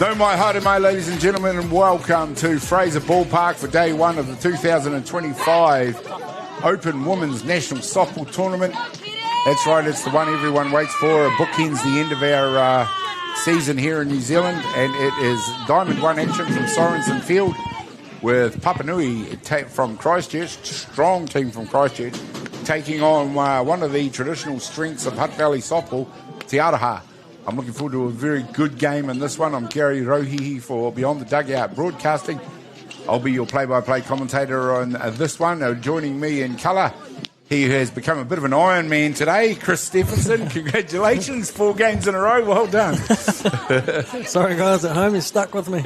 No mai haere mai, ladies and gentlemen, and welcome to Fraser Ballpark for day one of the 2025 Open Women's National Softball Tournament. That's right, it's the one everyone waits for. It bookends the end of our season here in New Zealand, and it is Diamond 1 action from Sorensen Field with Papanui from Christchurch, strong team from Christchurch, taking on one of the traditional strengths of Hutt Valley softball, Aroha. I'm looking forward to a very good game in this one. I'm Gary Rohihi for Beyond the Dugout Broadcasting. I'll be your play-by-play commentator on this one. Joining me in colour, he has become a bit of an Iron Man today, Chris Stephenson. Congratulations, 4 games in a row. Well done. Sorry, guys at home, you're stuck with me.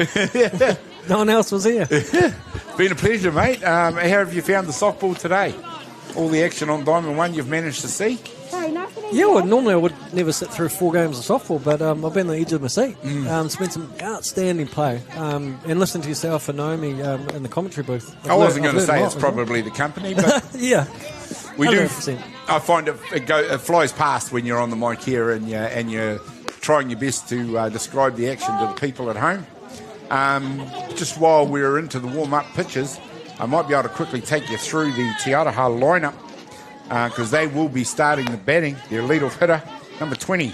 No one else was here. Been a pleasure, mate. How have you found the softball today? All the action on Diamond 1 you've managed to see? Yeah, well, normally I would never sit through 4 games of softball, but I've been on the edge of my seat. It's been some outstanding play. And listening to yourself and Naomi in the commentary booth. I wasn't going to say it's probably the company, but yeah, we 100%. do. I find it flies past when you're on the mic here and you're trying your best to describe the action to the people at home. Just while we're into the warm-up pitches, I might be able to quickly take you through the Aroha lineup, because they will be starting the batting. Their lead-off hitter, number 20,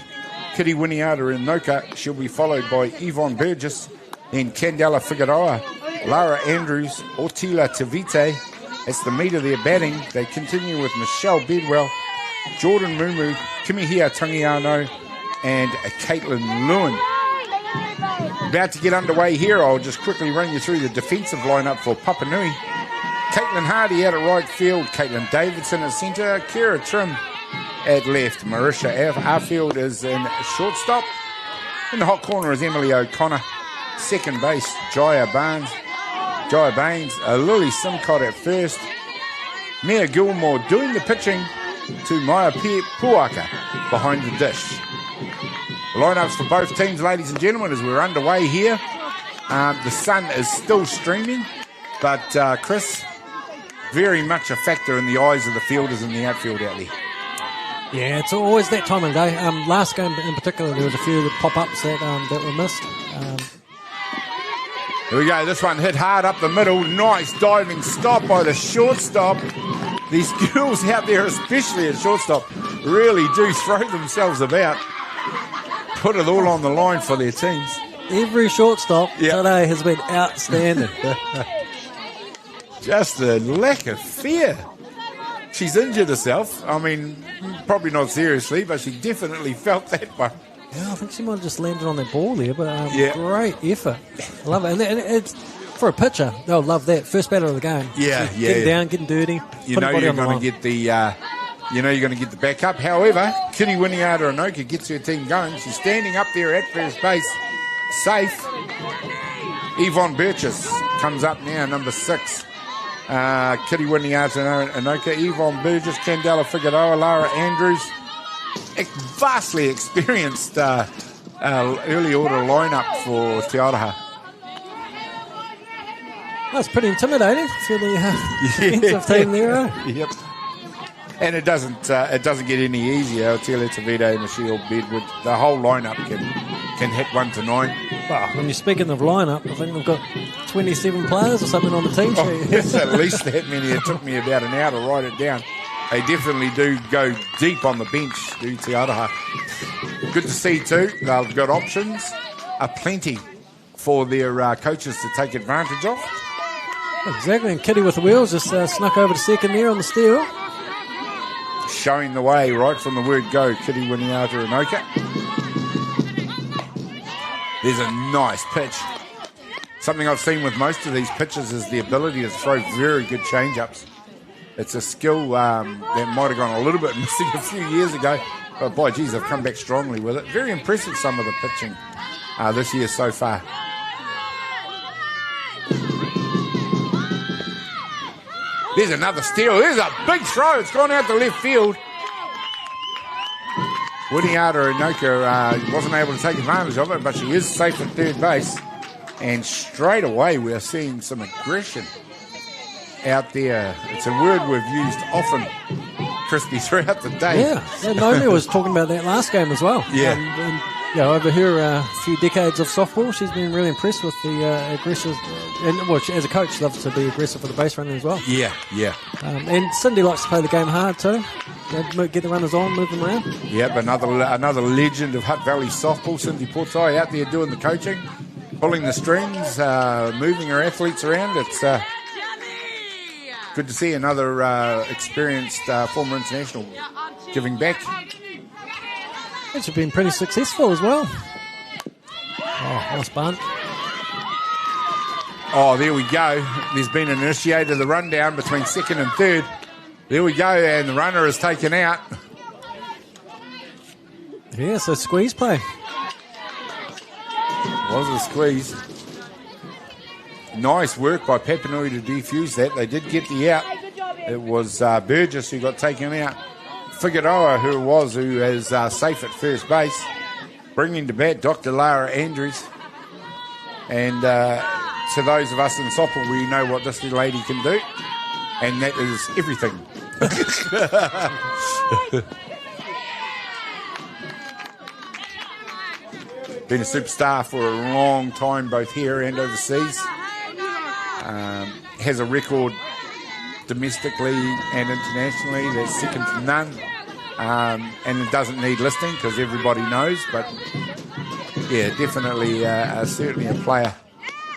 Kitty Winiata Inoka. She'll be followed by Yvonne Burgess and Candela Figueroa, Lara Andrews, Ortila Tavite. That's the meat of their batting. They continue with Michelle Bedwell, Jordan Mumu, Kimihia Tangiano, and Caitlin Lewin. About to get underway here. I'll just quickly run you through the defensive lineup for Papanui. Caitlin Hardy out at right field, Caitlin Davidson at centre, Kira Trim at left, Marisha Arfield is in shortstop. In the hot corner is Emily O'Connor. Second base, Jaya Baines, Lily Simcott at first. Mia Gilmore doing the pitching to Maya Puaka behind the dish. The lineups for both teams, ladies and gentlemen, as we're underway here. The sun is still streaming, but Chris, very much a factor in the eyes of the fielders in the outfield out there. Yeah, it's always that time of day. Last game in particular, there was a few pop-ups that were missed. Here we go, this one hit hard up the middle. Nice diving stop by the shortstop. These girls out there, especially at shortstop, really do throw themselves about. Put it all on the line for their teams. Every shortstop today has been outstanding. Just a lack of fear. She's injured herself. I mean, probably not seriously, but she definitely felt that one. Yeah, I think she might have just landed on that ball there, but great effort. I love it. And it's for a pitcher, they'll love that. First batter of the game. Getting down, getting dirty. You know you're going to get the... you're going to get the backup. However, Kitty Winiata Inoka gets her team going. She's standing up there at first base, safe. Yvonne Burgess comes up now, number 6. Kitty Winiata Inoka, Yvonne Burgess, Candela Figueroa, Lara Andrews. Vastly experienced early order lineup for Aroha. That's pretty intimidating for the defensive team there. Yep. And it doesn't get any easier. I'll tell you, Tavita, Michelle Bedwood, the whole lineup can hit 1 to 9. Well, when you're speaking of lineup, I think they've got 27 players or something on the team sheet. It's at least that many. It took me about an hour to write it down. They definitely do go deep on the bench, do Aroha. Good to see too. They've got options aplenty for their coaches to take advantage of. Exactly, and Kitty with the wheels just snuck over to second there on the steal. Showing the way right from the word go, Kitty Winiata Inoka. There's a nice pitch. Something I've seen with most of these pitches is the ability to throw very good change-ups. It's a skill that might have gone a little bit missing a few years ago, but boy, geez, they've come back strongly with it. Very impressive, some of the pitching this year so far. There's another steal. There's a big throw. It's gone out to left field. Winiata Inoka wasn't able to take advantage of it, but she is safe at third base. And straight away, we're seeing some aggression out there. It's a word we've used often, Crispy, throughout the day. Yeah, Naomi was talking about that last game as well. Yeah. And over her few decades of softball, she's been really impressed with the aggressive. As a coach, she loves to be aggressive for the base running as well. Yeah. And Cindy likes to play the game hard too. Get the runners on, move them around. Yep, another legend of Hutt Valley softball, Cindy Portai, out there doing the coaching, pulling the strings, moving her athletes around. It's good to see another experienced former international giving back. She's been pretty successful as well. Oh, nice bunt. Oh, there we go. There's been an initiated the rundown between second and third. There we go, and the runner is taken out. Yeah, so squeeze play. Was a squeeze. Nice work by Papanui to defuse that. They did get the out. It was Burgess who got taken out. Figueroa, who is safe at first base. Bringing to bat Dr. Lara Andrews. And to those of us in softball, we know what this lady can do. And that is everything. Been a superstar for a long time, both here and overseas. Has a record domestically and internationally that's second to none. And it doesn't need listing because everybody knows. But, yeah, definitely certainly a player.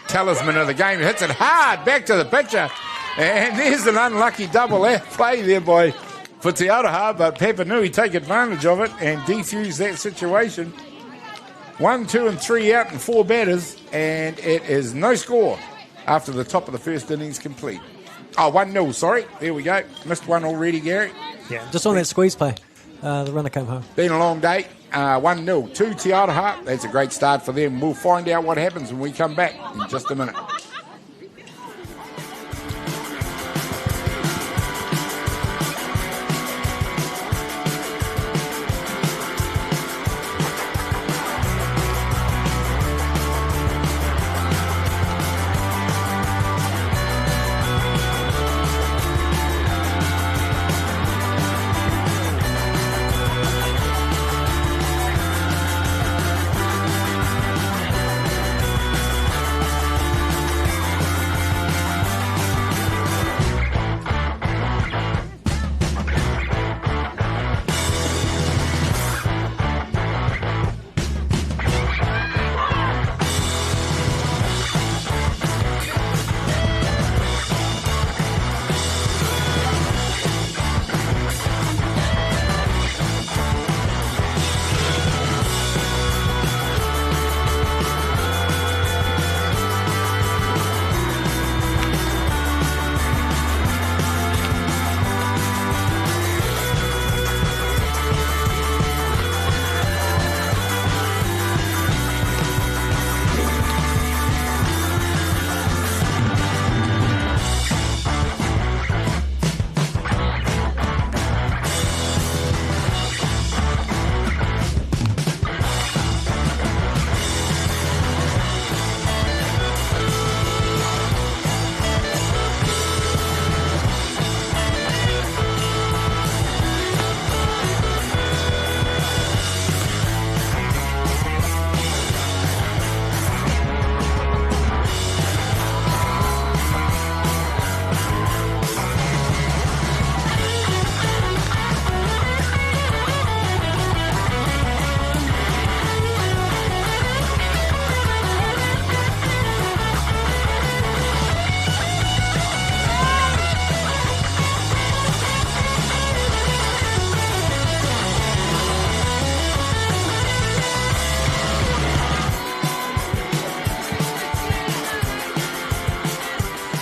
Talisman of the game. Hits it hard back to the pitcher. And there's an unlucky double play there for Te Aroha, but Papanui take advantage of it and defuse that situation. 1, 2, and 3 out and 4 batters, and it is no score after the top of the first innings complete. Oh, 1-0, sorry. There we go. Missed one already, Gary. Yeah, just on that squeeze play. The runner came home. Been a long day. 1-0 to Te Aroha. That's a great start for them. We'll find out what happens when we come back in just a minute.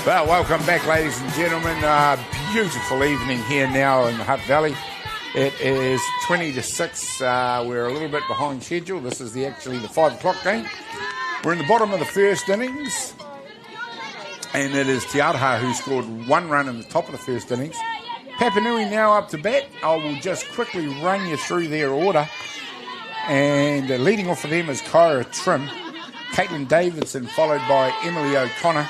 Well, welcome back, ladies and gentlemen. Beautiful evening here now in the Hutt Valley. It is 20 to 6. We're a little bit behind schedule. This is actually the 5 o'clock game. We're in the bottom of the first innings. And it is Te Aroha who scored 1 run in the top of the first innings. Papanui now up to bat. I will just quickly run you through their order. And leading off for them is Kyra Trim, Caitlin Davidson, followed by Emily O'Connor,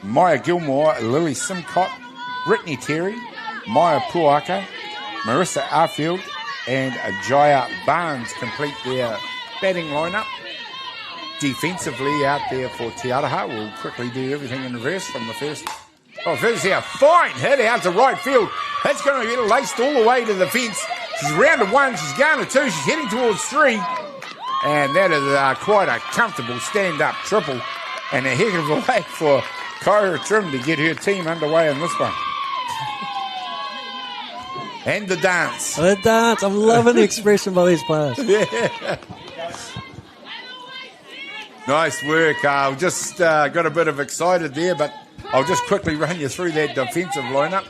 Maya Gilmore, Lily Simcott, Brittany Terry, Maya Puaka, Marissa Arfield, and Jaya Barnes complete their batting lineup. Defensively out there for Atiawa. We'll quickly do everything in reverse from the first. Oh, first here, fine hit out to right field. That's going to get laced all the way to the fence. She's rounded 1, she's going to 2, she's heading towards 3. And that is quite a comfortable stand-up triple. And a heck of a way for Kyra Trim to get her team underway in this one. And the dance. The dance. I'm loving the expression by these players. Yeah. Nice work. Just got a bit of excited there, but I'll just quickly run you through that defensive lineup.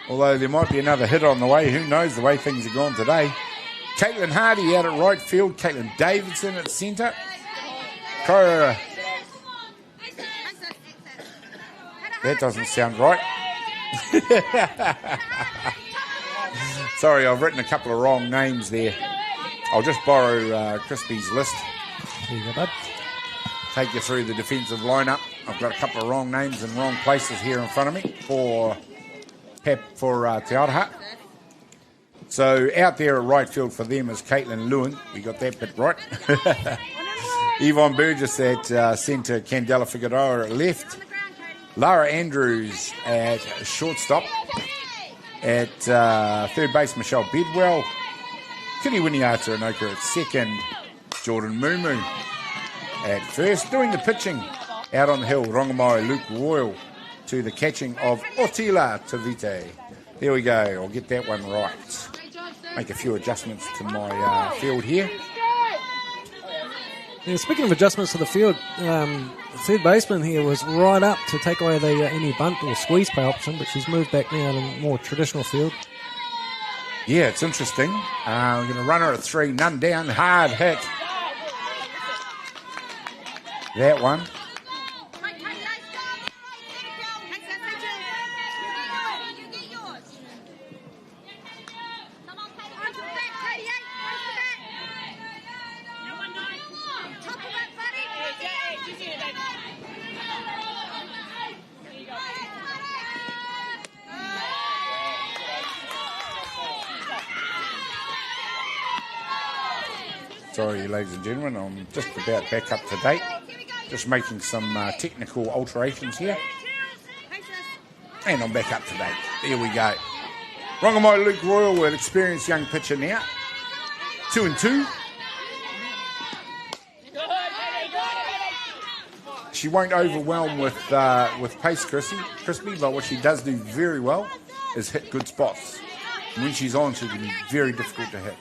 Although there might be another hit on the way. Who knows the way things are going today. Caitlin Hardy out at right field. Caitlin Davidson at centre. Kyra. That doesn't sound right. Sorry, I've written a couple of wrong names there. I'll just borrow Crispy's list. There you go, bud. Take you through the defensive lineup. I've got a couple of wrong names in wrong places here in front of me for Te Aroha. So out there at right field for them is Caitlin Lewin. We got that bit right. Yvonne Burgess at centre, Candela Figueroa at left. Lara Andrews at shortstop. At third base, Michelle Bedwell. Kitty Winiata Anoka at second. Jordan Mumu at first. Doing the pitching out on the hill, Rongamai Luke Royal to the catching of Otila Tavite. There we go. I'll get that one right. Make a few adjustments to my field here. Yeah, speaking of adjustments to the field, the third baseman here was right up to take away the any bunt or squeeze play option, but she's moved back now to a more traditional field. Yeah, it's interesting. We're going to run her at 3, none down, hard hit. That one. Sorry, ladies and gentlemen, I'm just about back up to date. Just making some technical alterations here. And I'm back up to date. There we go. Rongamai Luke Royal, an experienced young pitcher now. 2-2. She won't overwhelm with pace, Crispy, but what she does do very well is hit good spots. And when she's on, she can be very difficult to hit.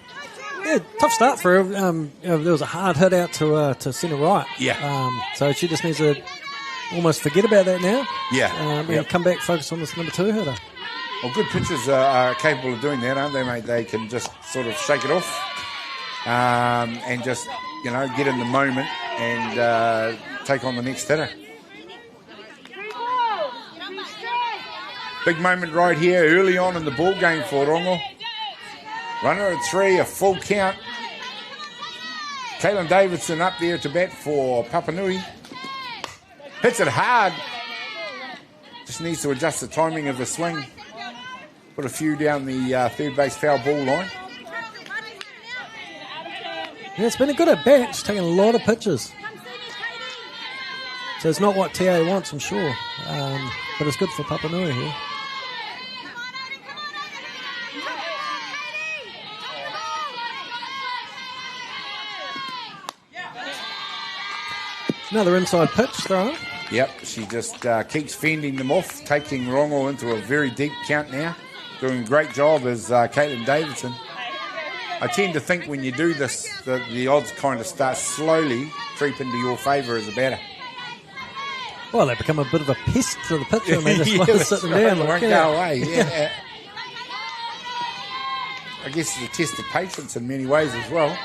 Yeah, tough start for her. There was a hard hit out to centre right. Yeah. So she just needs to almost forget about that now. Yeah. And come back, focus on this number 2 hitter. Well, good pitchers are capable of doing that, aren't they, mate? They can just sort of shake it off and just, get in the moment and take on the next hitter. Big moment right here early on in the ball game for Rongo. Runner at 3, a full count. Caitlin Davidson up there to bat for Papanui. Hits it hard. Just needs to adjust the timing of the swing. Put a few down the third base foul ball line. Yeah, it's been a good at bat. She's taken a lot of pitches. So it's not what TA wants, I'm sure. But it's good for Papanui here. Another inside pitch thrown. Yep, she just keeps fending them off, taking Rongo into a very deep count now. Doing a great job as Caitlin Davidson. I tend to think when you do this, the odds kind of start slowly creep into your favour as a batter. Well, they become a bit of a pest to the pitcher and they just want to sit them down. Won't go away, yeah. I guess it's a test of patience in many ways as well.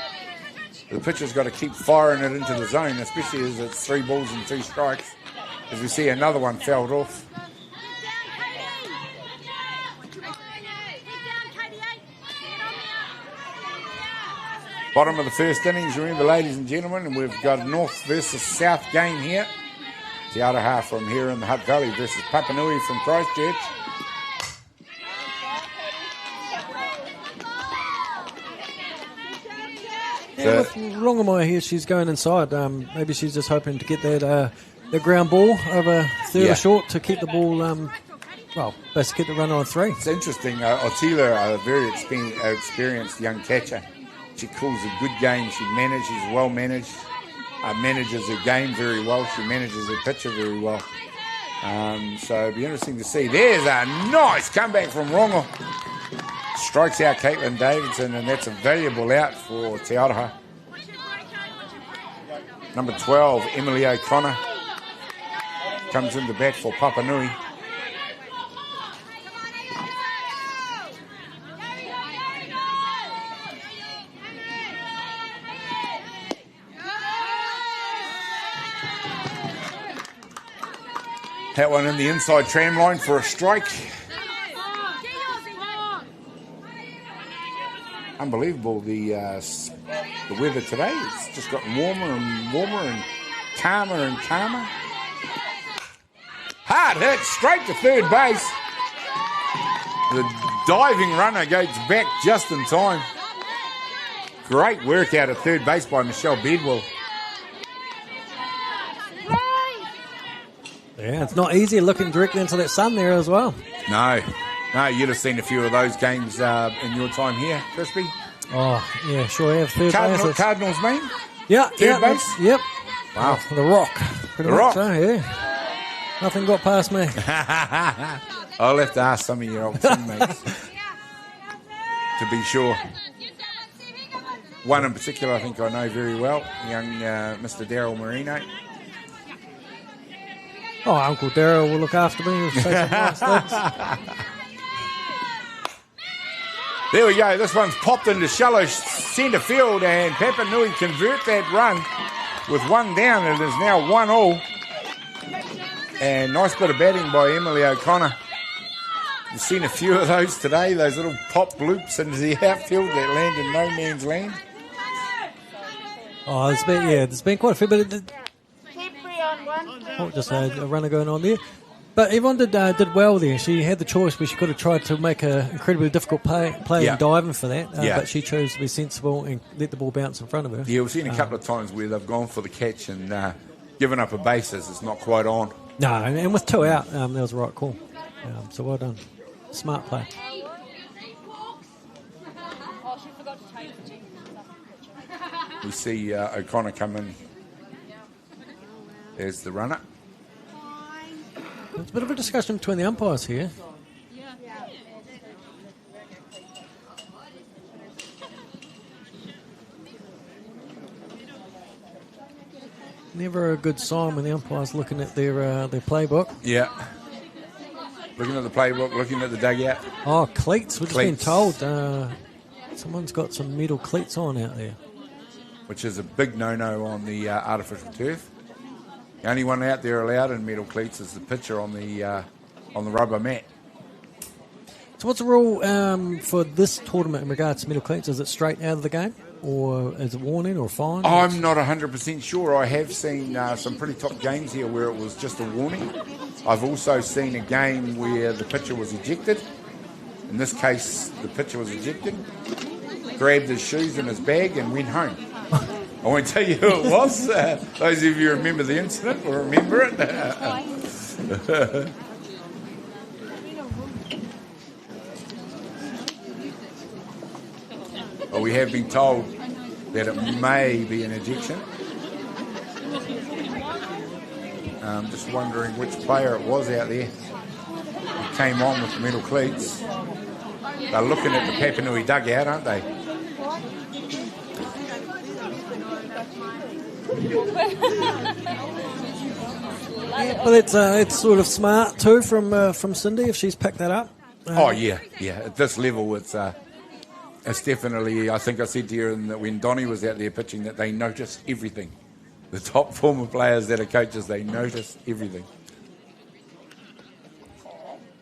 The pitcher's got to keep firing it into the zone, especially as it's 3 balls and 2 strikes. As we see another one fouled off. Bottom of the first innings, remember, ladies and gentlemen, and we've got a North versus South game here. Te Aroha from here in the Hutt Valley versus Papanui from Christchurch. Yeah, with Rongomoa here, she's going inside. Maybe she's just hoping to get that ground ball over third or short to keep the ball, basically get the run on 3. It's interesting. Atiawa, a very experienced young catcher. She calls a good game. She's well managed. Manages her game very well. She manages her pitcher very well. So it'll be interesting to see. There's a nice comeback from Rongo. Strikes out Caitlin Davidson, and that's a valuable out for Te Aroha. Number 12, Emily O'Connor, comes in the bat for Papanui. That one in the inside tram line for a strike. Unbelievable, the weather today. It's just gotten warmer and warmer and calmer. Hard hit, straight to third base. The diving runner goes back just in time. Great work out of third base by Michelle Bedwell. Yeah, it's not easy looking directly into that sun there as well. No, you'd have seen a few of those games in your time here, Crispy. Oh, yeah, sure have. Third base. Cardinals, mean? Yeah. Third base? Yep. Wow. The Rock. Pretty much, Rock. Yeah. Nothing got past me. I'll have to ask some of your old teammates to be sure. One in particular I think I know very well, young Mr. Daryl Marino. Oh, Uncle Daryl will look after me. He'll say some nice things. There we go. This one's popped into shallow centre field, and Papanui convert that run with one down. It is now 1-1. And nice bit of batting by Emily O'Connor. You've seen a few of those today, those little pop bloops into the outfield that land in no man's land. Oh, there's been quite a few, but just a runner going on there. But Yvonne did well there. She had the choice where she could have tried to make an incredibly difficult play and diving for that, but she chose to be sensible and let the ball bounce in front of her. Yeah, we've seen a couple of times where they've gone for the catch and given up a basis. It's not quite on. No, and with 2 out, that was the right call. So well done. Smart play. We see O'Connor come in. There's the runner. There's a bit of a discussion between the umpires here. Never a good sign when the umpire's looking at their playbook. Yeah. Looking at the playbook, looking at the dugout. Oh, cleats. We've just been told someone's got some metal cleats on out there. Which is a big no-no on the artificial turf. The only one out there allowed in metal cleats is the pitcher on the rubber mat. So what's the rule for this tournament in regards to metal cleats? Is it straight out of the game? Or is it warning or fine? I'm not 100% sure. I have seen some pretty top games here where it was just a warning. I've also seen a game where the pitcher was ejected. In this case, the pitcher was ejected, grabbed his shoes and his bag and went home. I won't tell you who it was. Those of you who remember the incident will remember it. Well, we have been told that it may be an ejection. Just wondering which player it was out there who came on with the metal cleats. They're looking at the Papanui dugout, aren't they? Yeah, but it's sort of smart too from Cindy if she's picked that up. Yeah. At this level, it's definitely. I think I said to you when Donnie was out there pitching that they notice everything. The top former players that are coaches, they notice everything.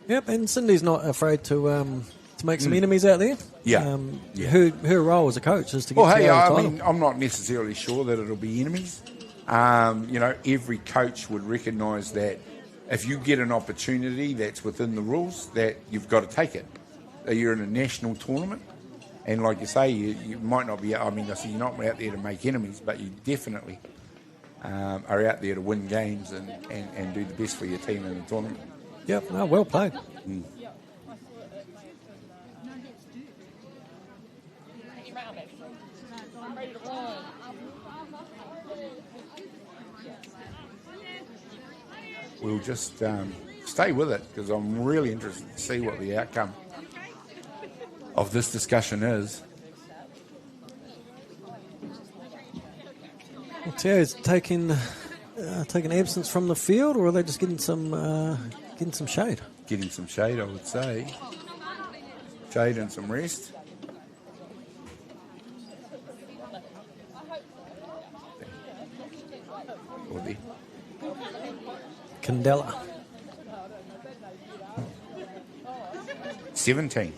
Yep, and Cindy's not afraid to make some enemies out there. Yeah. Her role as a coach is to get to the title. I'm not necessarily sure that it'll be enemies. Every coach would recognise that if you get an opportunity that's within the rules, that you've got to take it. You're in a national tournament. And like you say, you might not be, I mean, I see you're not out there to make enemies, but you definitely are out there to win games and do the best for your team in the tournament. Yep, no, well played. We'll just stay with it because I'm really interested to see what the outcome of this discussion is. Atiawa's taking absence from the field, or are they just getting some shade? Getting some shade, I would say. Shade and some rest. Candela. 17.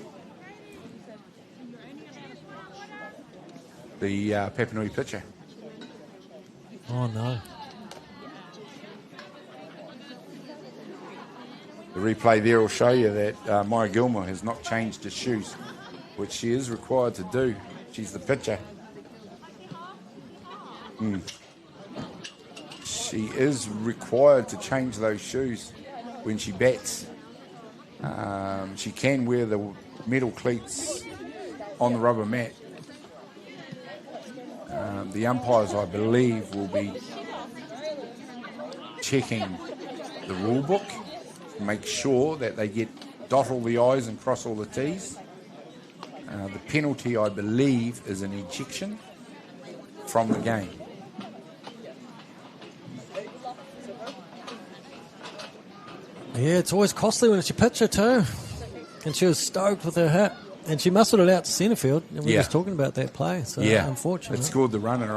The Papanui pitcher. Oh, no. The replay there will show you that Maya Gilmore has not changed her shoes, which she is required to do. She's the pitcher. She is required to change those shoes when she bats. She can wear the metal cleats on the rubber mat. The umpires, I believe, will be checking the rule book to make sure that they dot all the I's and cross all the T's. The penalty, I believe, is an ejection from the game. Yeah, it's always costly when it's your pitcher too. And she was stoked with her hit. And she muscled it out to centre field. And we were just talking about that play. So unfortunately. It scored the run. And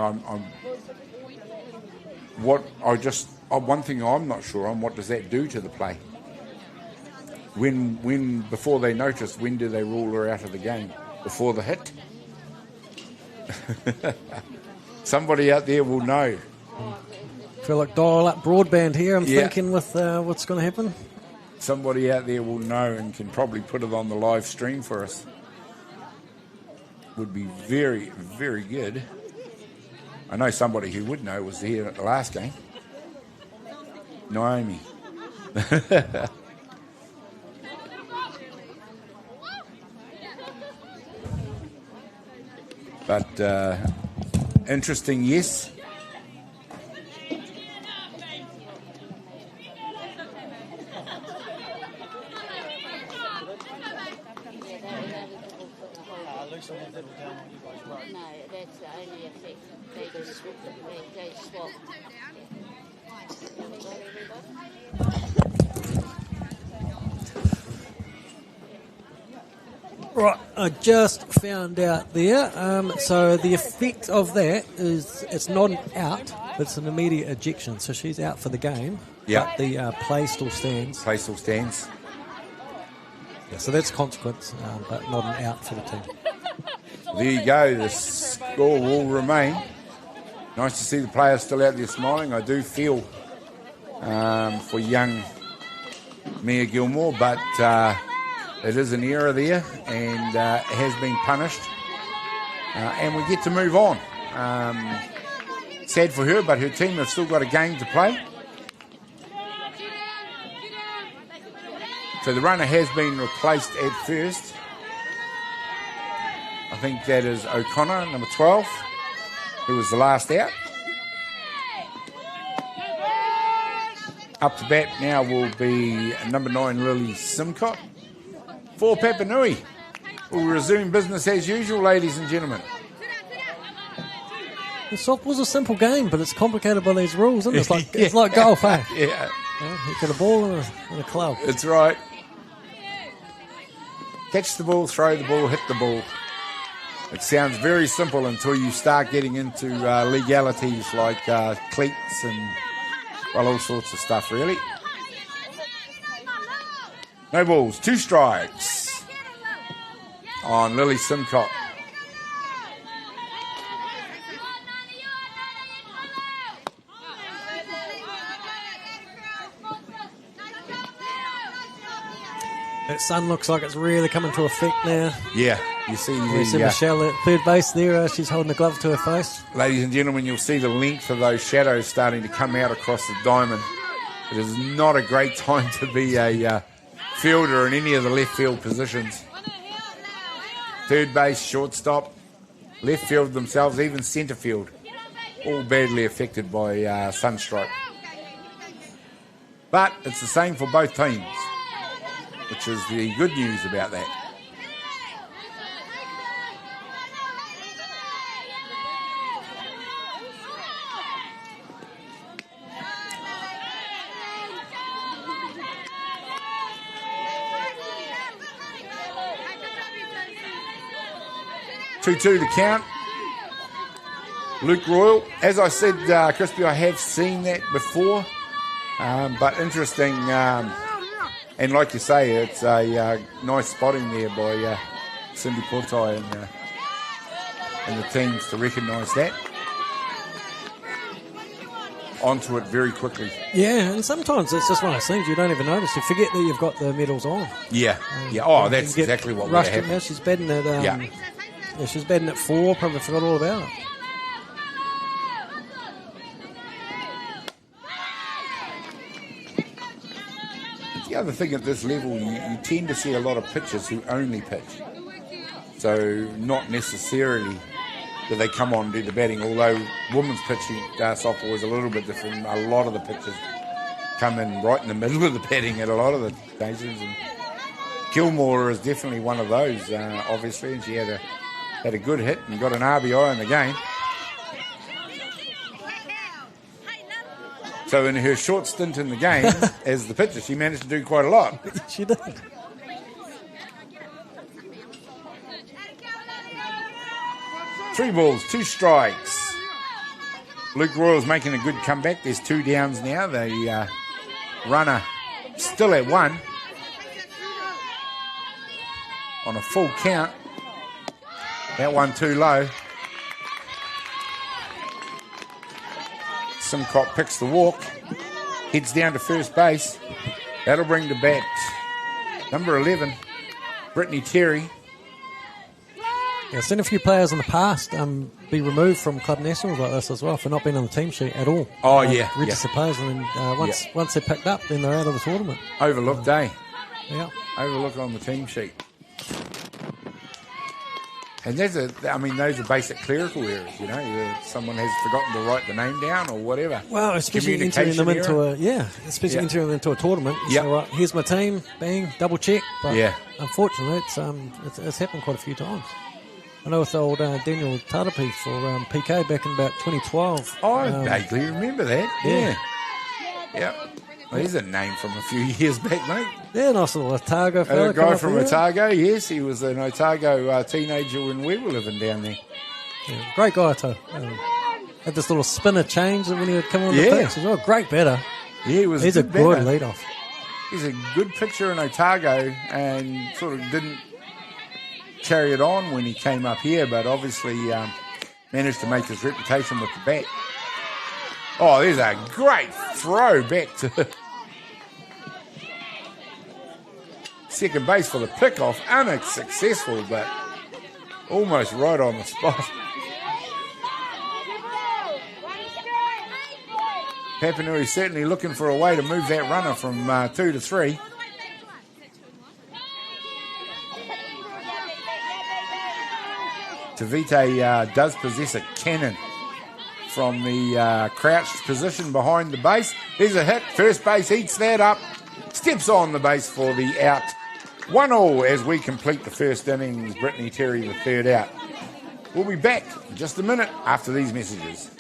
one thing I'm not sure on, what does that do to the play? When before they notice, when do they rule her out of the game? Before the hit? Somebody out there will know. I feel like dial up broadband here. I'm thinking with what's going to happen. Somebody out there will know and can probably put it on the live stream for us. Would be very, very good. I know somebody who would know was here at the last game. Naomi. But interesting, yes. Right, I just found out there. So the effect of that is it's not an out, but it's an immediate ejection. So she's out for the game. Yeah. But the play still stands. Play still stands. Yeah, so that's consequence, but not an out for the team. There you go. The score will remain. Nice to see the players still out there smiling. I do feel for young Mia Gilmore, but it is an error there and has been punished. And we get to move on. Sad for her, but her team have still got a game to play. So the runner has been replaced at first. I think that is O'Connor, number 12, who was the last out. Up to bat now will be number 9, Lily Simcott. For Papanui, we'll resume business as usual, ladies and gentlemen. The softball's a simple game, but it's complicated by these rules, isn't it? It's like golf, eh? Yeah. You got a ball and a club. That's right. Catch the ball, throw the ball, hit the ball. It sounds very simple until you start getting into legalities like cleats and, well, all sorts of stuff, really. No balls, 2 strikes on Lily Simcott. That sun looks like it's really coming to effect now. Yeah, You see Michelle at third base there. She's holding the glove to her face. Ladies and gentlemen, you'll see the length of those shadows starting to come out across the diamond. It is not a great time to be a fielder in any of the left field positions. Third base, shortstop, left field themselves, even centre field, all badly affected by sunstroke. But it's the same for both teams, which is the good news about that. Two the count. Luke Royal. As I said, Crispy, I have seen that before, but interesting. And like you say, it's a nice spotting there by Cindy Portai and the teams to recognise that. Onto it very quickly. Yeah, and sometimes it's just one of those things you don't even notice. You forget that you've got the medals on. Yeah, yeah. Oh, that's exactly what would happen. Now she's batting at yeah, she's batting at 4. Probably forgot all about it. The other thing at this level, you tend to see a lot of pitchers who only pitch. So not necessarily do they come on and do the batting, although women's pitching softball is a little bit different. A lot of the pitchers come in right in the middle of the batting at a lot of the occasions. And Gilmore is definitely one of those, obviously, and she had a good hit and got an RBI in the game. So in her short stint in the game as the pitcher, she managed to do quite a lot. She did. 3 balls, 2 strikes. Luke Royal's making a good comeback. There's 2 downs now. The runner still at 1. On a full count. That one too low. Simcock picks the walk. Heads down to first base. That'll bring to bat number 11, Brittany Terry. Yeah, I've seen a few players in the past be removed from club nationals like this as well for not being on the team sheet at all. Oh, yeah. Registered players, and then once they're picked up, then they're out of the tournament. Overlooked, eh? Yeah. Overlooked on the team sheet. And those are basic clerical errors, you know. Someone has forgotten to write the name down or whatever. Well, especially entering them into entering them into a tournament. Yeah. So, right, here's my team, bang, double check. But unfortunately, it's happened quite a few times. I know with old Daniel Tarapi for PK back in about 2012. Oh, I vaguely remember that. Yeah. Yeah. Well, he's a name from a few years back, mate. Yeah, nice little Otago fella. A guy from Otago, yes. He was an Otago teenager when we were living down there. Yeah, great guy, too. Had this little spinner change when he would come on the pitch as well. Great batter. Yeah, he's a good lead-off. He's a good pitcher in Otago and sort of didn't carry it on when he came up here, but obviously managed to make his reputation with the bat. Oh, there's a great throw back to second base for the pickoff. Unsuccessful, but almost right on the spot. Papanui certainly looking for a way to move that runner from 2 to 3. Tavite does possess a cannon from the crouched position behind the base. There's a hit. First base eats that up. Steps on the base for the out. 1-1 as we complete the first innings. Brittany Terry the third out. We'll be back in just a minute after these messages.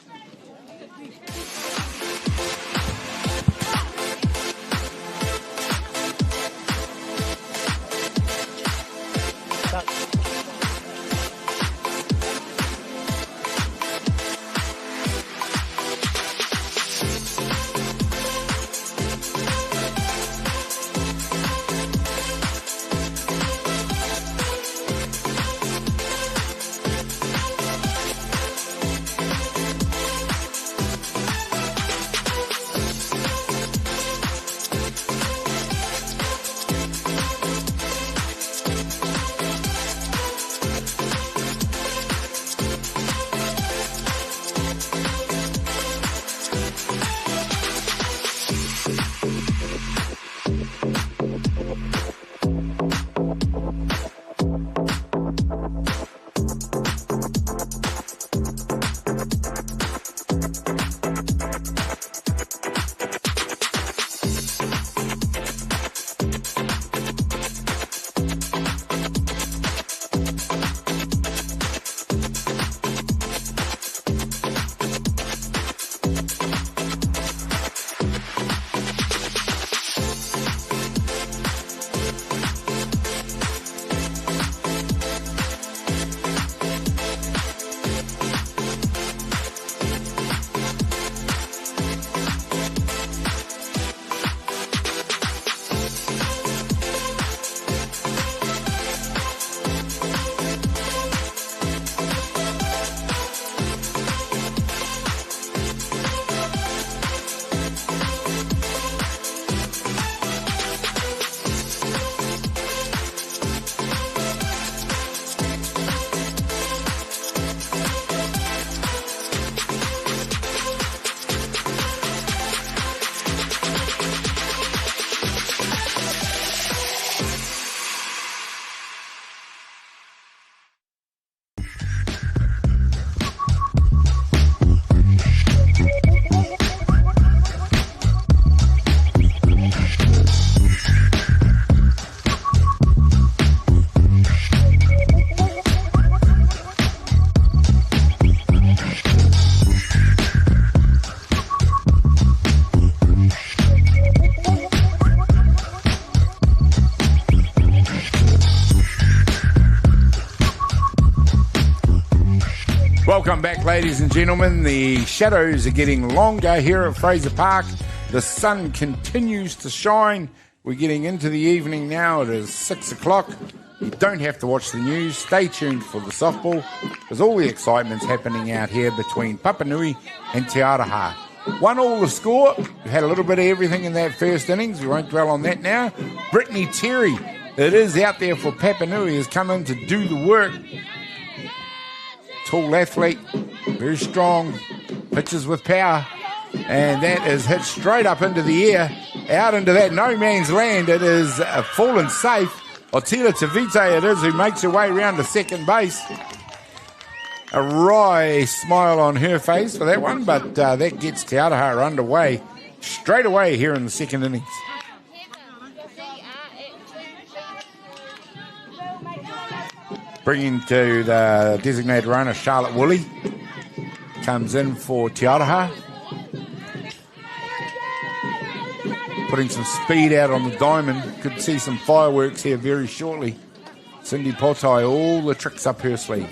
ladies and gentlemen. The shadows are getting longer here at Fraser Park. The sun continues to shine. We're getting into the evening now. It is 6 o'clock. You don't have to watch the news. Stay tuned for the softball, because all the excitement's happening out here between Papanui and Aroha. 1-1 the score. We had a little bit of everything in that first innings. We won't dwell on that now. Brittany Terry, it is out there for Papanui, has come in to do the work. Tall athlete, very strong, pitches with power, and that is hit straight up into the air, out into that no man's land. It is fallen safe. Otila Tavite it is who makes her way round to second base. A wry smile on her face for that one, but that gets Te Aroha underway straight away here in the second innings. Bringing to the designated runner, Charlotte Woolley. Comes in for Te Aroha. Putting some speed out on the diamond. Could see some fireworks here very shortly. Cindy Potai, all the tricks up her sleeve.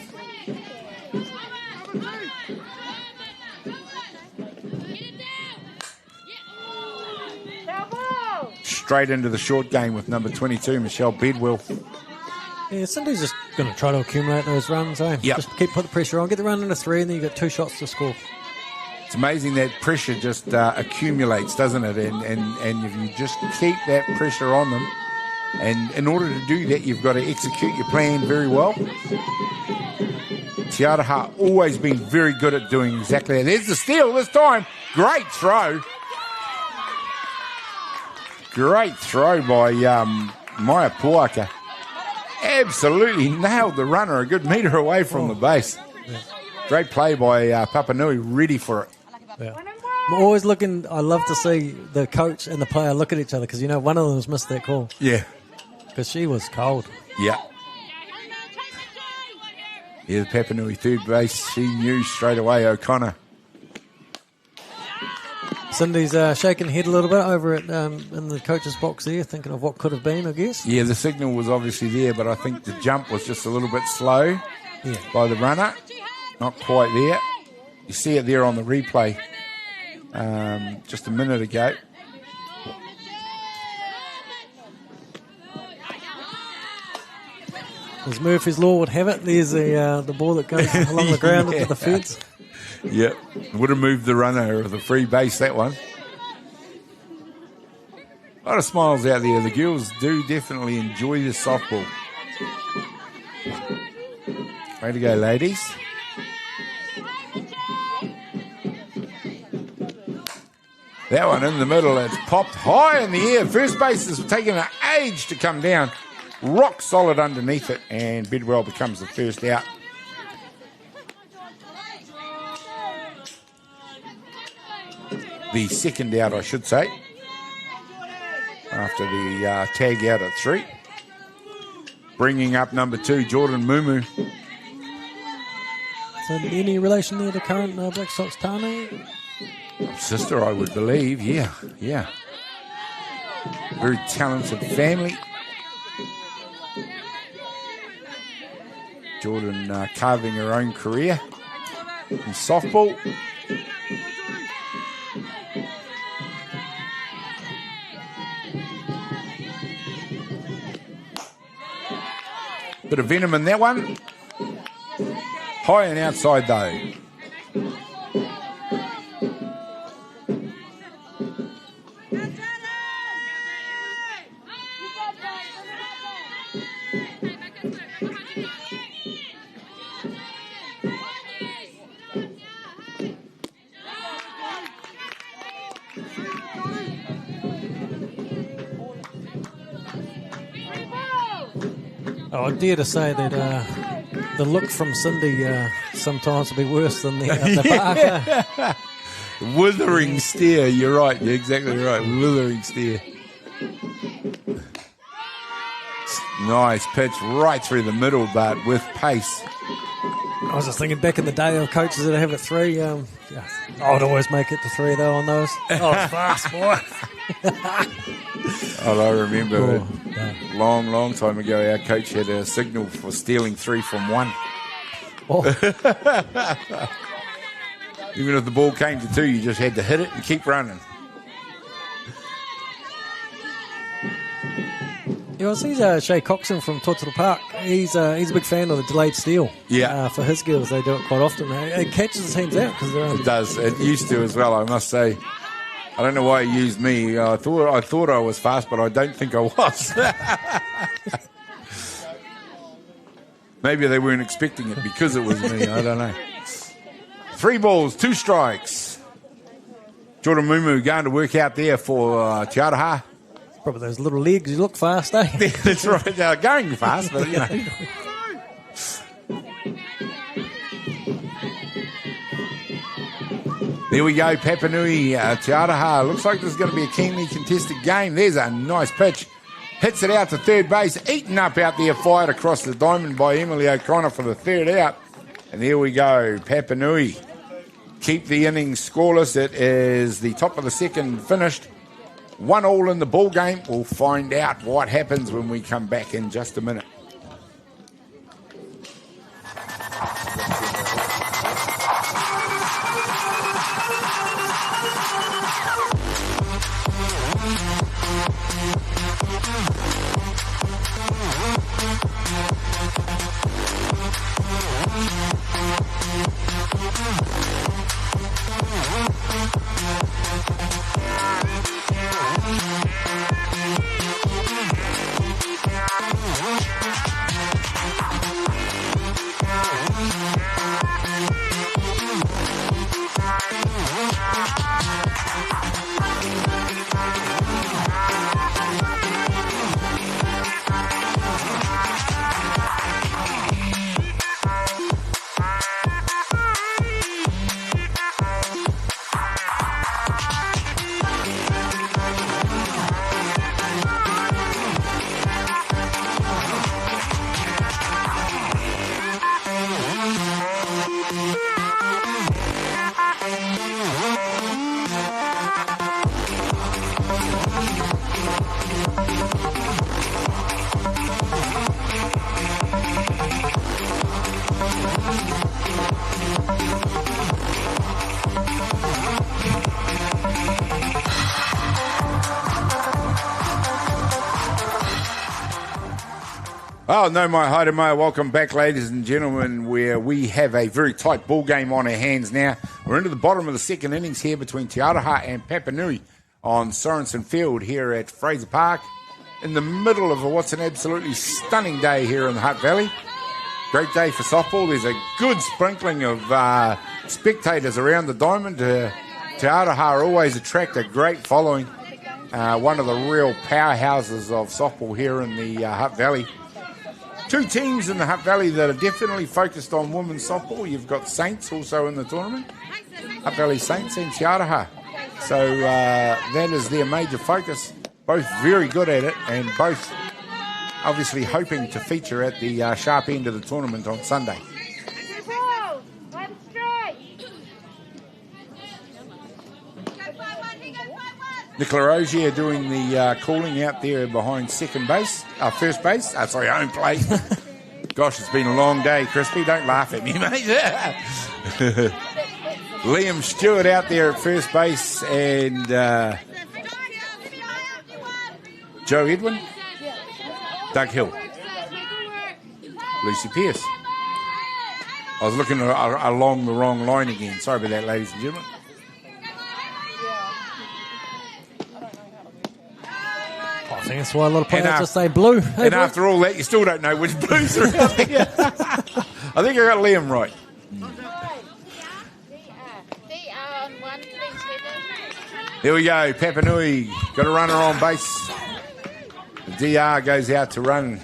Straight into the short game with number 22, Michelle Bedwell. Yeah, Cindy's just going to try to accumulate those runs, eh? Yep. Just put the pressure on, get the run into 3, and then you get 2 shots to score. It's amazing that pressure just accumulates, doesn't it? And if you just keep that pressure on them, and in order to do that, you've got to execute your plan very well. Te Aroha always been very good at doing exactly that. There's the steal this time. Great throw. Great throw by Maya Puaka. Absolutely nailed the runner a good metre away from the base. Yeah. Great play by Papanui, ready for it. Yeah. I'm always looking, I love to see the coach and the player look at each other, because, one of them's missed that call. Yeah. Because she was cold. Yeah. Yeah, the Papanui third base, she knew straight away O'Connor. Cindy's shaking her head a little bit over at in the coach's box there, thinking of what could have been, I guess. Yeah, the signal was obviously there, but I think the jump was just a little bit slow by the runner. Not quite there. You see it there on the replay just a minute ago. As Murphy's Law would have it, there's the ball that goes along the ground into the fence. Yep, would have moved the runner of the free base, that one. A lot of smiles out there. The girls do definitely enjoy this softball. Way to go, ladies. That one in the middle, it's popped high in the air. First base is taking an age to come down. Rock solid underneath it, and Bedwell becomes the first out. The second out, I should say, after the tag out at 3. Bringing up number 2, Jordan Mumu. So any relation there to current Black Sox Tane? Sister, I would believe, yeah. Very talented family. Jordan carving her own career in softball. Bit of venom in that one. High and outside though. I dare to say that the look from Cindy sometimes will be worse than the Barker. Withering stare, you're right, you're exactly right. Withering stare. Nice pitch right through the middle, but with pace. I was just thinking back in the day of coaches that have it 3. I would always make it to 3 though on those. Oh, it's fast, boy. I remember a long time ago, our coach had a signal for stealing 3 from 1. Oh. Even if the ball came to 2, you just had to hit it and keep running. Yeah, I see Shay Coxon from Totoro Park. He's a big fan of the delayed steal. Yeah. For his girls, they do it quite often. It catches the teams out. It does. It used to as well, I must say. I don't know why he used me. I thought I was fast, but I don't think I was. Maybe they weren't expecting it because it was me. I don't know. 3 balls, 2 strikes. Jordan Mumu going to work out there for Aroha. Probably those little legs. You look fast, eh? Yeah, that's right. They're going fast, but you know. There we go, Papanui, Aroha. Looks like this is going to be a keenly contested game. There's a nice pitch. Hits it out to third base. Eaten up out there, fired across the diamond by Emily O'Connor for the third out. And there we go, Papanui. Keep the innings scoreless. It is the top of the second finished. 1-1 in the ball game. We'll find out what happens when we come back in just a minute. Oh, no, my haere. Welcome back, ladies and gentlemen, where we have a very tight ball game on our hands now. We're into the bottom of the second innings here between Aroha and Papanui on Sorensen Field here at Fraser Park in the middle of what's an absolutely stunning day here in the Hutt Valley. Great day for softball. There's a good sprinkling of spectators around the diamond. Aroha always attract a great following. One of the real powerhouses of softball here in the Hutt Valley. 2 teams in the Hutt Valley that are definitely focused on women's softball. You've got Saints also in the tournament, Hutt Valley Saints and Aroha. So that is their major focus. Both very good at it and both obviously hoping to feature at the sharp end of the tournament on Sunday. Nicola Rozier doing the calling out there behind first base. Home plate. Gosh, it's been a long day, Crispy. Don't laugh at me, mate. Liam Stewart out there at first base and Joe Edwin, Doug Hill, Lucy Pearce. I was looking along the wrong line again. Sorry about that, ladies and gentlemen. I think that's why a lot of players just say blue. Hey, and blue. after all that, you still don't know which blues are out there. I think I got Liam right. Here we go. Papanui got a runner on base. The DR goes out to run.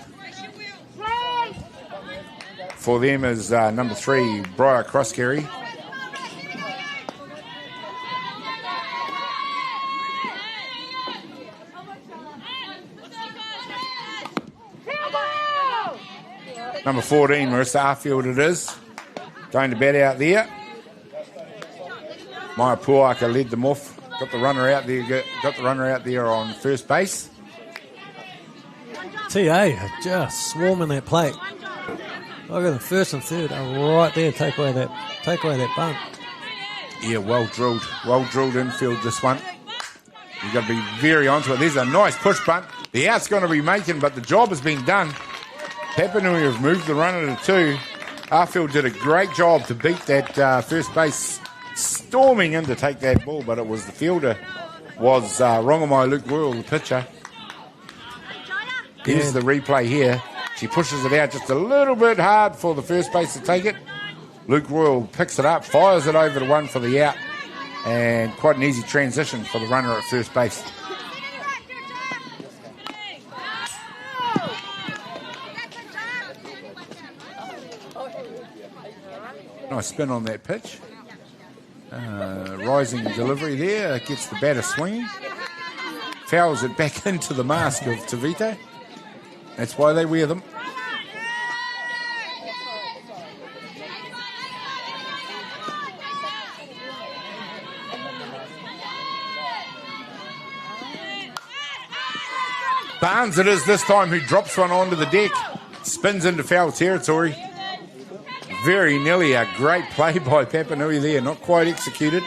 For them is number 3, Briar Crosscarry. Number 14, Marissa Arfield it is. Going to bat out there. Maya Puaka led them off. Got the runner out there on first base. TA just swarming that plate. Look at the first and third are right there. Take away that bunt. Yeah, well drilled infield this one. You've got to be very onto it. There's a nice push bunt. The out's going to be making, but the job has been done. Papanui have moved the runner to 2. Arfield did a great job to beat that first base, storming in to take that ball, but it was the fielder, was Rongamai Luke Royal, the pitcher. Here's the replay here. She pushes it out just a little bit hard for the first base to take it. Luke Royal picks it up, fires it over to 1 for the out, and quite an easy transition for the runner at first base. Nice spin on that pitch. Rising delivery there, gets the batter swinging. Fouls it back into the mask of Tavita. That's why they wear them. Barnes it is this time, who drops one onto the deck. Spins into foul territory. Very nearly a great play by Papanui there, not quite executed.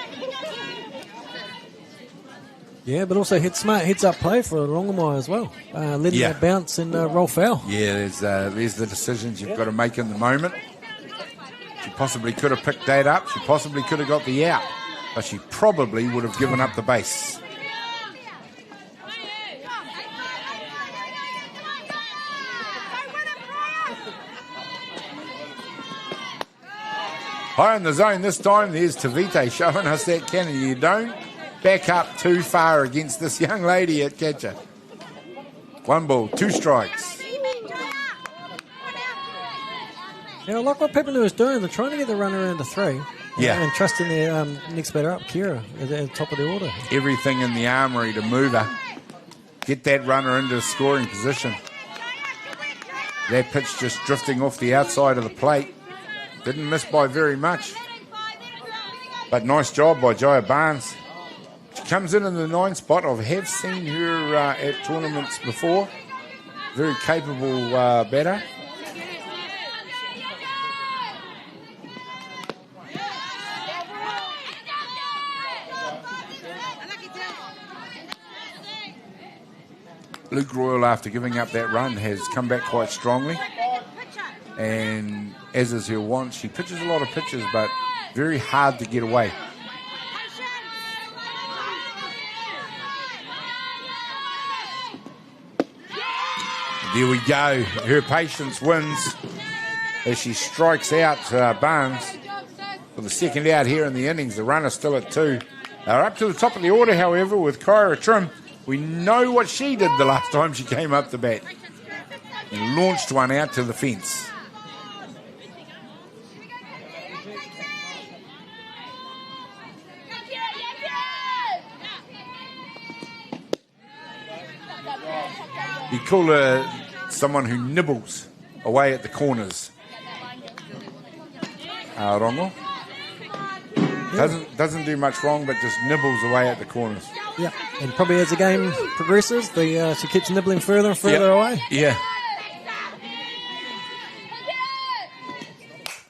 Yeah, but also smart heads-up play for Rongamai as well. Letting that bounce and roll foul. Yeah, there's the decisions you've got to make in the moment. She possibly could have picked that up. She possibly could have got the out. But she probably would have given up the base. High in the zone this time. There's Tavite showing us that cannon. You don't back up too far against this young lady at catcher. 1 ball, 2 strikes. Yeah, I like what Papanui is doing. They're trying to get the runner into 3. Yeah. And trusting their next batter up, Kira, at the top of the order. Everything in the armoury to move her. Get that runner into a scoring position. That pitch just drifting off the outside of the plate. Didn't miss by very much. But nice job by Jaya Barnes. She comes in the 9 spot. I have seen her at tournaments before. Very capable batter. Luke Royal, after giving up that run, has come back quite strongly. And as is her want, she pitches a lot of pitches, but very hard to get away. There we go. Her patience wins as she strikes out Barnes for the second out here in the innings. The runner still at 2. They're up to the top of the order, however, with Kyra Trim. We know what she did the last time she came up to bat and launched one out to the fence. You call her someone who nibbles away at the corners. Rongo. Doesn't do much wrong, but just nibbles away at the corners. Yeah, and probably as the game progresses, she keeps nibbling further and further away. Yeah.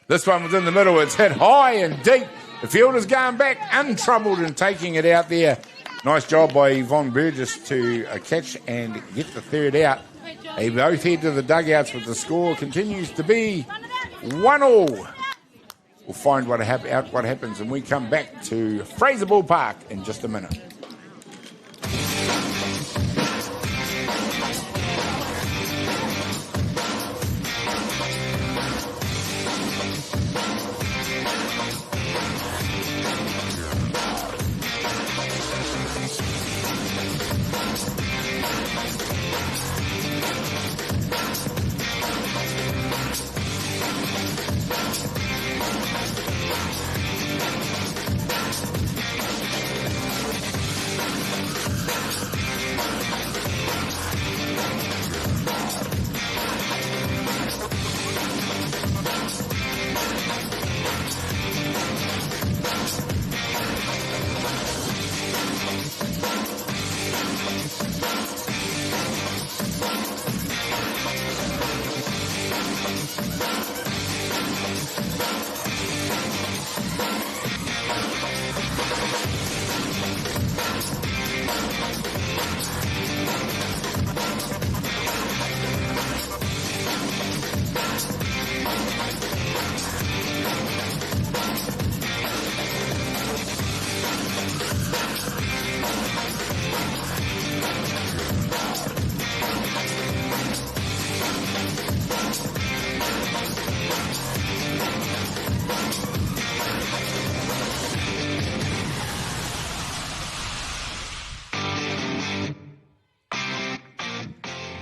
This one was in the middle. It's hit high and deep. The fielder's going back, untroubled and taking it out there. Nice job by Yvonne Burgess to catch and get the third out. They both head to the dugouts, but the score continues to be 1-1. We'll find what happens, and we come back to Fraser Ballpark in just a minute.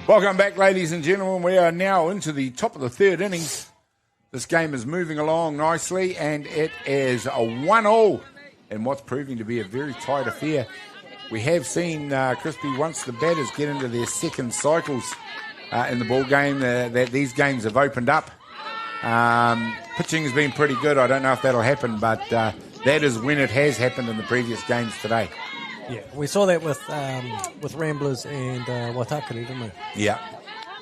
Welcome back, ladies and gentlemen. We are now into the top of the third innings. This game is moving along nicely, and it is a 1-1 in what's proving to be a very tight affair. We have seen, Crispy, once the batters get into their second cycles in the ball game, that these games have opened up. Pitching has been pretty good. I don't know if that'll happen, but that is when it has happened in the previous games today. Yeah, we saw that with Ramblers and Waitakere, didn't we? Yeah.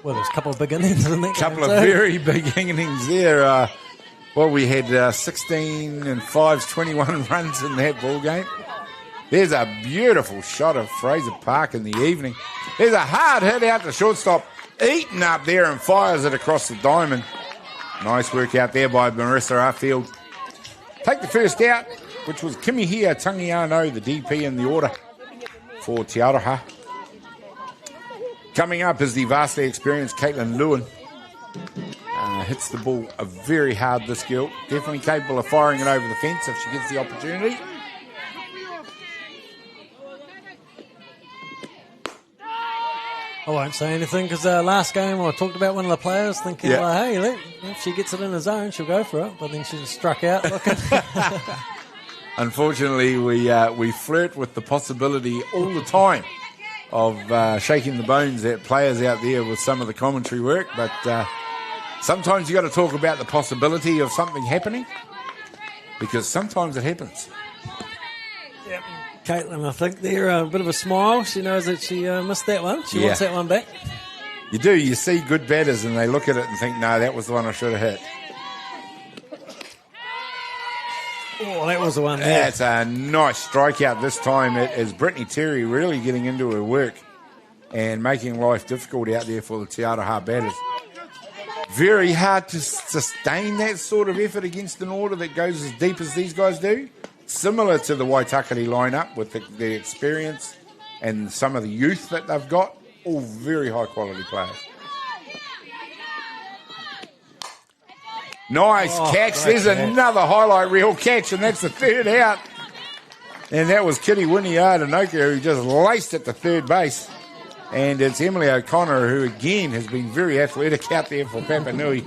Well, there's a couple of big innings in that couple of very big innings there. We had 16 and 5s, 21 runs in that ball game. There's a beautiful shot of Fraser Park in the evening. There's a hard hit out to shortstop. Eaton up there and fires it across the diamond. Nice work out there by Marissa Arfield. Take the first out, which was Kimihia Tangiano, the DP in the order for Aroha. Coming up is the vastly experienced Caitlin Lewin. Hits the ball very hard, this girl. Definitely capable of firing it over the fence if she gets the opportunity. I won't say anything because last game I talked about one of the players thinking, hey, if she gets it in the zone, she'll go for it. But then she just struck out looking. Unfortunately, we flirt with the possibility all the time of shaking the bones at players out there with some of the commentary work. But sometimes you got to talk about the possibility of something happening because sometimes it happens. Yep. Caitlin, I think there, a bit of a smile. She knows that she missed that one. She wants that one back. You do. You see good batters and they look at it and think, no, that was the one I should have hit. Oh, that was the one. That's a nice strikeout this time. It is Brittany Terry really getting into her work and making life difficult out there for the Te Aroha batters. Very hard to sustain that sort of effort against an order that goes as deep as these guys do. Similar to the Waitakere lineup with the experience and some of the youth that they've got, all very high quality players. Nice catch. There's another highlight reel catch, and that's the third out. And that was Kitty Winiaranoka who just laced it to third base. And it's Emily O'Connor who, again, has been very athletic out there for Papanui.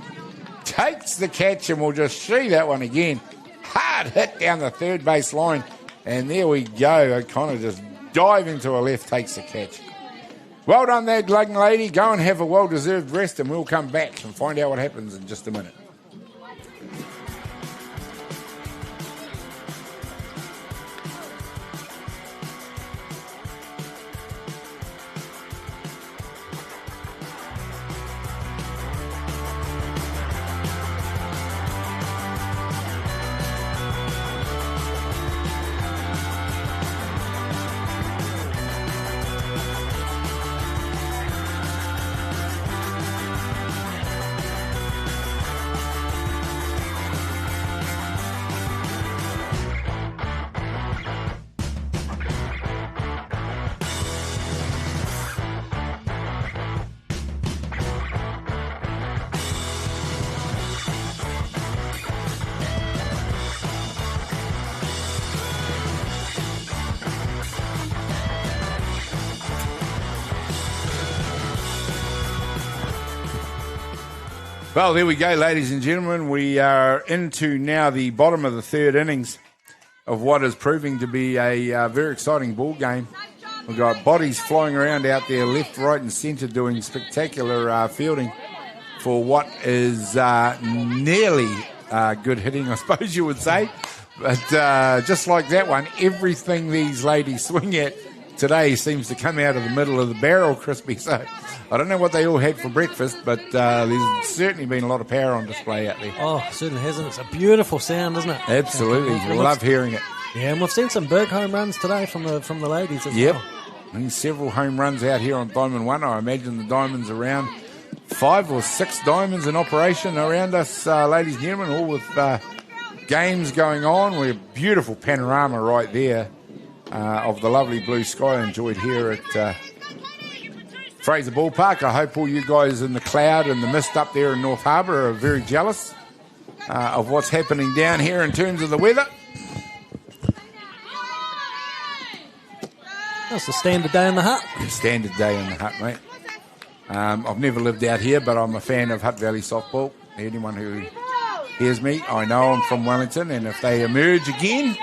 Takes the catch, and we'll just see that one again. Hard hit down the third base line. And there we go. O'Connor just diving to her left, takes the catch. Well done there, young lady. Go and have a well-deserved rest, and we'll come back and find out what happens in just a minute. Well, there we go, ladies and gentlemen. We are into now the bottom of the third innings of what is proving to be a very exciting ball game. We've got bodies flying around out there, left, right and centre, doing spectacular fielding for what is nearly good hitting, I suppose you would say. But just like that one, everything these ladies swing at today seems to come out of the middle of the barrel, Crispy. So I don't know what they all had for breakfast, but there's certainly been a lot of power on display out there. Oh, certainly hasn't. It's a beautiful sound, isn't it? Absolutely. We love hearing it. Yeah, and we've seen some big home runs today from the ladies as well. And several home runs out here on Diamond 1. I imagine the Diamond's around 5 or 6 diamonds in operation around us, ladies and gentlemen, all with games going on. We're a beautiful panorama right there of the lovely blue sky enjoyed here at Fraser Ballpark. I hope all you guys in the cloud and the mist up there in North Harbour are very jealous of what's happening down here in terms of the weather. That's a standard day in the Hutt. Standard day in the Hutt, mate. I've never lived out here, but I'm a fan of Hutt Valley softball. Anyone who hears me, I know I'm from Wellington, and if they emerge again,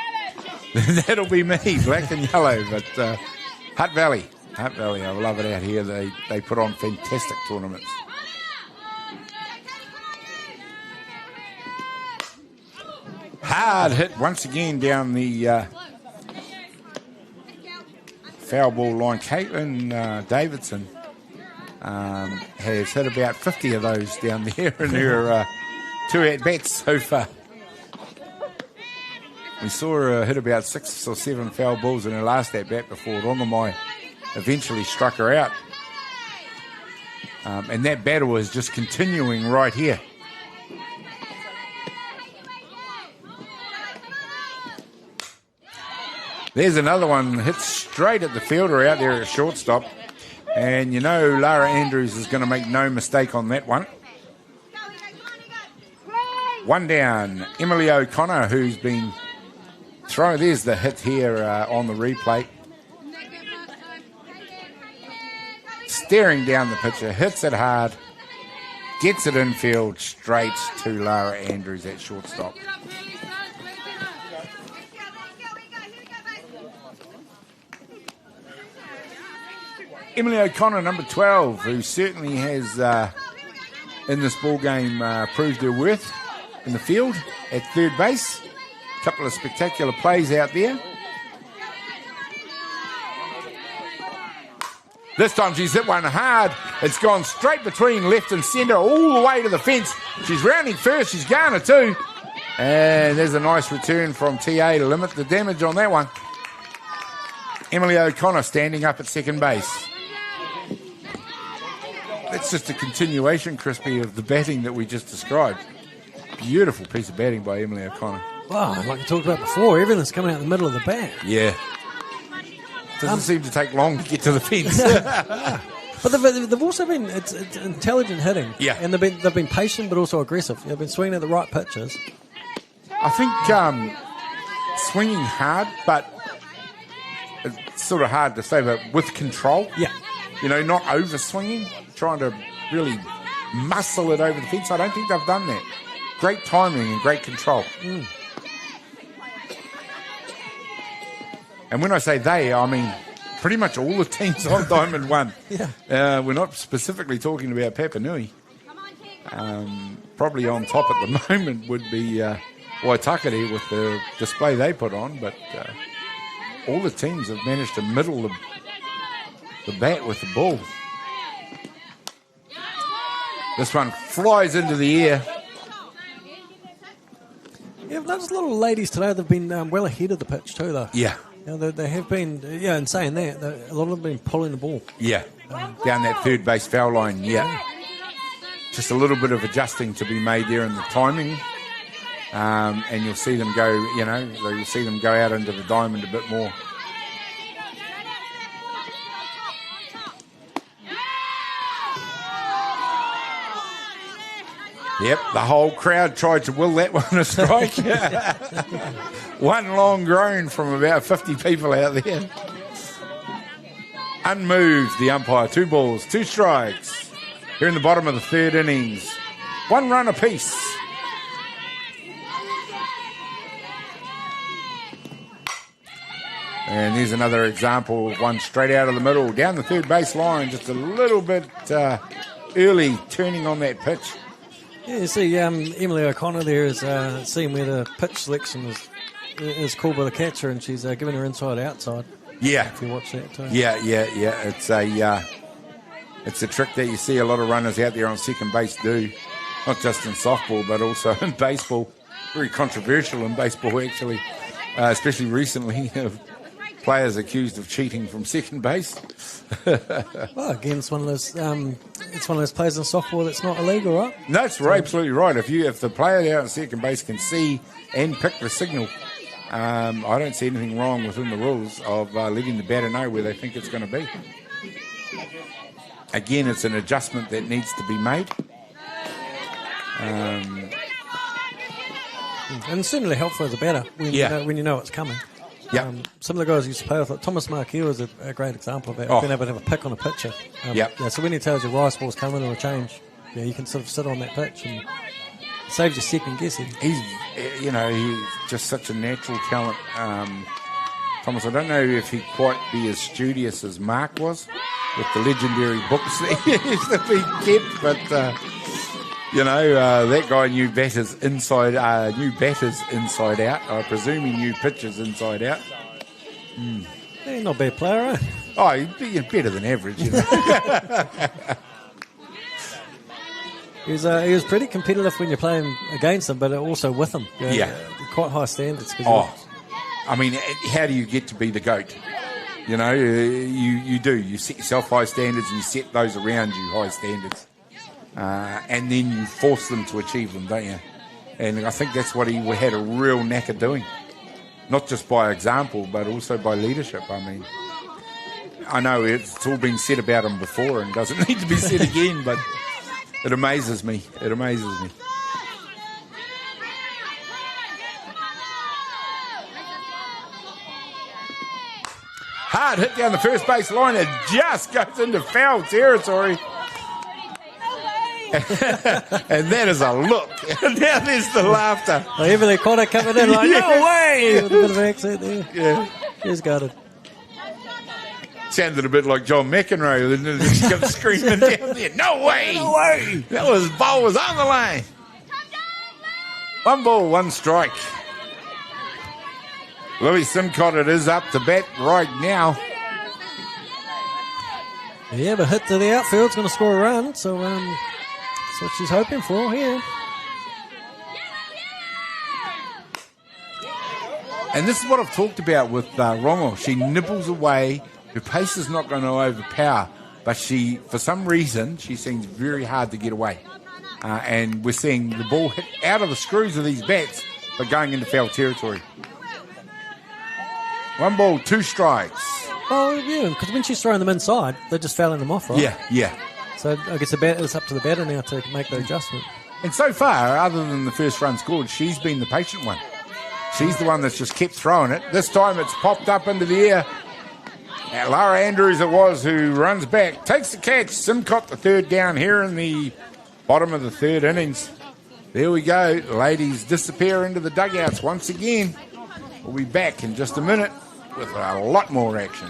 then that'll be me, black and yellow. But Hutt Valley, I love it out here. They put on fantastic tournaments. Hard hit once again down the foul ball line. Caitlin Davidson has hit about 50 of those down there in her 2 at-bats so far. We saw her hit about 6 or 7 foul balls in her last at-bat before Rongamai eventually struck her out. And that battle is just continuing right here. There's another one hit straight at the fielder out there at shortstop. And you know Lara Andrews is going to make no mistake on that one. One down, Emily O'Connor, who's been thrown. There's the hit here on the replay. Staring down the pitcher, hits it hard, gets it infield straight to Lara Andrews at shortstop. Emily O'Connor, number 12, who certainly has, in this ball game, proved her worth in the field at third base. A couple of spectacular plays out there. This time she's hit one hard. It's gone straight between left and centre, all the way to the fence. She's rounding first. She's going to 2. And there's a nice return from TA to limit the damage on that one. Emily O'Connor standing up at second base. That's just a continuation, Crispy, of the batting that we just described. Beautiful piece of batting by Emily O'Connor. Wow, like we talked about before, everything's coming out the middle of the bat. Yeah. Doesn't seem to take long to get to the fence. But they've also been it's intelligent hitting. Yeah. And they've been patient but also aggressive. They've been swinging at the right pitches. I think swinging hard, but it's sort of hard to say, but with control. Yeah. You know, not over swinging, trying to really muscle it over the fence. I don't think they've done that. Great timing and great control. Mm. And when I say they, I mean pretty much all the teams on Diamond 1. Yeah. We're not specifically talking about Papanui. Probably on top at the moment would be Waitakere with the display they put on, but all the teams have managed to middle the bat with the ball. This one flies into the air. Yeah, those little ladies today, they've been well ahead of the pitch too, though. Yeah. You know, they have been, in saying that, a lot of them have been pulling the ball. Yeah, down that third base foul line, yeah. Just a little bit of adjusting to be made there in the timing. And you'll see them go, you'll see them go out into the diamond a bit more. Yep, the whole crowd tried to will that one a strike. One long groan from about 50 people out there. Unmoved, the umpire. 2 balls, 2 strikes. Here in the bottom of the third innings. 1 run apiece. And there's another example of one straight out of the middle, down the third base line, just a little bit early turning on that pitch. Yeah, you see Emily O'Connor there is seeing where the pitch selection is called by the catcher, and she's giving her inside-outside. Yeah. If you watch that too. Yeah. It's a trick that you see a lot of runners out there on second base do, not just in softball, but also in baseball. Very controversial in baseball, actually, especially recently. Players accused of cheating from second base. Well, again, it's one of those plays in softball that's not illegal, right? No, that's right, absolutely right. If the player out on second base can see and pick the signal, I don't see anything wrong within the rules of letting the batter know where they think it's going to be. Again, it's an adjustment that needs to be made. And it's certainly helpful as a batter when you know it's coming. Yeah. Some of the guys I used to play with, like Thomas Markey was a great example of that, being able to have a pick on a pitcher. So when he tells you rice ball's coming or a change, you can sort of sit on that pitch and saves you second guessing. He's just such a natural talent. Thomas, I don't know if he'd quite be as studious as Mark was with the legendary books that he used to be kept, but that guy knew batters inside out. I presume he knew pitchers inside out. He's not a bad player, eh? Oh, he's better than average, He was pretty competitive when you're playing against him, but also with him. Quite high standards. I mean, how do you get to be the GOAT? You do. You set yourself high standards and you set those around you high standards. And then you force them to achieve them, don't you? And I think that's what he had a real knack of doing. Not just by example, but also by leadership. I mean, I know it's all been said about him before and doesn't need to be said again, but it amazes me. Hard hit down the first base line. It just goes into foul territory. And that is a look. Now there's the laughter. Even the corner coming in like, no way! With a bit of accent there. Yeah. He's got it. Sounded a bit like John McEnroe. And he kept screaming down there, no way! No way! That ball was on the line. 1 ball, 1 strike. Louis Simcott, it is up to bat right now. Yeah, but hit to the outfield's going to score a run, so that's what she's hoping for here. And this is what I've talked about with Rongo. She nibbles away. Her pace is not going to overpower, but for some reason, she seems very hard to get away. And we're seeing the ball hit out of the screws of these bats, but going into foul territory. 1 ball, 2 strikes. Oh, yeah, because when she's throwing them inside, they're just fouling them off, right? Yeah. So I guess it's up to the batter now to make the adjustment. And so far, other than the first run scored, she's been the patient one. She's the one that's just kept throwing it. This time it's popped up into the air. And Lara Andrews it was who runs back, takes the catch. Simcott the third down here in the bottom of the third innings. There we go. Ladies disappear into the dugouts once again. We'll be back in just a minute with a lot more action.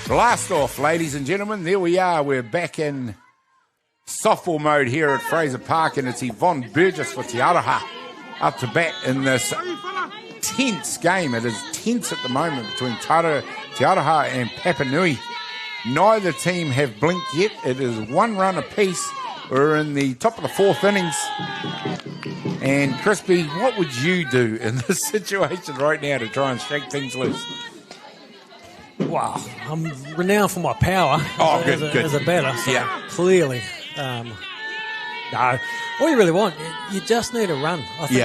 Blast off, ladies and gentlemen. There we are. We're back in softball mode here at Fraser Park, and it's Yvonne Burgess for Te Aroha up to bat in this tense game. It is tense at the moment between Te Aroha and Papanui. Neither team have blinked yet. It is 1 run apiece We're in the top of the 4th innings. And Crispy, what would you do in this situation right now to try and shake things loose? Wow, I'm renowned for my power as a batter. So clearly, no. All you really want, you just need a run. I think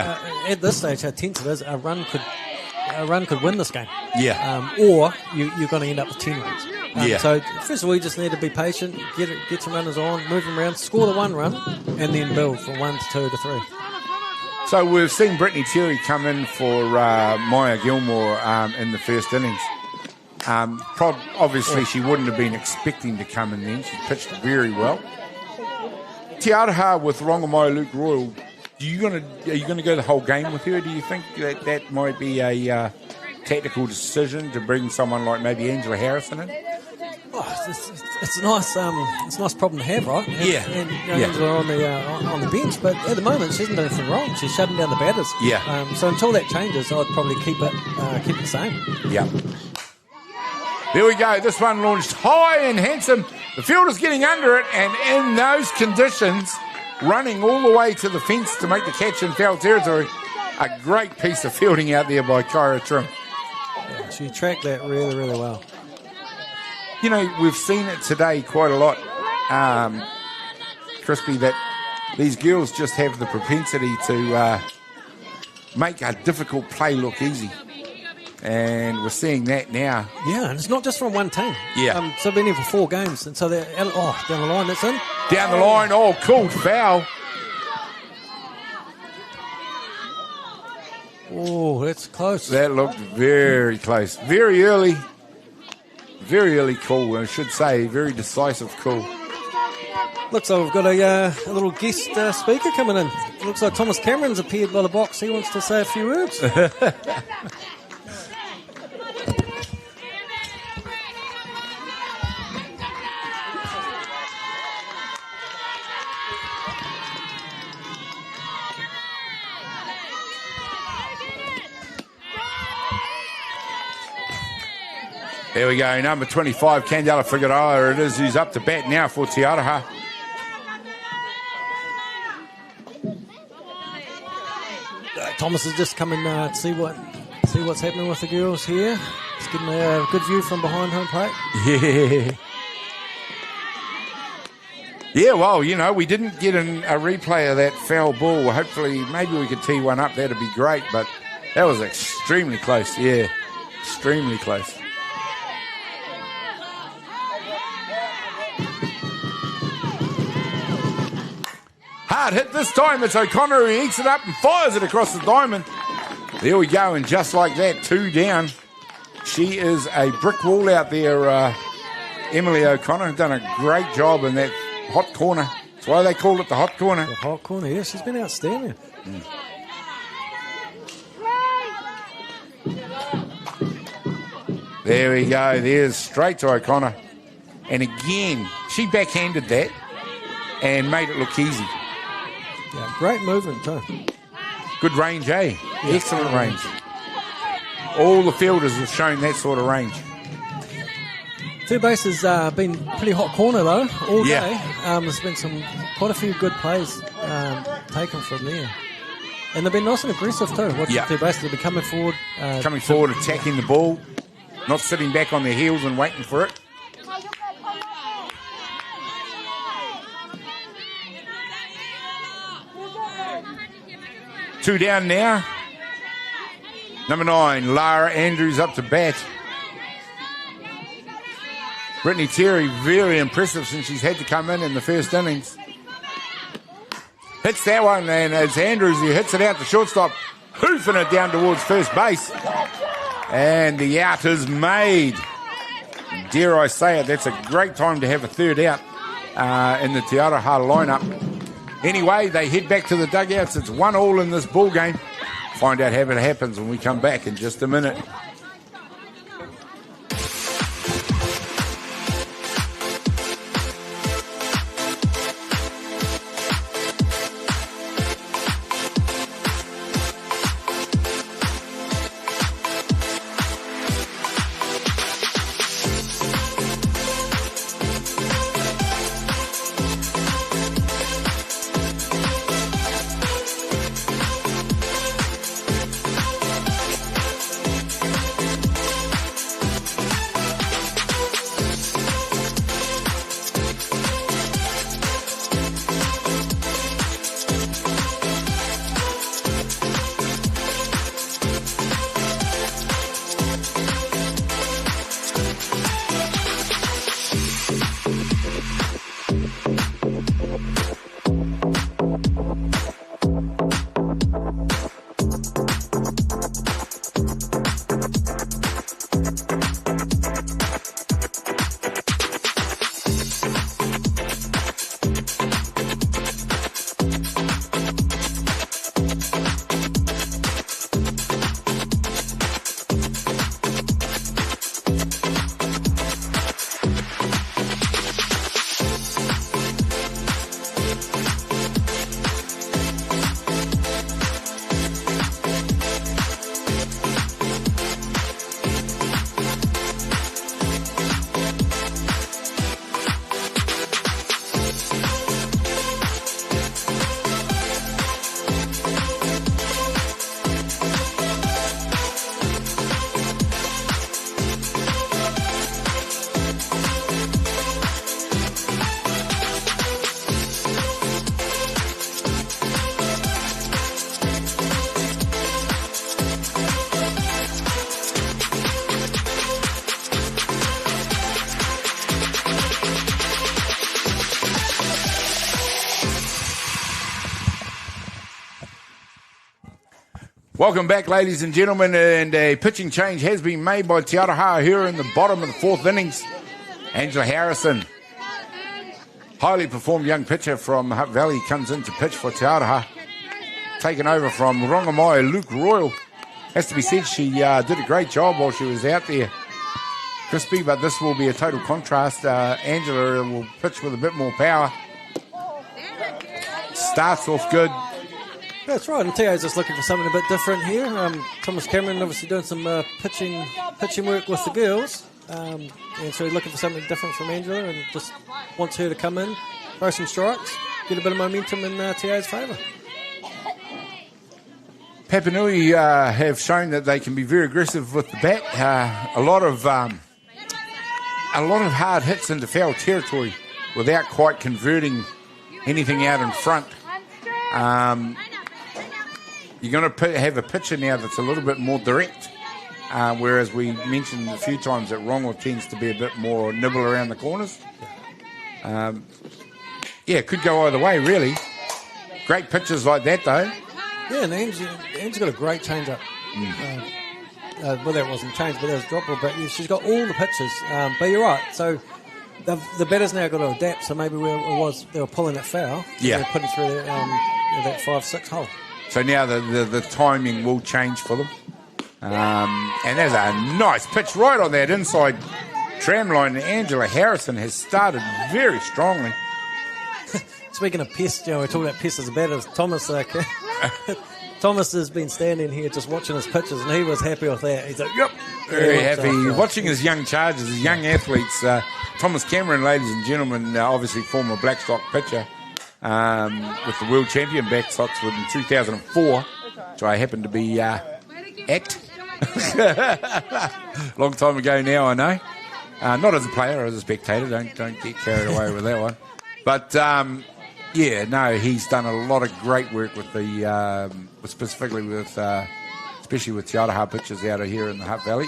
at this stage, how tense it is, a run could win this game. Or you're going to end up with 10 runs. So first of all, you just need to be patient, get some runners on, move them around, score the 1 run, and then build from 1 to 2 to 3. So we've seen Brittany Terry come in for Maya Gilmore in the first innings. Obviously, she wouldn't have been expecting to come in then. She pitched very well. Aroha with Rongamai Luke Royal. Are you going to go the whole game with her? Do you think that might be a tactical decision to bring someone like maybe Angela Harrison in? It's a nice problem to have, right? Angela on the bench, but at the moment she hasn't done anything wrong. She's shutting down the batters. So until that changes, I'd probably keep it the same. There we go. This one launched high and handsome. The fielder's getting under it, and in those conditions, running all the way to the fence to make the catch in foul territory. A great piece of fielding out there by Kyra Trim. Yeah, she tracked that really, really well. You know, we've seen it today quite a lot, Crispy, that these girls just have the propensity to make a difficult play look easy. And we're seeing that now. Yeah, and it's not just from one team. Yeah. So I've been here for 4 games, and so they're down the line, that's in. Down the line, called foul. Oh, that's close. That looked very close. Very early call, I should say. Very decisive call. Looks like we've got a little guest speaker coming in. Looks like Thomas Cameron's appeared by the box. He wants to say a few words. There we go, number 25, Candela Figueroa, it is, who's up to bat now for Aroha. Thomas has just come in to see what's happening with the girls here. Just getting a good view from behind home plate. Yeah, well, you know, we didn't get a replay of that foul ball. Hopefully, maybe we could tee one up. That'd be great, but that was extremely close. Yeah, extremely close. Hard hit this time. It's O'Connor who eats it up and fires it across the diamond. There we go, and just like that, 2 down. She is a brick wall out there, Emily O'Connor. Done a great job in that hot corner. That's why they call it the hot corner. The hot corner, yeah. She's been outstanding. There we go. There's straight to O'Connor. And again, she backhanded that and made it look easy. Yeah, great movement too. Good range, eh? Yeah. Excellent range. All the fielders have shown that sort of range. Third base has been pretty hot corner though all day. There's been quite a few good plays taken from there, and they've been nice and aggressive too. Watching third base, they've been coming forward, attacking the ball, not sitting back on their heels and waiting for it. Two down now. Number 9, Lara Andrews up to bat. Brittany Terry, very impressive since she's had to come in the first innings. Hits that one, and it's Andrews who hits it out to shortstop, hoofing it down towards first base. And the out is made. Dare I say it, that's a great time to have a third out in the Aroha lineup. Anyway, they head back to the dugouts. It's 1-1 in this ball game. Find out how it happens when we come back in just a minute. Welcome back, ladies and gentlemen, and a pitching change has been made by Te Aroha here in the bottom of the 4th innings. Angela Harrison, highly performed young pitcher from Hutt Valley, comes in to pitch for Te Aroha, taken over from Rongamai Luke Royal. Has to be said, she did a great job while she was out there, crispy, but this will be a total contrast. Angela will pitch with a bit more power. Starts off good. That's right, and Teo's just looking for something a bit different here. Thomas Cameron obviously doing some pitching work with the girls, and so he's looking for something different from Angela and just wants her to come in, throw some strikes, get a bit of momentum in Teo's favour. Papanui have shown that they can be very aggressive with the bat. A lot of hard hits into foul territory without quite converting anything out in front. You're going to have a pitcher now that's a little bit more direct, whereas we mentioned a few times that Rongo tends to be a bit more nibble around the corners. It could go either way, really. Great pitches like that, though. Yeah, and Angie's got a great change-up. Well, that wasn't changed, but that was drop ball. But she's got all the pitches. But you're right. So the batter's now got to adapt. So maybe where it was, they were pulling it foul. Yeah. They're putting through that 5-6 hole. So now the timing will change for them. And there's a nice pitch right on that inside tram line. Angela Harrison has started very strongly. Speaking of pests, we're talking about pests as a batter. Thomas Thomas has been standing here just watching his pitches, and he was happy with that. He's like, yep. Very happy. Watching his young charges, his young athletes. Thomas Cameron, ladies and gentlemen, obviously former Blackstock pitcher. With the world champion Blackstocks in 2004, which I happened to be at. Long time ago now, I know. Not as a player, as a spectator. Don't get carried away with that one. But he's done a lot of great work with the, especially with Te Aroha pitchers out of here in the Hutt Valley.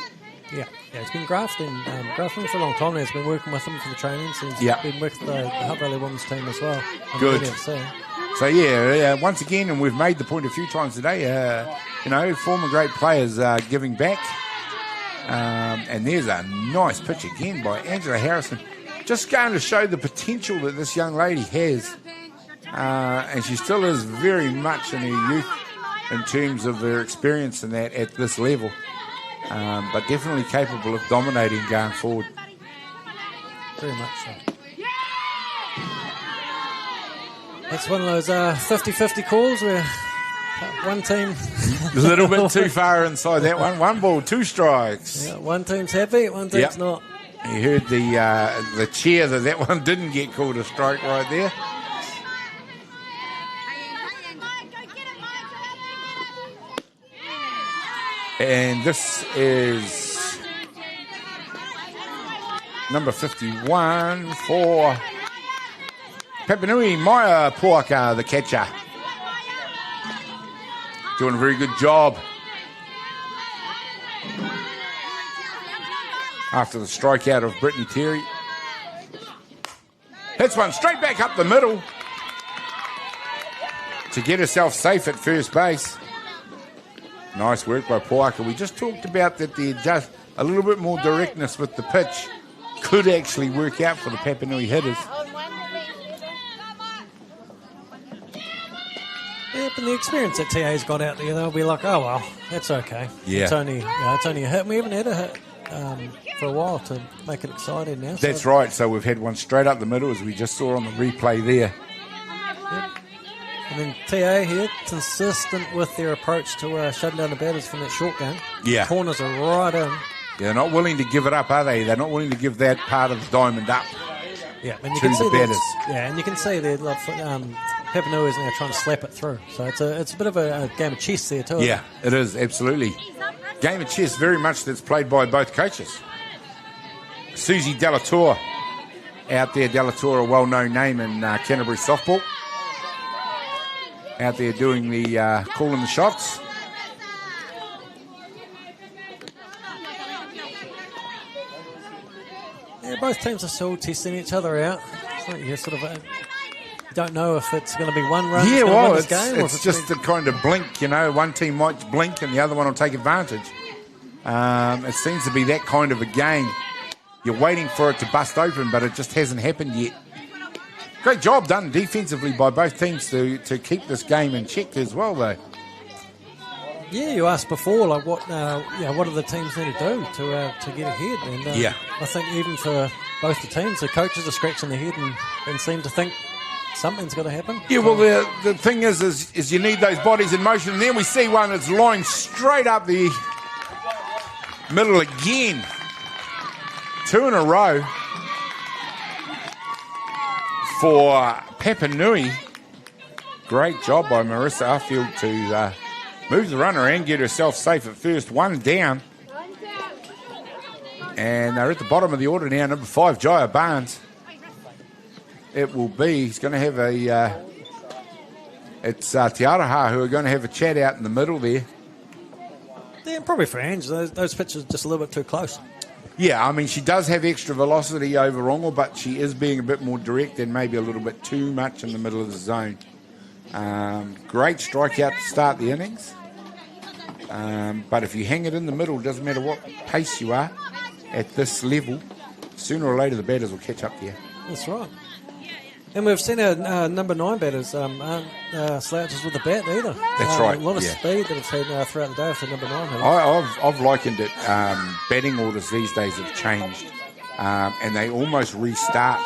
Yeah, it's been grafting for a long time now. He's been working with them for the training, so he's been with the Hutt Valley women's team as well. Good. So, once again, and we've made the point a few times today, former great players giving back. And there's a nice pitch again by Angela Harrison. Just going to show the potential that this young lady has. And she still is very much in her youth in terms of her experience in that at this level. But definitely capable of dominating going forward. Very much so. It's one of those 50-50 calls where one team... a little bit too far inside that one. 1 ball, 2 strikes. Yeah, one team's happy, one team's not. You heard the cheer that one didn't get called a strike right there. And this is number 51 for Papanui, Maya Puaka, the catcher. Doing a very good job. After the strikeout of Brittany Terry. Hits one straight back up the middle to get herself safe at first base. Nice work by Puaka. We just talked about that just a little bit more directness with the pitch could actually work out for the Papanui hitters. Yeah, but the experience that TA's got out there, they'll be like, oh, well, that's okay. Yeah. It's only a hit. We haven't had a hit for a while to make it exciting now. That's right. So we've had one straight up the middle, as we just saw on the replay there. Yep. And then TA here, consistent with their approach to shutting down the batters from that short game. Yeah. The corners are right in. They're not willing to give it up, are they? They're not willing to give that part of the diamond up. Yeah, and you to can see the batters. And you can see there, Papanui is now trying to slap it through. So it's a bit of a game of chess there too. Yeah, it is, absolutely. Game of chess, very much that's played by both coaches. Susie Delatour out there. Delatour, a well-known name in Canterbury softball. Out there doing the calling the shots. Yeah, both teams are still testing each other out. It's like you're sort of You don't know if it's going to be one run. Yeah, well, this game, it's just the kind of blink, one team might blink and the other one will take advantage. It seems to be that kind of a game. You're waiting for it to bust open, but it just hasn't happened yet. Great job done defensively by both teams to keep this game in check as well, though. Yeah, you asked before, like what do the teams need to do to get ahead? And I think even for both the teams, the coaches are scratching their head and seem to think something's got to happen. Yeah, well, the thing is you need those bodies in motion, and then we see one that's lined straight up the middle again. 2 in a row for Papanui. Great job by Marissa Arfield to move the runner and get herself safe at first. 1 down. And they're at the bottom of the order now. Number 5, Jaya Barnes. It will be, he's going to have it's Atiawa who are going to have a chat out in the middle there. Yeah, probably for Ange. Those pitches are just a little bit too close. Yeah, I mean, she does have extra velocity over Rongo, but she is being a bit more direct and maybe a little bit too much in the middle of the zone. Great strikeout to start the innings. But if you hang it in the middle, doesn't matter what pace you are at this level, sooner or later the batters will catch up to you. That's right. And we've seen our number 9 batters aren't slouches with the bat either. That's right. A lot of speed that we've seen throughout the day for number 9. I've likened it. Batting orders these days have changed, and they almost restart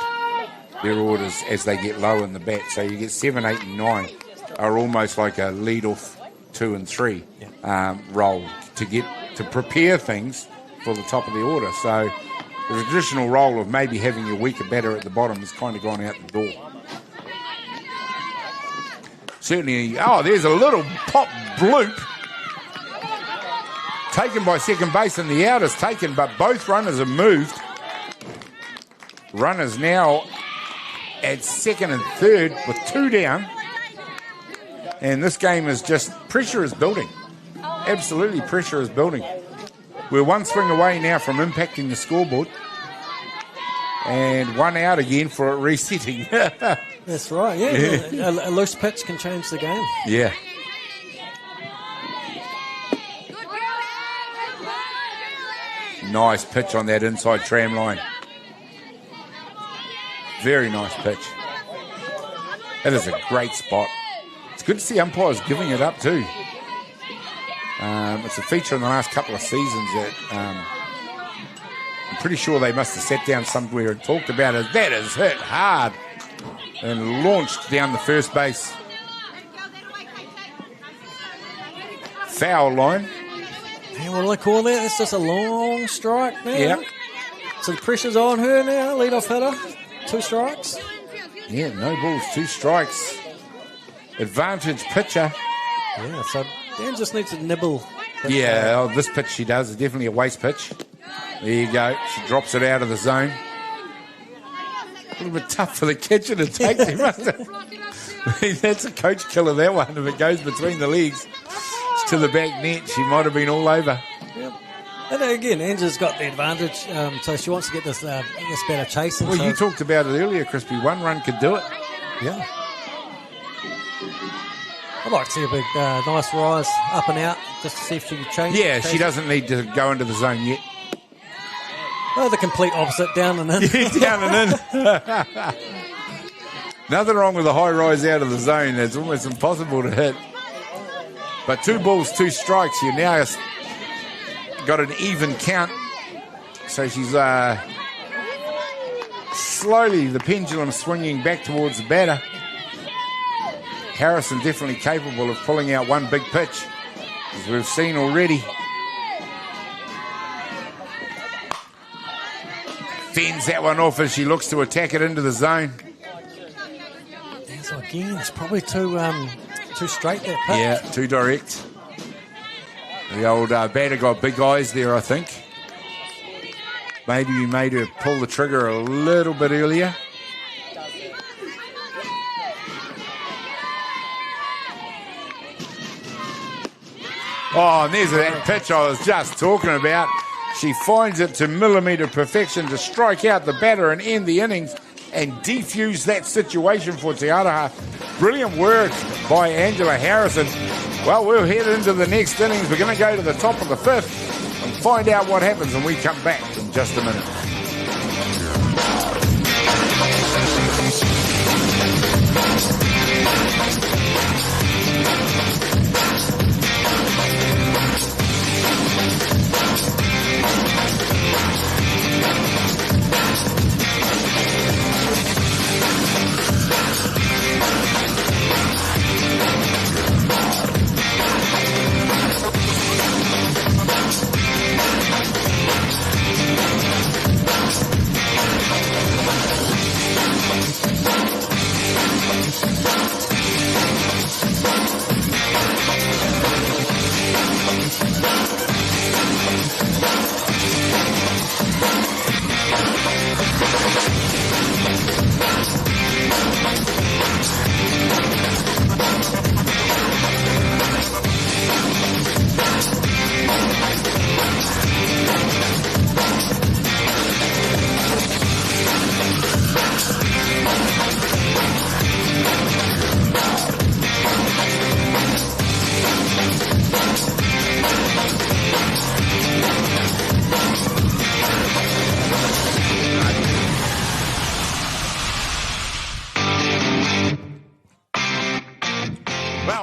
their orders as they get low in the bat. So you get 7, 8, and 9 are almost like a lead-off 2 and 3 role to prepare things for the top of the order. So the traditional role of maybe having your weaker batter at the bottom has kind of gone out the door. Certainly, there's a little pop bloop taken by second base, and the out is taken, but both runners have moved. Runners now at second and third with 2 down. And this game is just, pressure is building. Absolutely, pressure is building. We're 1 swing away now from impacting the scoreboard. And 1 out again for it resetting. That's right, yeah. A loose pitch can change the game. Yeah. Nice pitch on that inside tram line. Very nice pitch. That is a great spot. It's good to see umpires giving it up too. It's a feature in the last couple of seasons that I'm pretty sure they must have sat down somewhere and talked about it. That is hit hard and launched down the first base foul line. Yeah, what do they call that? It's just a long strike now. Yep. So the pressure's on her now, lead-off hitter. 2 strikes. Yeah, no balls, 2 strikes. Advantage pitcher. Yeah, so Dan just needs to nibble. Yeah, this pitch she does is definitely a waste pitch. There you go. She drops it out of the zone. A little bit tough for the catcher to take. That's a coach killer, that one. If it goes between the legs to the back net, she might have been all over. Yep. And again, Angela's got the advantage, so she wants to get this better chasing. Well, you talked about it earlier, Crispy. 1 run could do it. Yeah. I'd like to see a big, nice rise up and out, just to see if she can change. Yeah, she doesn't need to go into the zone yet. Oh, the complete opposite, down and in. Down and in. Nothing wrong with a high rise out of the zone. It's almost impossible to hit. But 2 balls, 2 strikes. You now got an even count. So she's slowly, the pendulum swinging back towards the batter. Harrison definitely capable of pulling out 1 big pitch, as we've seen already. Fends that one off as she looks to attack it into the zone. So again, it's probably too straight, that pitch. Yeah, too direct. The old batter got big eyes there, I think. Maybe we made her pull the trigger a little bit earlier. Oh, and there's that pitch I was just talking about. She finds it to millimetre perfection to strike out the batter and end the innings and defuse that situation for Te Aroha. Brilliant work by Angela Harrison. Well, we'll head into the next innings. We're going to go to the top of the 5th and find out what happens when we come back in just a minute.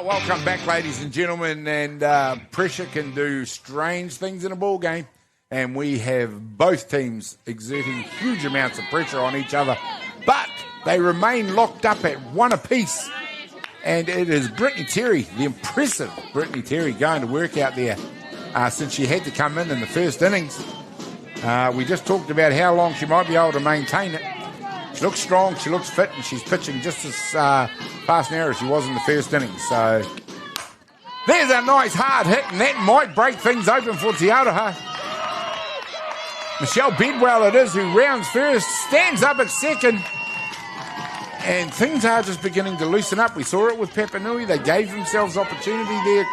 Welcome back, ladies and gentlemen, and pressure can do strange things in a ball game, and we have both teams exerting huge amounts of pressure on each other, but they remain locked up at 1 apiece, and it is Brittany Terry, the impressive Brittany Terry, going to work out there since she had to come in the first innings. We just talked about how long she might be able to maintain it. She looks strong, she looks fit, and she's pitching just as fast now as she was in the first innings. So there's a nice hard hit, and that might break things open for Te Aroha. Michelle Bedwell it is who rounds first, stands up at second, and things are just beginning to loosen up. We saw it with Papanui. They gave themselves opportunity there,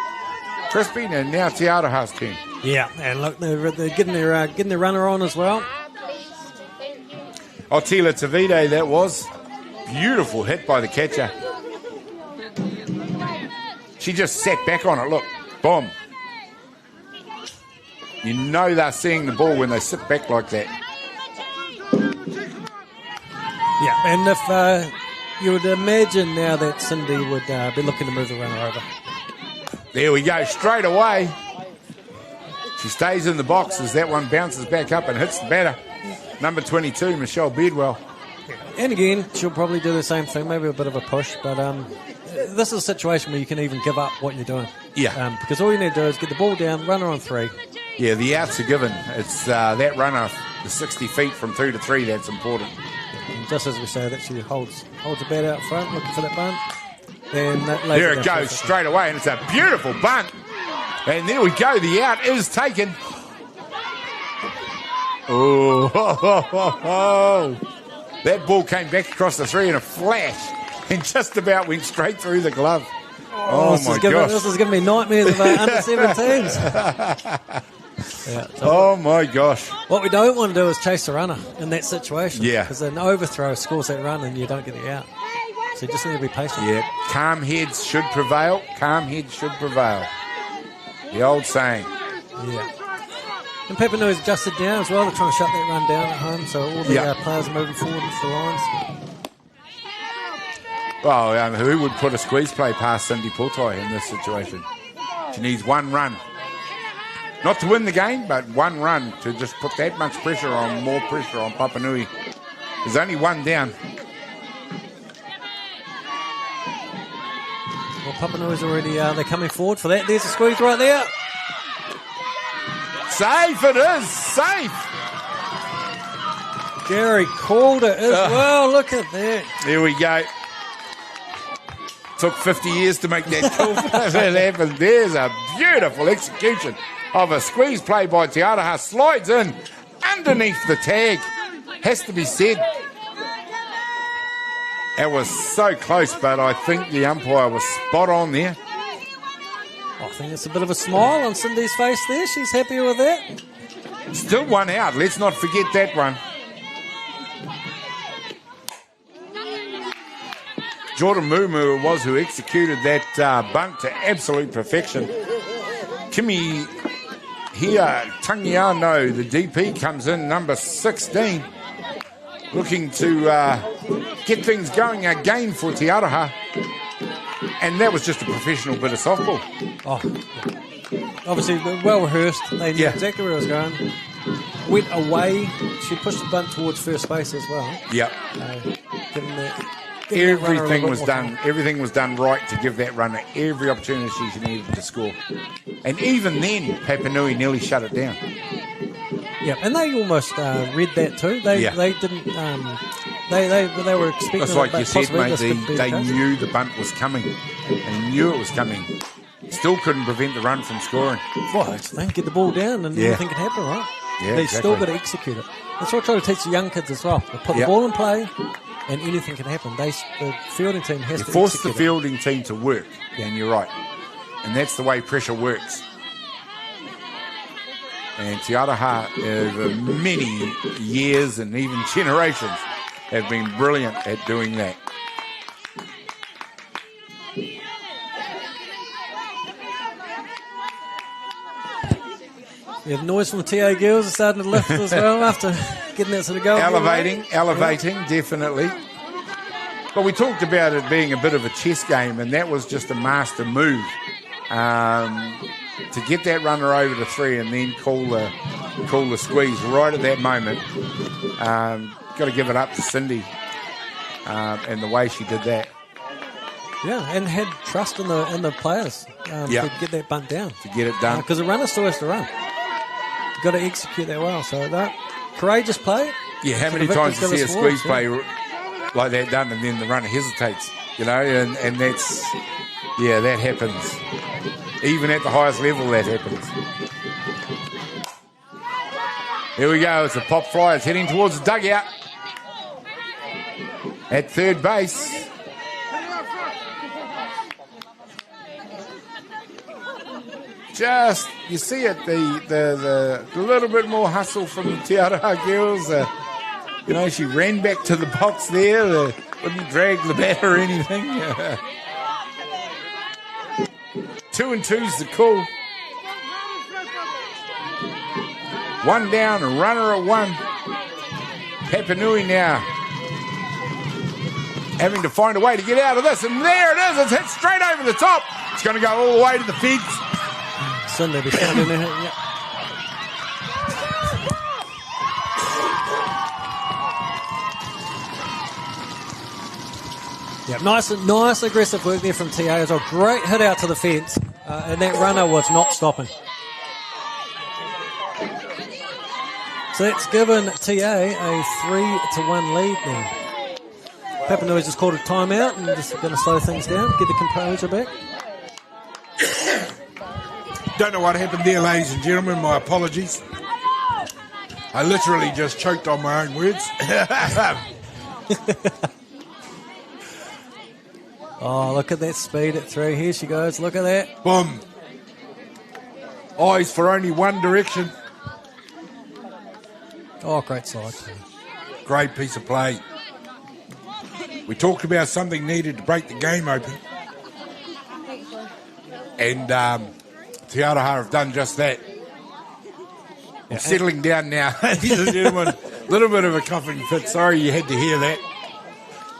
Crispy, and now Te Aroha's turn. Yeah, and look, they're getting their runner on as well. Otila Tavide, that was. Beautiful hit by the catcher. She just sat back on it, look. Boom. You know they're seeing the ball when they sit back like that. Yeah, and if you would imagine now that Cindy would be looking to move the runner over. There we go, straight away. She stays in the box as that one bounces back up and hits the batter. Number 22, Michelle Bedwell. And again, she'll probably do the same thing, maybe a bit of a push, but this is a situation where you can even give up what you're doing. Yeah. Because all you need to do is get the ball down, runner on 3. Yeah, the outs are given. It's that runner, the 60 feet from 2 to 3, that's important. And just as we say that, she holds the bat out front, looking for that bunt. And there it goes, straight away, and it's a beautiful bunt. And there we go, the out is taken. Oh, that ball came back across the 3 in a flash and just about went straight through the glove. Oh my gosh. This is giving me nightmares of under 17s. Yeah, so my gosh. What we don't want to do is chase the runner in that situation. Yeah. Because an overthrow scores that run and you don't get the out. So you just need to be patient. Yeah, calm heads should prevail. Calm heads should prevail. The old saying. Yeah. And Papanui's adjusted down as well. They're trying to shut that run down at home, so all the players are moving forward into the lines. Well, who would put a squeeze play past Cindy Portai in this situation? She needs one run. Not to win the game, but one run to just put that much pressure on, more pressure on Papanui. There's only one down. Well, Papanui's already, they're coming forward for that. There's a squeeze right there. Safe it is, safe. Gary called it as well. Look at that. There we go. Took 50 years to make that call. That happened. There's a beautiful execution of a squeeze play by Te Aroha. Slides in underneath the tag. Has to be said. That was so close, but I think the umpire was spot on there. I think it's a bit of a smile on Cindy's face there. She's happy with that. Still one out. Let's not forget that one. Jordan Mumu it was who executed that bunt to absolute perfection. Kimi here, Tangiano, the DP, comes in, number 16, looking to get things going again for Te Aroha. And that was just a professional bit of softball. Oh, obviously well rehearsed. They knew exactly where it was going. Went away. She pushed the bunt towards first base as well. Yep. Everything was done. Everything was done right to give that runner every opportunity she needed to score. And even then, Papanui nearly shut it down. Yeah, and they almost read that too. They didn't. They were expecting. That's like you said, mate. They knew the bunt was coming. They knew it was coming. Still couldn't prevent the run from scoring. Well, they can get the ball down and anything can happen, right? Yeah, they still got to execute it. That's what I try to teach the young kids as well. They put the ball in play, and anything can happen. The fielding team has to force the fielding team to work. And you're right. And that's the way pressure works. And Te Aroha, over many years and even generations, have been brilliant at doing that. You have noise from the TA girls are starting to lift as well after getting that sort of goal. Elevating, definitely. But we talked about it being a bit of a chess game, and that was just a master move. To get that runner over to 3 and then call the squeeze right at that moment. Got to give it up to Cindy and the way she did that. Yeah, and had trust in the players to get that bunt down. To get it done. Because the runner still has to run. You've got to execute that well. So that courageous play. Yeah, how many times do you see a squeeze play like that done and then the runner hesitates? You know, and that's, that happens. Even at the highest level, that happens. Here we go. It's a pop fly. It's heading towards the dugout. At third base. Just, you see it, the little bit more hustle from the Te Aroha girls. She ran back to the box there. Wouldn't drag the bat or anything. 2-2's the call. 1 down, a runner at 1. Papanui now having to find a way to get out of this, and there it is. It's hit straight over the top. It's going to go all the way to the fence. Sunday be found in there. Yep. Yeah, nice aggressive work there from TA as well. Great hit out to the fence, and that runner was not stopping. So that's given TA a 3-1 lead now. Papanui's just called a timeout and just going to slow things down, get the composure back. Don't know what happened there, ladies and gentlemen. My apologies. I literally just choked on my own words. Oh, look at that speed at 3. Here she goes. Look at that. Boom. Eyes for only one direction. Oh, great side. Great piece of play. We talked about something needed to break the game open. And Te Aroha have done just that. I'm settling down now, ladies and gentlemen. A little bit of a coughing fit. Sorry you had to hear that.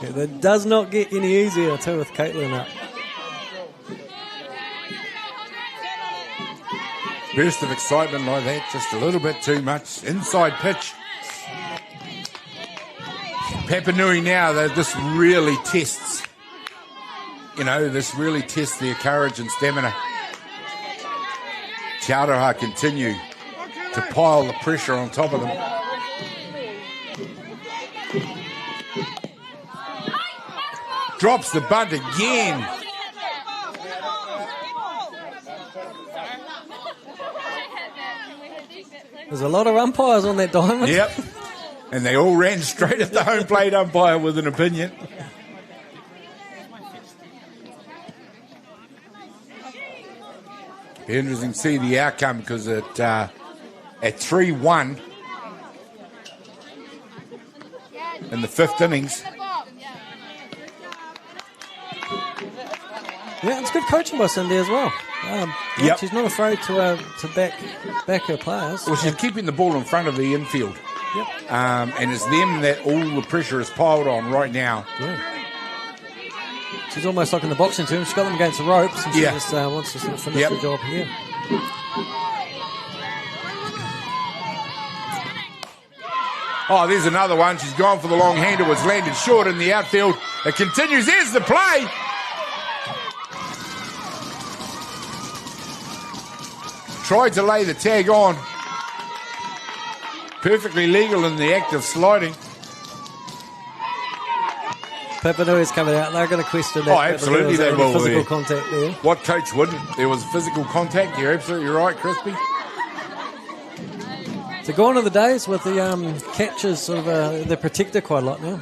Yeah, that does not get any easier, too, with Caitlin up. Burst of excitement like that, just a little bit too much. Inside pitch. Papanui now, this really tests. This really tests their courage and stamina. Te Aroha continue to pile the pressure on top of them. Drops the bunt again. There's a lot of umpires on that diamond. Yep. And they all ran straight at the home plate umpire with an opinion. Be interesting to see the outcome because at 3-1 in the 5th innings, Yeah, it's good coaching by Cindy as well. She's not afraid to back her players. Well, she's keeping the ball in front of the infield. Yep. And it's them that all the pressure is piled on right now. Yeah. She's almost like in the boxing term. She's got them against the ropes, and she just wants to sort of finish the job here. Oh, there's another one. She's gone for the long hander. Was landed short in the outfield. It continues. There's the play. Tried to lay the tag on. Perfectly legal in the act of sliding. Papanui is coming out. They're going to question that. Oh, absolutely they will. Physical contact there. What coach wouldn't? There was physical contact. You're absolutely right, Crispy. So gone are the days with the catchers sort of they're protected quite a lot now.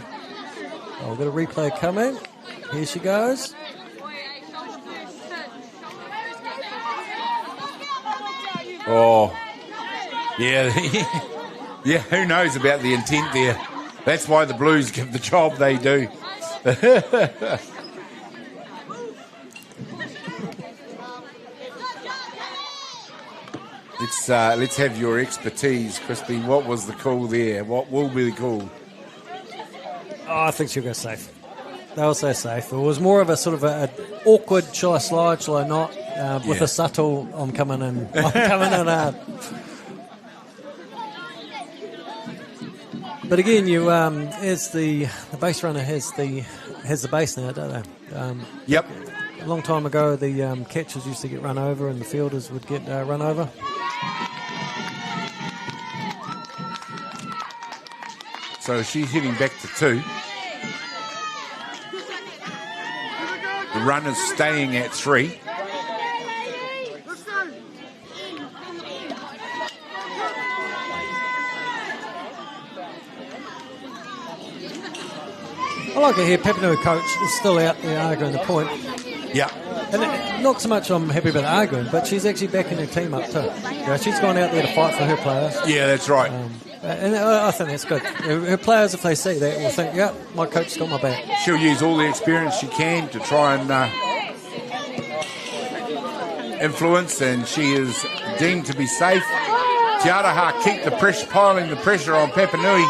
Oh, we've got a replay coming. Here she goes. Oh, yeah. Yeah, who knows about the intent there? That's why the Blues give the job they do. Let's have your expertise, Crispy. What was the call there? What will be the call? Oh, I think she'll go safe. They'll say safe. It was more of a sort of an awkward, shall I slide, shall I not? With a subtle, I'm coming in hard. But again, you as the base runner has the base now, don't they? Yep. A long time ago, the catchers used to get run over, and the fielders would get run over. So she's hitting back to 2. The runner's staying at 3. I like it here. Papanui coach is still out there arguing the point. Yeah. And not so much I'm happy about arguing, but she's actually backing her team up too. She's gone out there to fight for her players. Yeah, that's right. And I think that's good. Her players, if they see that, will think, yeah, my coach's got my back. She'll use all the experience she can to try and influence, and she is deemed to be safe. Atiawa keep the pressure, piling the pressure on Papanui.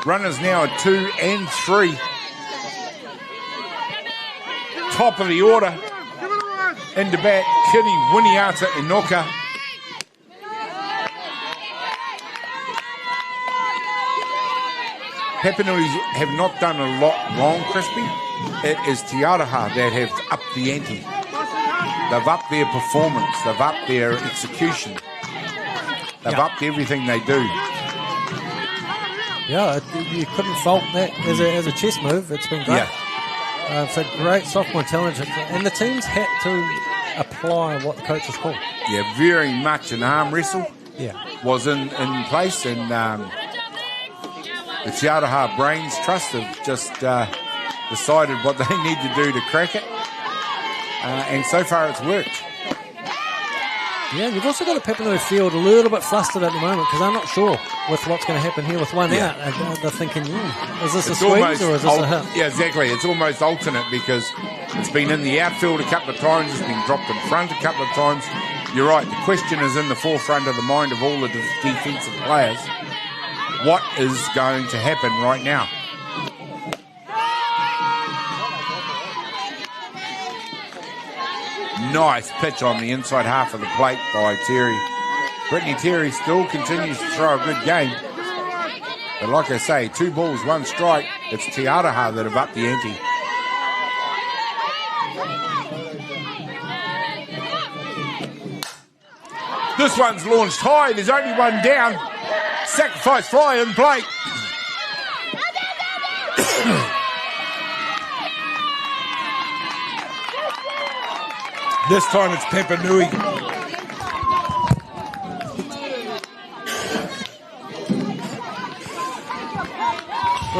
Runners now at 2 and 3. Top of the order. Into bat, Kitty Winiata Inoka. Papanui have not done a lot wrong, Crispy. It is Atiawa that have upped the ante. They've upped their performance. They've upped their execution. They've upped everything they do. Yeah, you couldn't fault that as a chess move. It's been great. Yeah. It's a great sophomore intelligence. And the teams had to apply what the coaches called. Yeah, very much an arm wrestle was in place, and the Atiawa Brains Trust have just decided what they need to do to crack it. And so far it's worked. Yeah, you've also got the Papanui field a little bit flustered at the moment because I'm not sure with what's going to happen here with one out. They're thinking, is this a squeeze or is this a hit? Yeah, exactly. It's almost alternate because it's been in the outfield a couple of times, it's been dropped in front a couple of times. You're right, the question is in the forefront of the mind of all the defensive players. What is going to happen right now? Nice pitch on the inside half of the plate by Terry. Brittany Terry still continues to throw a good game. But like I say, 2 balls, 1 strike. It's Atiawa that have upped the ante. This one's launched high. There's only one down. Sacrifice fly in play. This time it's Papanui.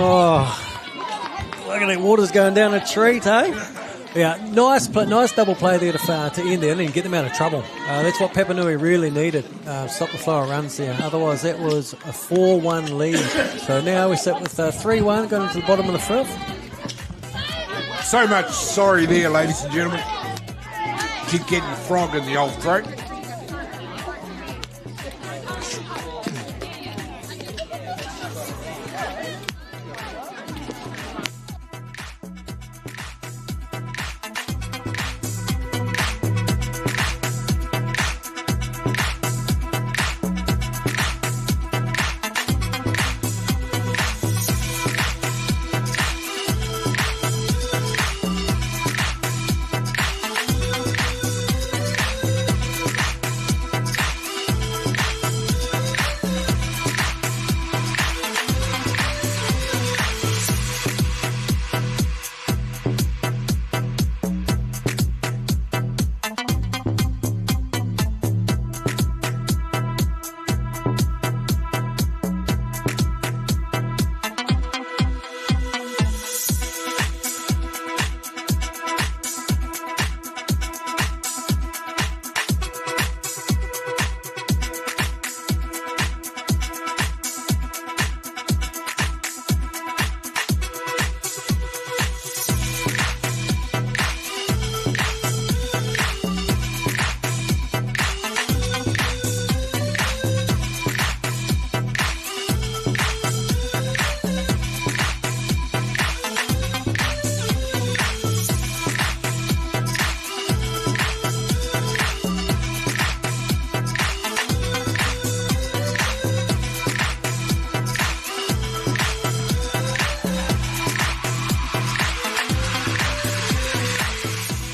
Oh, look at that, water's going down a treat, eh? Yeah, nice double play there to end there and get them out of trouble. That's what Papanui really needed. Stop the flow of runs there. Otherwise, that was a 4-1 lead. So now we sit with 3-1 going into the bottom of the 5th. So much sorry there, ladies and gentlemen. Keep getting frog in the old throat.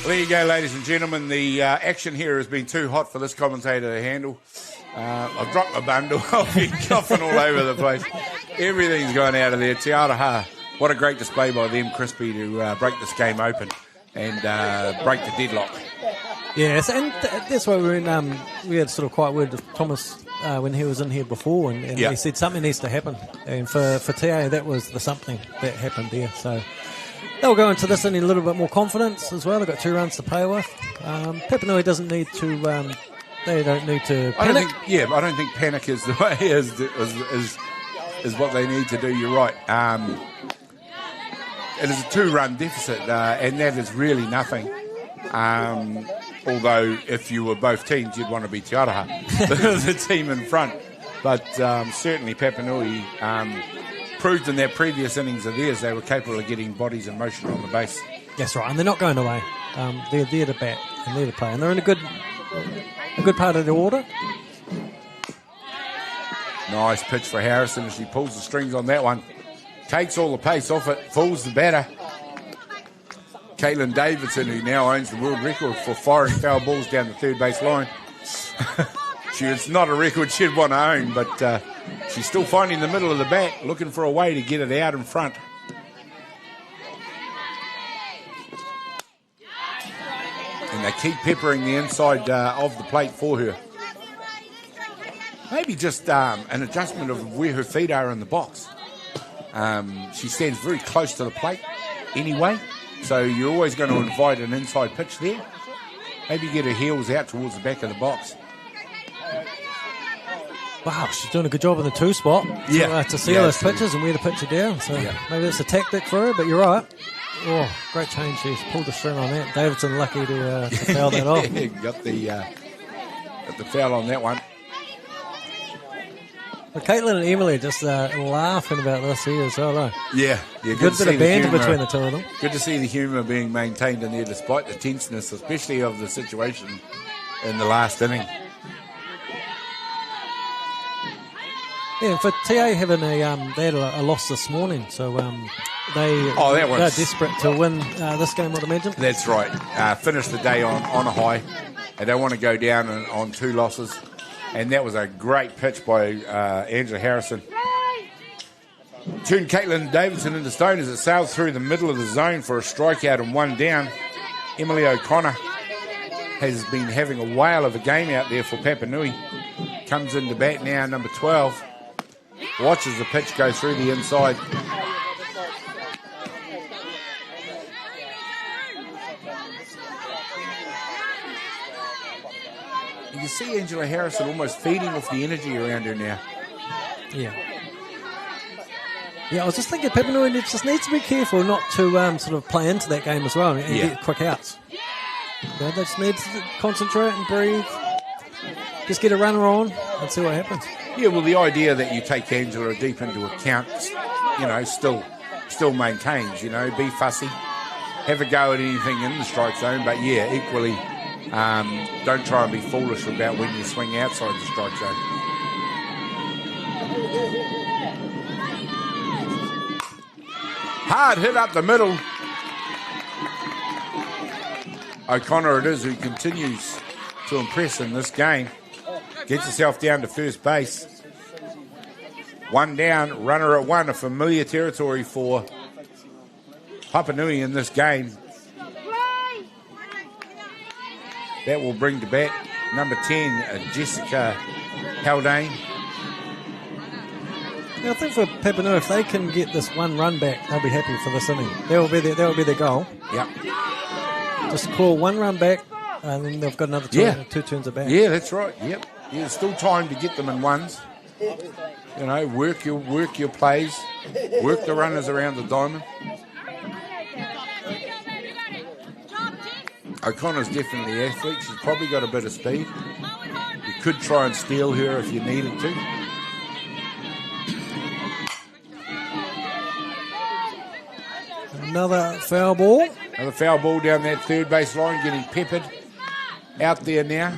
There you go, ladies and gentlemen. The action here has been too hot for this commentator to handle. I've dropped my bundle. I've been coughing all over the place. Everything's gone out of there. Te Aroha, what a great display by them, Crispy, to break this game open and break the deadlock. Yes, and that's why we had sort of quiet word with Thomas when he was in here before, and he said something needs to happen. And for TA, that was the something that happened there. So they'll go into this in a little bit more confidence as well. They've got 2 runs to play with. Papanui doesn't need to. They don't need to panic. I don't think panic is the way is what they need to do. You're right. It is a 2-run deficit, and that is really nothing. Although if you were both teams, you'd want to be Te Aroha, the team in front. But certainly Papanui proved in their previous innings of theirs they were capable of getting bodies in motion on the base. That's right, and they're not going away. They're there to bat and there to play, and they're in a good part of the order. Nice pitch for Harrison as she pulls the strings on that one. Takes all the pace off it, fools the batter. Caitlin Davidson, who now owns the world record for firing foul balls down the third base line. It's not a record she'd want to own, but she's still finding the middle of the bat, looking for a way to get it out in front. And they keep peppering the inside of the plate for her. Maybe just an adjustment of where her feet are in the box. She stands very close to the plate anyway, so you're always going to invite an inside pitch there. Maybe get her heels out towards the back of the box. Wow, she's doing a good job in the 2 spot to see those pitches and where to pitch it down. So maybe that's a tactic for her, but you're right. Oh, great change. She's pulled the string on that. Davidson lucky to foul that off. Got the foul on that one. But Caitlin and Emily just laughing about this here as well. Yeah. Good bit of banter between the two of them. Good to see the humour being maintained in there despite the tenseness, especially of the situation in the last inning. Yeah, for TA having they had a loss this morning, so they're desperate to win this game, I'd imagine. That's right. Finish the day on a high. They don't want to go down on 2 losses. And that was a great pitch by Angela Harrison. Turned Caitlin Davidson into stone as it sailed through the middle of the zone for a strikeout and 1 down. Emily O'Connor has been having a whale of a game out there for Papanui. Comes into bat now, number 12. Watches the pitch go through the inside. You can see Angela Harrison almost feeding off the energy around her now. Yeah. Yeah, I was just thinking Papanui just needs to be careful not to sort of play into that game as well and get quick outs. They just need to concentrate and breathe. Just get a runner on and see what happens. Yeah, well, the idea that you take Angela deep into account, still maintains, be fussy, have a go at anything in the strike zone, but equally, don't try and be foolish about when you swing outside the strike zone. Hard hit up the middle. O'Connor it is who continues to impress in this game. Gets herself down to first base. One down, runner at one, a familiar territory for Papanui in this game. That will bring to bat number 10, Jessica Haldane. Now, I think for Papanui, if they can get this one run back, they'll be happy for this inning. That will be their goal. Yep. Just call one run back, and then they've got another two turns of bat. Yeah, that's right. Yep. Yeah, there's still time to get them in ones. Work your plays, work the runners around the diamond. O'Connor's definitely an athlete. She's probably got a bit of speed. You could try and steal her if you needed to. Another foul ball. Another foul ball down that third base line, getting peppered out there now.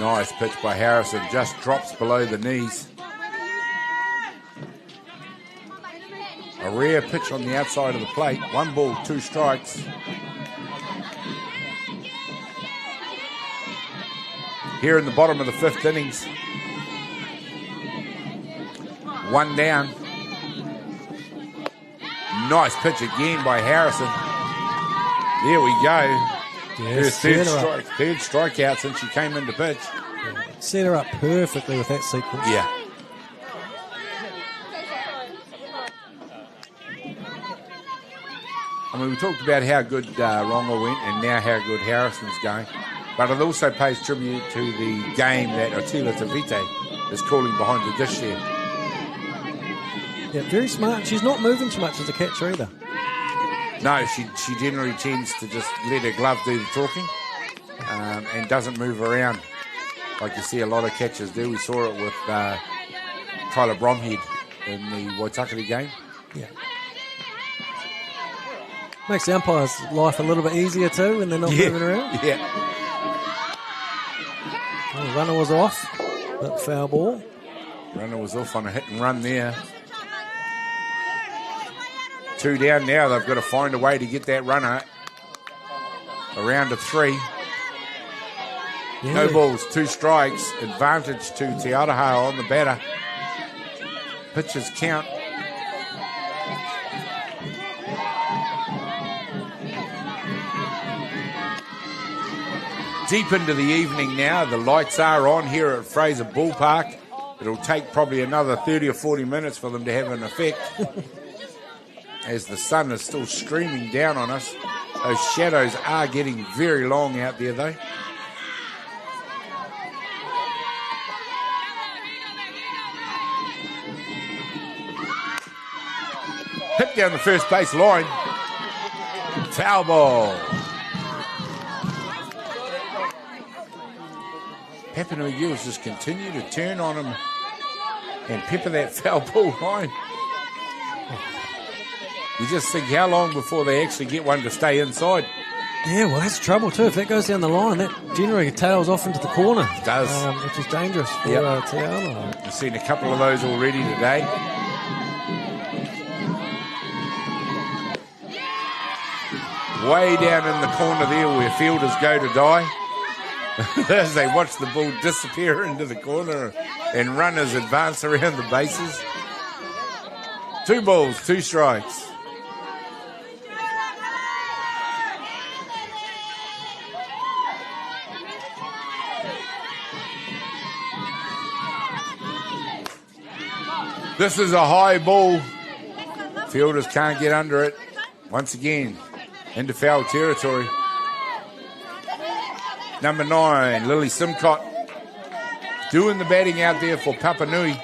Nice pitch by Harrison, just drops below the knees. A rare pitch on the outside of the plate. 1 ball, 2 strikes. Here in the bottom of the 5th innings. 1 down. Nice pitch again by Harrison. There we go. Yes, third strikeout since she came into pitch. Set her up perfectly with that sequence. Yeah. I mean, we talked about how good Ronga went and now how good Harrison's going. But it also pays tribute to the game that Otila Tavite is calling behind the dish there. Yeah, very smart. She's not moving too much as a catcher either. No, she generally tends to just let her glove do the talking and doesn't move around like you see a lot of catchers do. We saw it with Tyler Bromhead in the Waitakere game. Yeah. Makes the umpire's life a little bit easier too when they're not moving around. Yeah. Well, the runner was off. That foul ball. Runner was off on a hit and run there. 2 down now. They've got to find a way to get that runner around to 3. Yeah. No balls, 2 strikes. Advantage to Atiawa on the batter. Pitches count. Deep into the evening now. The lights are on here at Fraser Ballpark. It'll take probably another 30 or 40 minutes for them to have an effect. As the sun is still streaming down on us. Those shadows are getting very long out there though. Hit down the first base line. Foul ball. Papanui Girls just continue to turn on him and pepper that foul ball line. You just think how long before they actually get one to stay inside. Yeah, well, that's trouble too. If that goes down the line, that generally tails off into the corner. It does. Which is dangerous for Atiawa. I've seen a couple of those already today. Way down in the corner there where fielders go to die. As they watch the ball disappear into the corner and runners advance around the bases. 2 balls, 2 strikes. This is a high ball. Fielders can't get under it. Once again, into foul territory. Number 9, Lily Simcott, doing the batting out there for Papanui.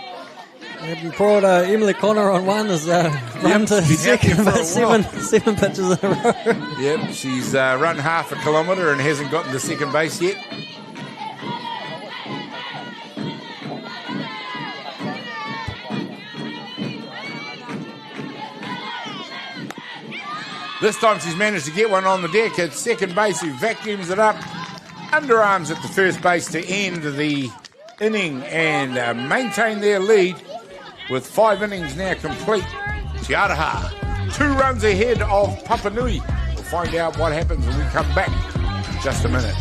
We brought Emily Connor on one as run to second, but seven pitches in a row. Yep, she's run half a kilometre and hasn't gotten to second base yet. This time she's managed to get one on the deck at second base, who vacuums it up. Underarms at the first base to end the inning and maintain their lead with 5 innings now complete. Te Aroha, 2 runs ahead of Papanui. We'll find out what happens when we come back in just a minute.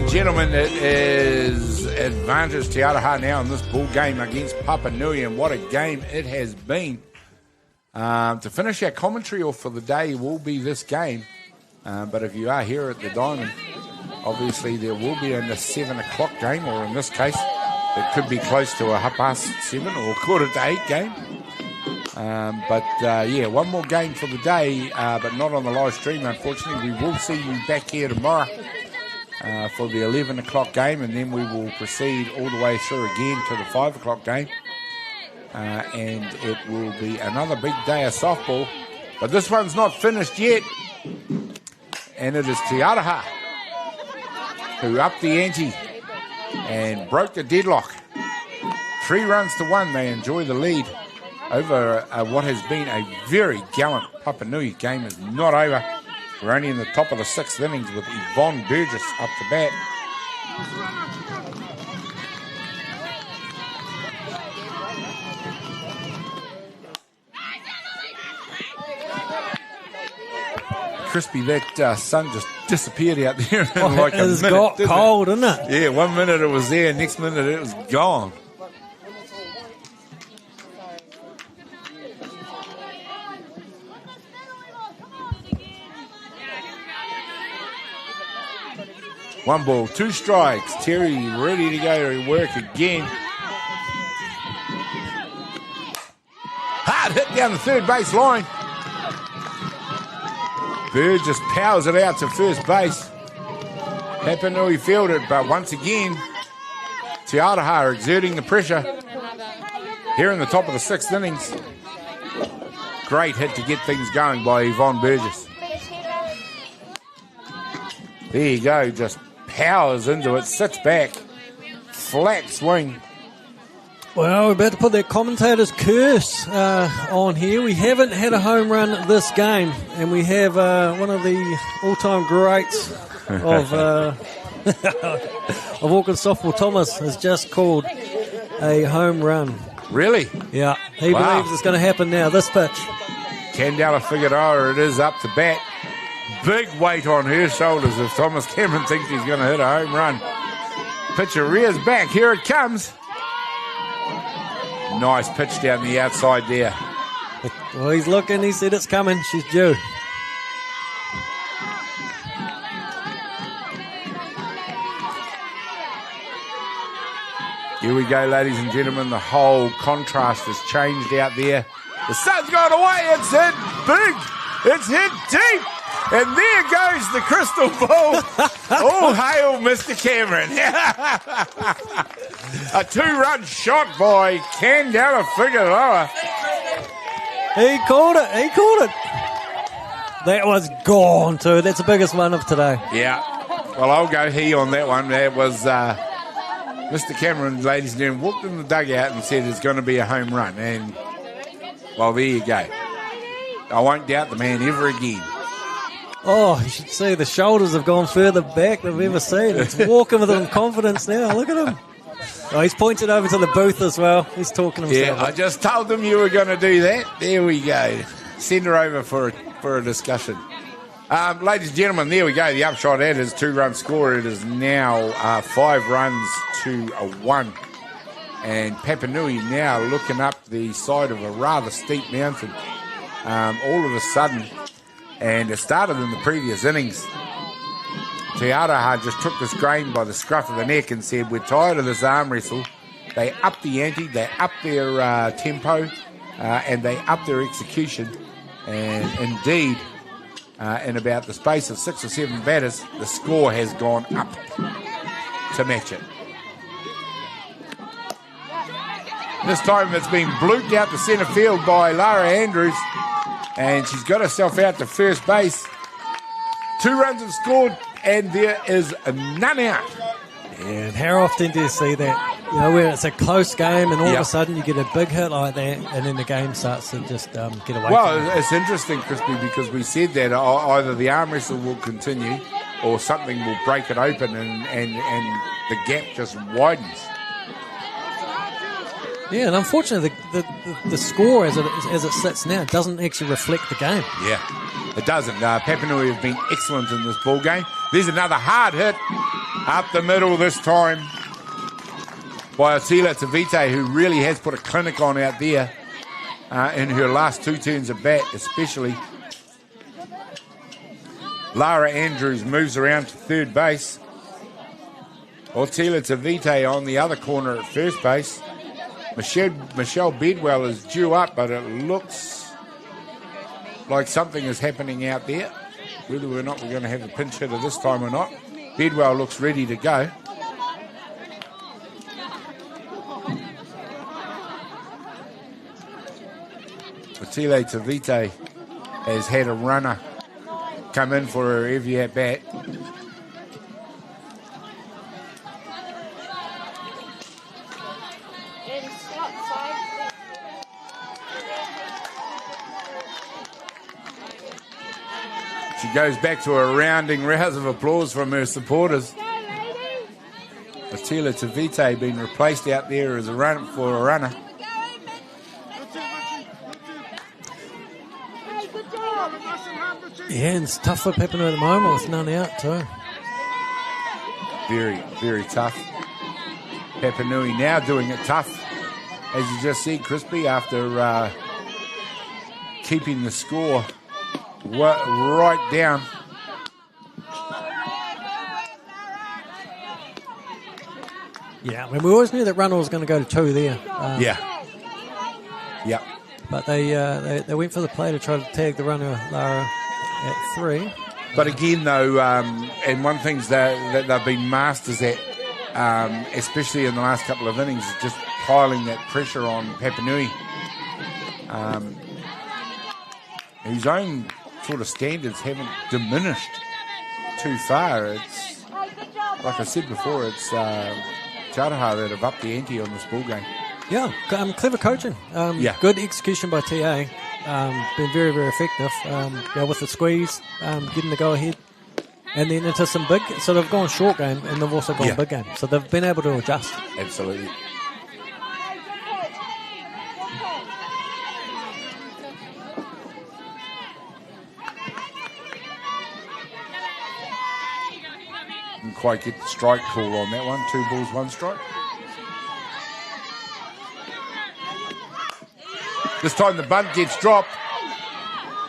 Gentlemen, it is advantage Te Aroha now in this ball game against Papanui, and what a game it has been. To finish our commentary off for the day will be this game, but if you are here at the Diamond, obviously there will be in the 7 o'clock game, or in this case it could be close to a 7:30 or 7:45 game. But one more game for the day, but not on the live stream, unfortunately. We will see you back here tomorrow for the 11 o'clock game, and then we will proceed all the way through again to the 5 o'clock game. And it will be another big day of softball. But this one's not finished yet. And it is Te Aroha who upped the ante and broke the deadlock. 3 runs to 1. They enjoy the lead over what has been a very gallant Papanui. Game is not over. We're only in the top of the 6th innings with Yvonne Burgess up to bat. Crispy, that sun just disappeared out there in like a minute. It's got cold, isn't it? Yeah, 1 minute it was there, next minute it was gone. One ball, 2 strikes. Terry ready to go to work again. Hard hit down the third base line. Bird just powers it out to first base. Papanui fielded, but once again, Te Aroha exerting the pressure here in the top of the 6th innings. Great hit to get things going by Yvonne Burgess. There you go, just powers into it, sits back, flat swing. Well, we're about to put that commentator's curse on here. We haven't had a home run this game, and we have one of the all-time greats of of Auckland softball, Thomas, has just called a home run. Really? Yeah, he believes it's going to happen now. This pitch. Candela Figueroa, it is up to bat. Big weight on her shoulders if Thomas Cameron thinks he's going to hit a home run. Pitcher rears back. Here it comes. Nice pitch down the outside there. Well, he's looking. He said it's coming. She's due. Here we go, ladies and gentlemen. The whole contrast has changed out there. The sun's gone away. It's hit big. It's hit deep. And there goes the crystal ball. All hail Mr. Cameron. A 2-run shot by Candela Figueroa. He called it. He called it. That was gone too. That's the biggest one of today. Yeah. Well, I'll go he on that one. That was Mr. Cameron, ladies and gentlemen, walked in the dugout and said it's going to be a home run. And, well, there you go. I won't doubt the man ever again. Oh, you should see the shoulders have gone further back than we've ever seen. It's walking with confidence now. Look at him. Oh, he's pointed over to the booth as well. He's talking to himself. Yeah, I just told them you were going to do that. There we go. Send her over for a discussion. Ladies and gentlemen, there we go. The upshot at is 2-run score. It is now 5 runs to 1. And Papanui now looking up the side of a rather steep mountain. All of a sudden, and it started in the previous innings, Aroha just took this grain by the scruff of the neck and said, we're tired of this arm wrestle. They upped the ante, they upped their tempo, and they upped their execution. And indeed, in about the space of 6 or 7 batters, the score has gone up to match it. This time it's been blooped out to centre field by Lara Andrews, and she's got herself out to first base. 2 runs have scored, and there is none out. And how often do you see that? You know, where it's a close game and all of a sudden you get a big hit like that and then the game starts to just get away from it. Well, it's interesting, Crispy, because we said that either the arm wrestle will continue or something will break it open and the gap just widens. Yeah, and unfortunately the score as it sits now doesn't actually reflect the game. Yeah, it doesn't. Papanui have been excellent in this ball game. There's another hard hit up the middle this time by Atiawa Tavite, who really has put a clinic on out there in her last 2 turns of bat especially. Lara Andrews moves around to third base. Atiawa Tavite on the other corner at first base. Michelle Bedwell is due up, but it looks like something is happening out there. Whether or not we're going to have a pinch hitter this time or not. Bedwell looks ready to go. Atiawa Tavite has had a runner come in for her every at bat. She goes back to a rounding rouse of applause from her supporters. Atiawa Tavite being replaced out there as a runner. Yeah, and it's tough for Papanui at the moment with none out too. Very, very tough. Papanui now doing it tough, as you just said, Crispy, after keeping the score right down. Yeah, I mean, we always knew that runner was going to go to 2 there. Yep. But they went for the play to try to tag the runner Lara at 3. But again, though, and one thing that they've been masters at, especially in the last couple of innings, is just piling that pressure on Papanui. Whose own sort of standards haven't diminished too far. It's, like I said before, it's Aroha that have upped the ante on this ball game. Yeah, clever coaching. Good execution by TA. Been very, very effective. With the squeeze, getting the go-ahead. And then into some big, so they've gone short game and they've also gone big game. So they've been able to adjust. Absolutely. Didn't quite get the strike call on that one. 2 balls, 1 strike. This time the bunt gets dropped.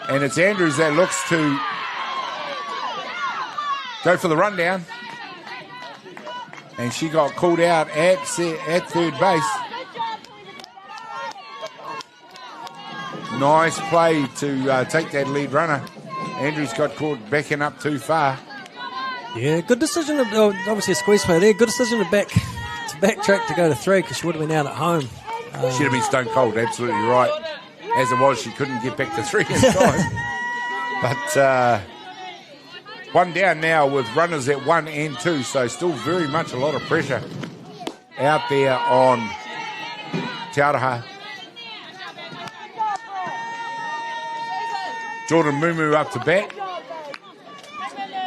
And it's Andrews that looks to go for the rundown. And she got called out at third base. Nice play to take that lead runner. Andrews got caught backing up too far. Yeah, good decision. Obviously a squeeze play there. Good decision to backtrack to go to 3 because she would have been out at home. She'd have been stone cold, absolutely right. As it was, she couldn't get back to 3 in time. But one down now with runners at 1 and 2, so still very much a lot of pressure out there on Aroha. Jordan Mumu up to bat,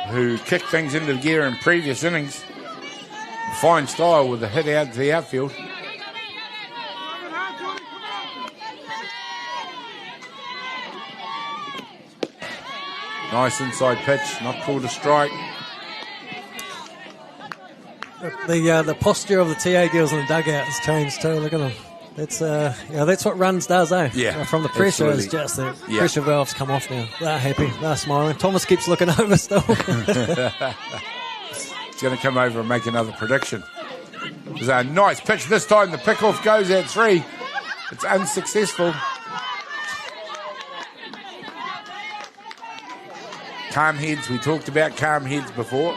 who kicked things into gear in previous innings. Fine style with a hit out to the outfield. Nice inside pitch, not called a strike. The posture of the TA girls in the dugout has changed too. Look at them. That's what runs does, eh? Yeah, from the pressure, absolutely. It's just the pressure valves come off now. They're happy, they're smiling. Thomas keeps looking over still. He's going to come over and make another prediction. There's a nice pitch. This time the pickoff goes at 3. It's unsuccessful. Calm heads. We talked about calm heads before.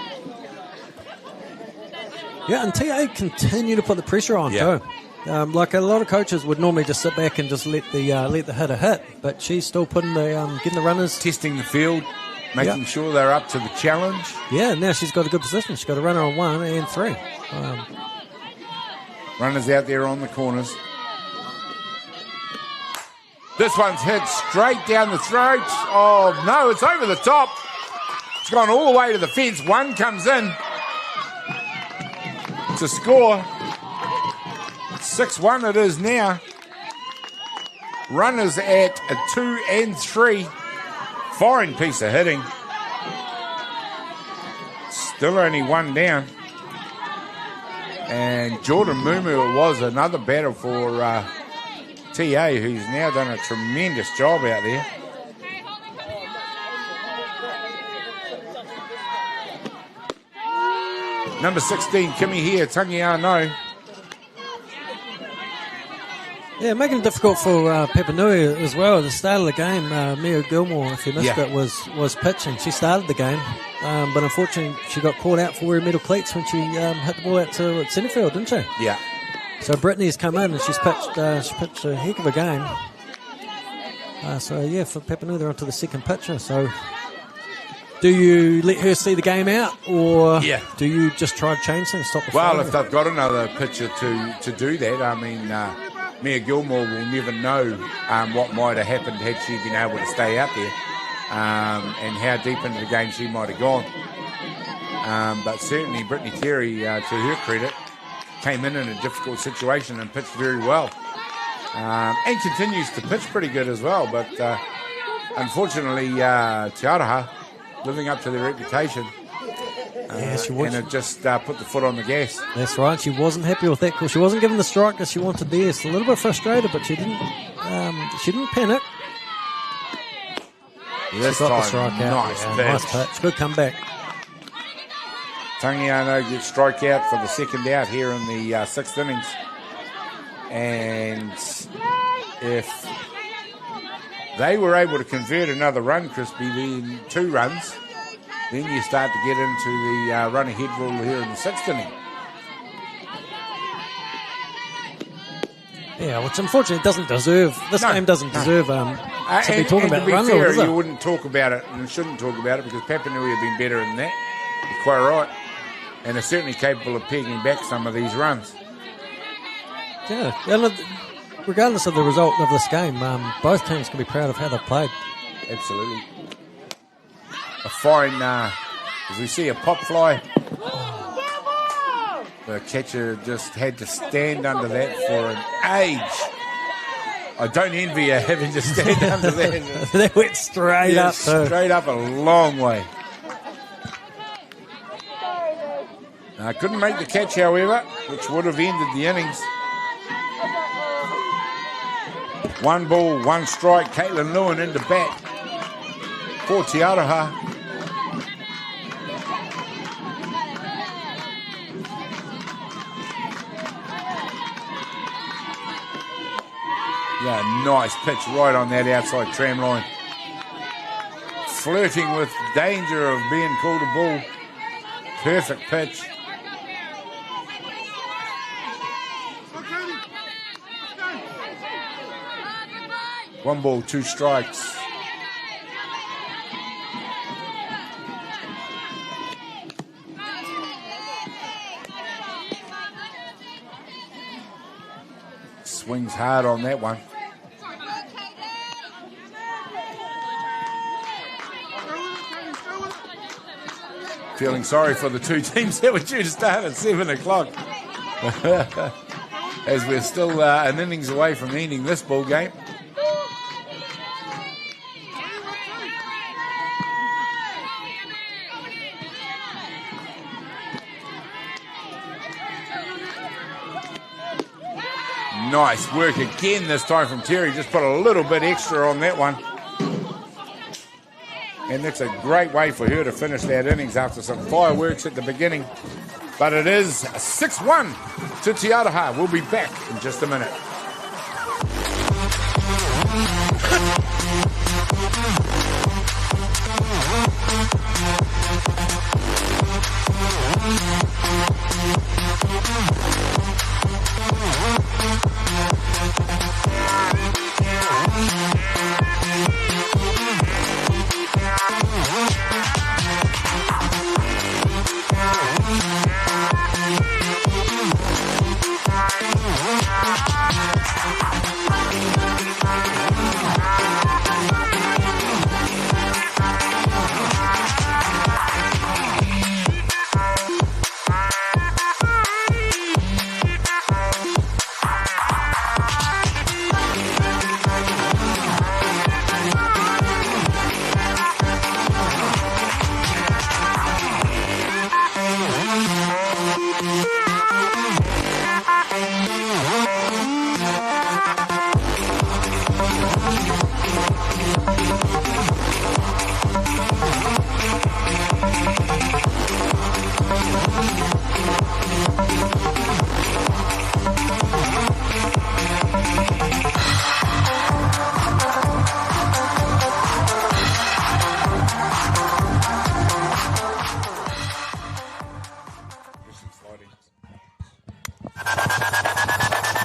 Yeah, and TA continue to put the pressure on too. Like a lot of coaches would normally just sit back and just let the hitter hit, but she's still putting getting the runners, testing the field, making sure they're up to the challenge. Yeah, now she's got a good position. She's got a runner on 1 and 3. Runners out there on the corners. This one's hit straight down the throat. Oh, no, it's over the top. It's gone all the way to the fence. 1 comes in to score. 6-1 it is now. Runners at a 2 and 3. Fine piece of hitting. Still only 1 down. And Jordan Mumu, it was another battle for TA, who's now done a tremendous job out there. Number 16, Kimmy here, Tangiano. Yeah, making it difficult for Papanui as well. At the start of the game, Mia Gilmore, if you missed it, was pitching. She started the game, but unfortunately she got caught out for wearing metal cleats when she hit the ball out to centre field, didn't she? Yeah. So Brittany's come in and she pitched a heck of a game. For Papanui, they're onto the second pitcher. So do you let her see the game out, or do you just try to change things, stop the Well, if they've got another pitcher to do that, I mean, Mia Gilmore will never know what might have happened had she been able to stay out there, and how deep into the game she might have gone. But certainly Brittany Terry, to her credit, came in a difficult situation and pitched very well. And continues to pitch pretty good as well. But unfortunately, Aroha, living up to their reputation, she was. and it just put the foot on the gas. That's right. She wasn't happy with that call. She wasn't given the strike that she wanted there. She's a little bit frustrated, but she didn't panic. This she got time, the strike out. Nice pitch. Good comeback. Tangiano gets strike out for the second out here in the 6th innings. And if they were able to convert another run, Crispy, then 2 runs, then you start to get into the run ahead rule here in the 6th inning. Yeah, which unfortunately doesn't deserve. This game doesn't deserve to be talking about. To be run fair, rule, you wouldn't talk about it and shouldn't talk about it because Papanui have been better than that. You're quite right. And are certainly capable of pegging back some of these runs. Yeah. And regardless of the result of this game, both teams can be proud of how they've played. Absolutely. A fine, as we see a pop fly. The catcher just had to stand under that for an age. I don't envy you having to stand under that. That went straight up. Straight up a long way. Couldn't make the catch, however, which would have ended the innings. 1 ball, 1 strike. Caitlin Lewin into bat for Te Aroha. Yeah, nice pitch right on that outside tram line. Flirting with danger of being called a ball. Perfect pitch. One ball, 2 strikes. Swings hard on that one. Feeling sorry for the two teams that were due to start at 7 o'clock. As we're still an innings away from ending this ball game. Nice work again this time from Terry. Just put a little bit extra on that one. And that's a great way for her to finish that innings after some fireworks at the beginning. But it is 6-1 to Te Aroha. We'll be back in just a minute.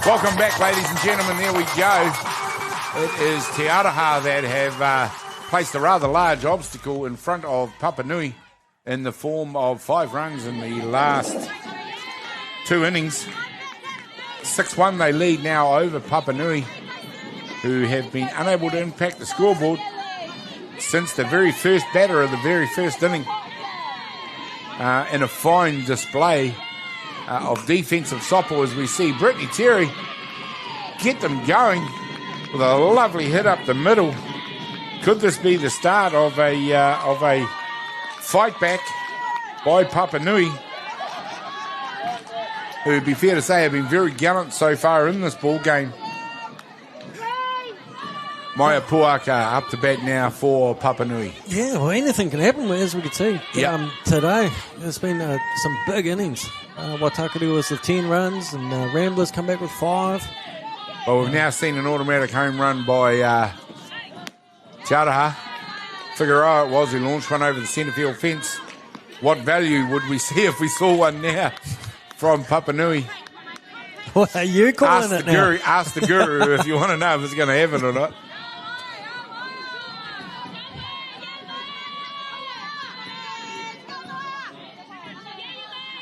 Welcome back, ladies and gentlemen. There we go. It is Te Aroha that have placed a rather large obstacle in front of Papanui in the form of 5 runs in the last 2 innings. 6-1 they lead now over Papanui, who have been unable to impact the scoreboard since the very first batter of the very first inning. In a fine display of defensive supple, as we see Brittany Terry get them going with a lovely hit up the middle. Could this be the start of a fight back by Papanui, who, would be fair to say, have been very gallant so far in this ball game? Maya Puaka up to bat now for Papanui. Yeah, well, anything can happen, as we could see. Yep. Today, there's been some big innings. Waitakere was the 10 runs, and Ramblers come back with 5. Well, we've now seen an automatic home run by Te Aroha. Figueroa it was who launched one over the centre field fence. What value would we see if we saw one now from Papanui? What are you calling it now? Ask the guru if you want to know if it's going to happen or not.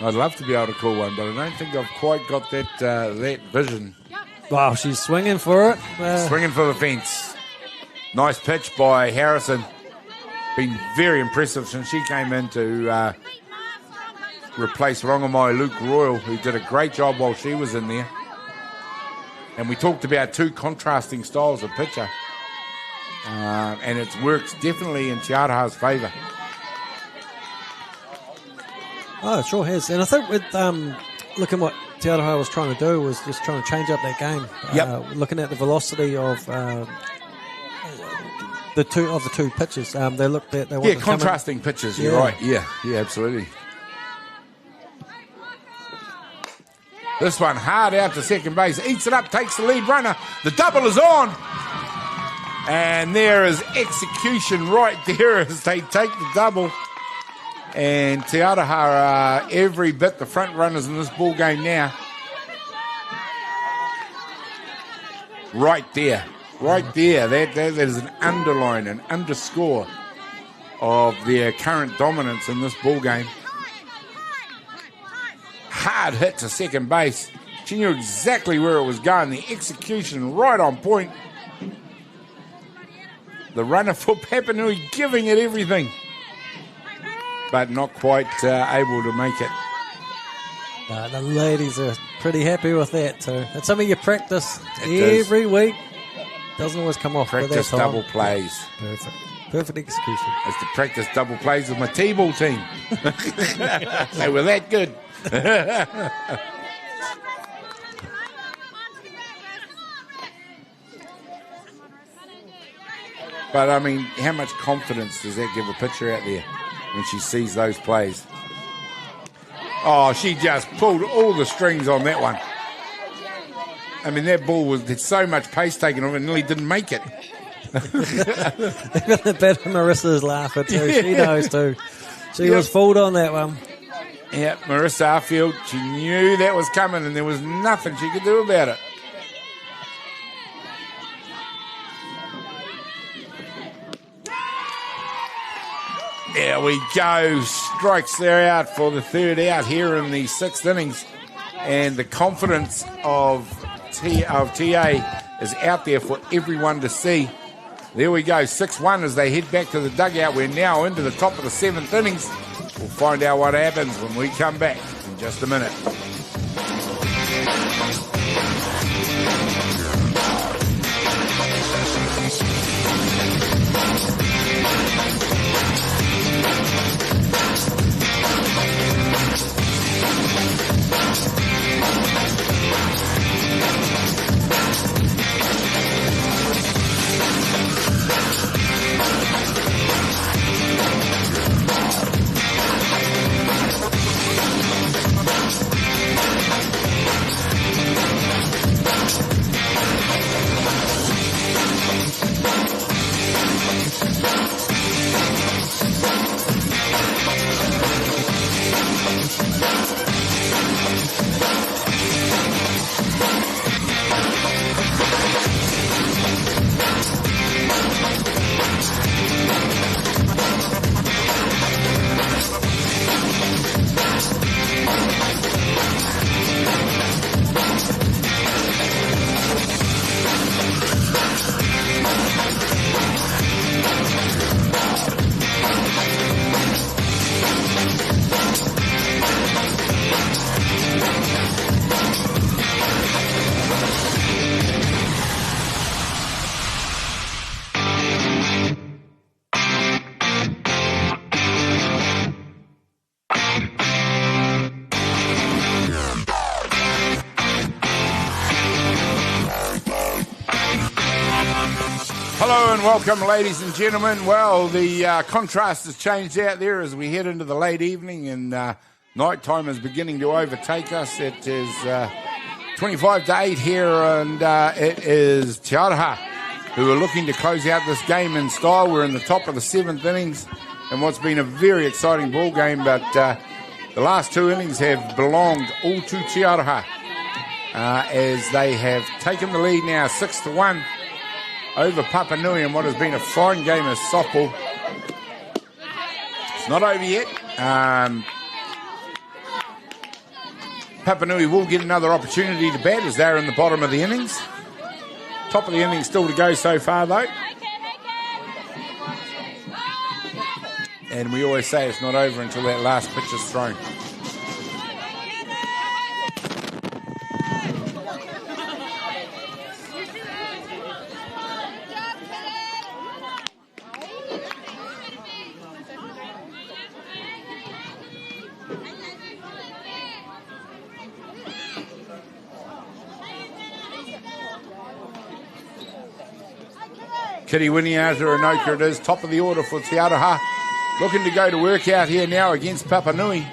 I'd love to be able to call one, but I don't think I've quite got that vision. Wow, she's swinging for it. Swinging for the fence. Nice pitch by Harrison. Been very impressive since she came in to replace Rongamai Luke Royal, who did a great job while she was in there. And we talked about two contrasting styles of pitcher. And it works definitely in Te Araha's favour. Oh, it sure has. And I think with looking what Te Araha was trying to do was just trying to change up that game. Looking at the velocity of the two pitches, they looked at contrasting pitches. You're right. Yeah, absolutely. This one hard out to second base, eats it up, takes the lead runner. The double is on, and there is execution right there as they take the double. And Te Araha are every bit the front runners in this ball game now. Right there. That is an underline, an underscore of their current dominance in this ball game. Hard hit to second base. She knew exactly where it was going. The execution right on point. The runner for Papanui giving it everything, but not quite able to make it. The ladies are pretty happy with that too. It's something you practice every week. Doesn't always come off. Practice double plays. Perfect execution. It's to practice double plays with my T-ball team. They were that good. But I mean, how much confidence does that give a pitcher out there when she sees those plays? Oh, she just pulled all the strings on that one. I mean, that ball there's so much pace taken off it, nearly didn't make it. The better Marissa's laughing too. She knows too. She was fooled on that one. Yeah, Marissa Arfield, she knew that was coming and there was nothing she could do about it. There we go. Strikes there out for the third out here in the sixth innings. And the confidence of TA is out there for everyone to see. There we go. 6-1 as they head back to the dugout. We're now into the top of the seventh innings. We'll find out what happens when we come back in just a minute. Hello and welcome, ladies and gentlemen. Well, the contrast has changed out there as we head into the late evening and night time is beginning to overtake us. It is 25 to 8 here and it is Te Araha who are looking to close out this game in style. We're in the top of the seventh innings and what's been a very exciting ball game, but the last two innings have belonged all to Te Araha as they have taken the lead now 6-1. Over Papanui in what has been a fine game of softball. It's not over yet. Papanui will get another opportunity to bat as they're in the bottom of the innings. Top of the innings still to go so far, though. And we always say it's not over until that last pitch is thrown. Kitty Winiata it is, top of the order for Te Aroha. Looking to go to work out here now against Papanui.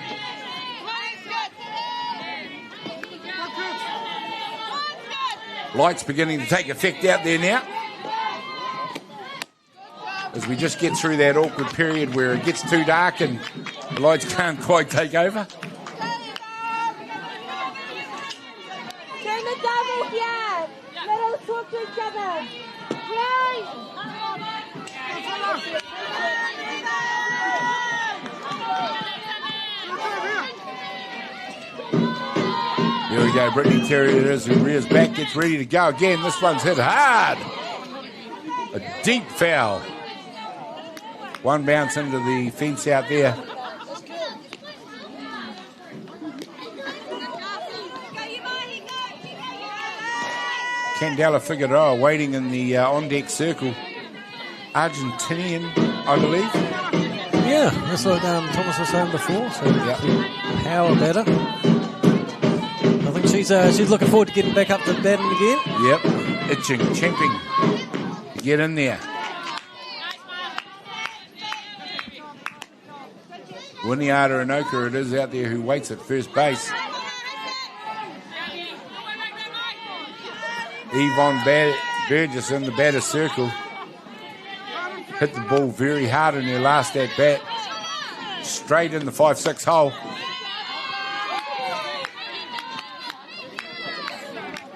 Lights beginning to take effect out there now. As we just get through that awkward period where it gets too dark and the lights can't quite take over. Here we go, Brittany Terry it is, who rears back, gets ready to go again. This one's hit hard. A deep foul. One bounce into the fence out there. Candela Figueroa waiting in the on-deck circle. Argentinian, I believe. Yeah, that's what Thomas was saying before. So power better. I think she's looking forward to getting back up to batting again. Yep, itching, champing. Get in there. Winiata Inoka it is out there who waits at first base. Yvonne Burgess in the batter's circle. Hit the ball very hard in their last at bat. Straight in the 5-6 hole.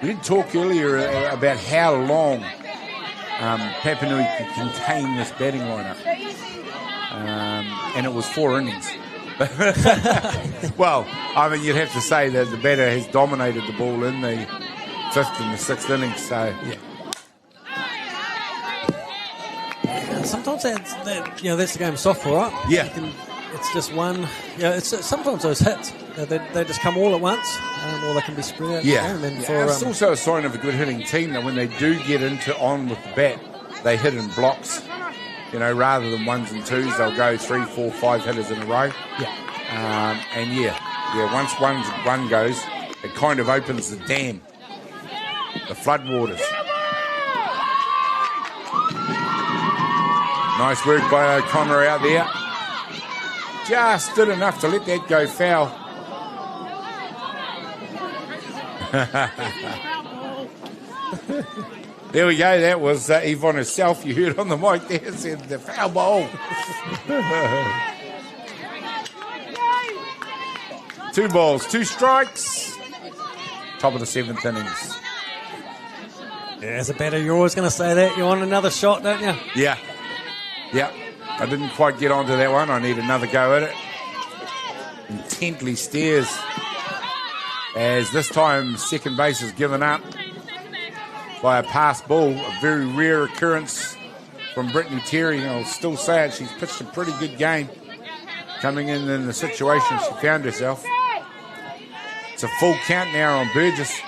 We did talk earlier about how long Papanui could contain this batting lineup. And it was 4 innings. Well, I mean, you'd have to say that the batter has dominated the ball in the 5th and the 6th innings. So, sometimes that's the game of softball, right? Yeah. It's just one. It's sometimes those hits they just come all at once, or they can be spread out. Yeah. The game. And it's also a sign of a good hitting team that when they do get on with the bat, they hit in blocks. Rather than 1s and 2s, they'll go 3, 4, 5 hitters in a row. Yeah. Once one goes, it kind of opens the dam, the floodwaters. Nice work by O'Connor out there. Just did enough to let that go foul. There we go. That was Yvonne herself. You heard on the mic there. Said the foul ball. 2 balls, 2 strikes. Top of the 7th innings. Yeah, as a batter, you're always going to say that. You want another shot, don't you? Yeah. I didn't quite get onto that one. I need another go at it. Intently stares as this time second base is given up by a pass ball, a very rare occurrence from Brittany Terry. I'll still say it, she's pitched a pretty good game coming in the situation she found herself. It's a full count now on Burgess.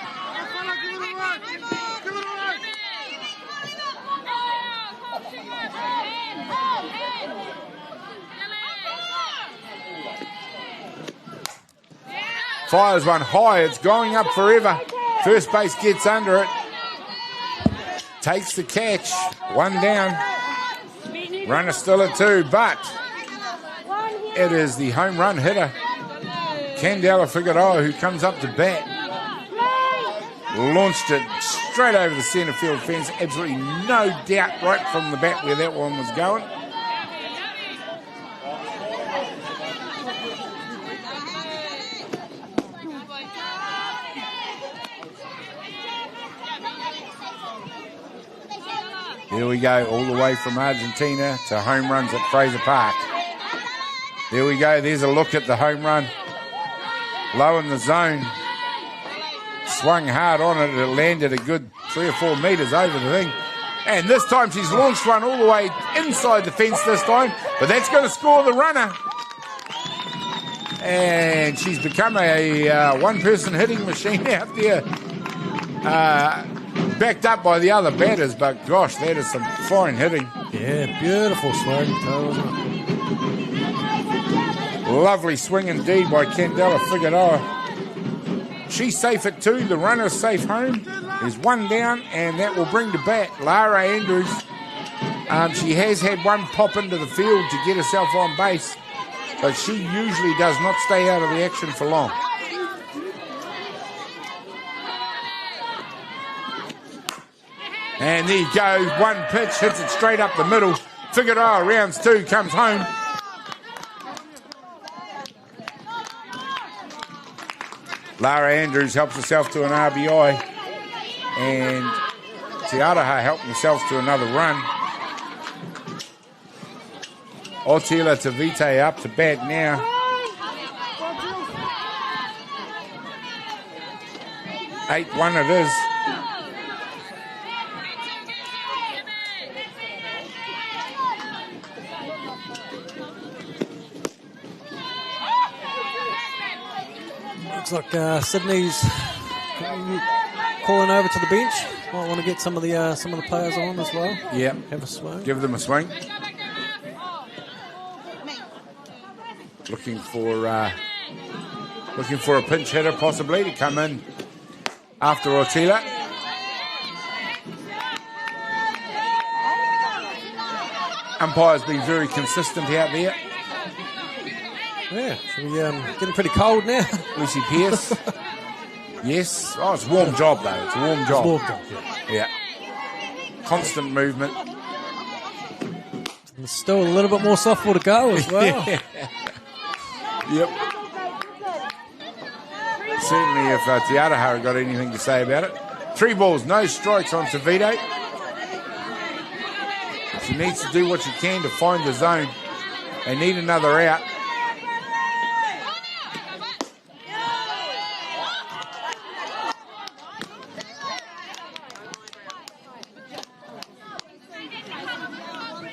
Fires one high, it's going up forever. First base gets under it. Takes the catch. 1 down. Runner still at 2, but it is the home run hitter, Candela Figueroa, who comes up to bat. Launched it straight over the centre field fence. Absolutely no doubt right from the bat where that one was going. There we go, all the way from Argentina to home runs at Fraser Park. There we go, there's a look at the home run. Low in the zone. swung hard on it. It landed a good 3 or 4 metres over the thing. And this time she's launched one all the way inside the fence this time. But that's going to score the runner. And she's become a one-person hitting machine out there. Backed up by the other batters. But gosh, that is some fine hitting. Yeah, beautiful swing, wasn't it? Lovely swing indeed by Candela Figueroa. She's safe at 2. The runner's safe home. There's 1 down, and that will bring to bat Lara Andrews. She has had one pop into the field to get herself on base, but she usually does not stay out of the action for long. And there you go. One pitch hits it straight up the middle. Figueroa rounds 2, comes home. Lara Andrews helps herself to an RBI. And Atiawa helped themselves to another run. Otila Tavite up to bat now. Eight 1 it is. Looks like Sydney's calling over to the bench. Might want to get some of the players on as well. Yeah, have a swing. Give them a swing. Looking for a pinch hitter possibly to come in after Otila. Umpire's been very consistent out there. Yeah, so we're getting pretty cold now. Lucy Pearce. Yes. Oh, it's a warm job, though. It's a warm job. It's a warm job, yeah. Constant movement. There's still a little bit more softball to go as well. Yep. Certainly if Tiaraha got anything to say about it. 3 balls, no strikes on Tavite. She needs to do what she can to find the zone. They need another out.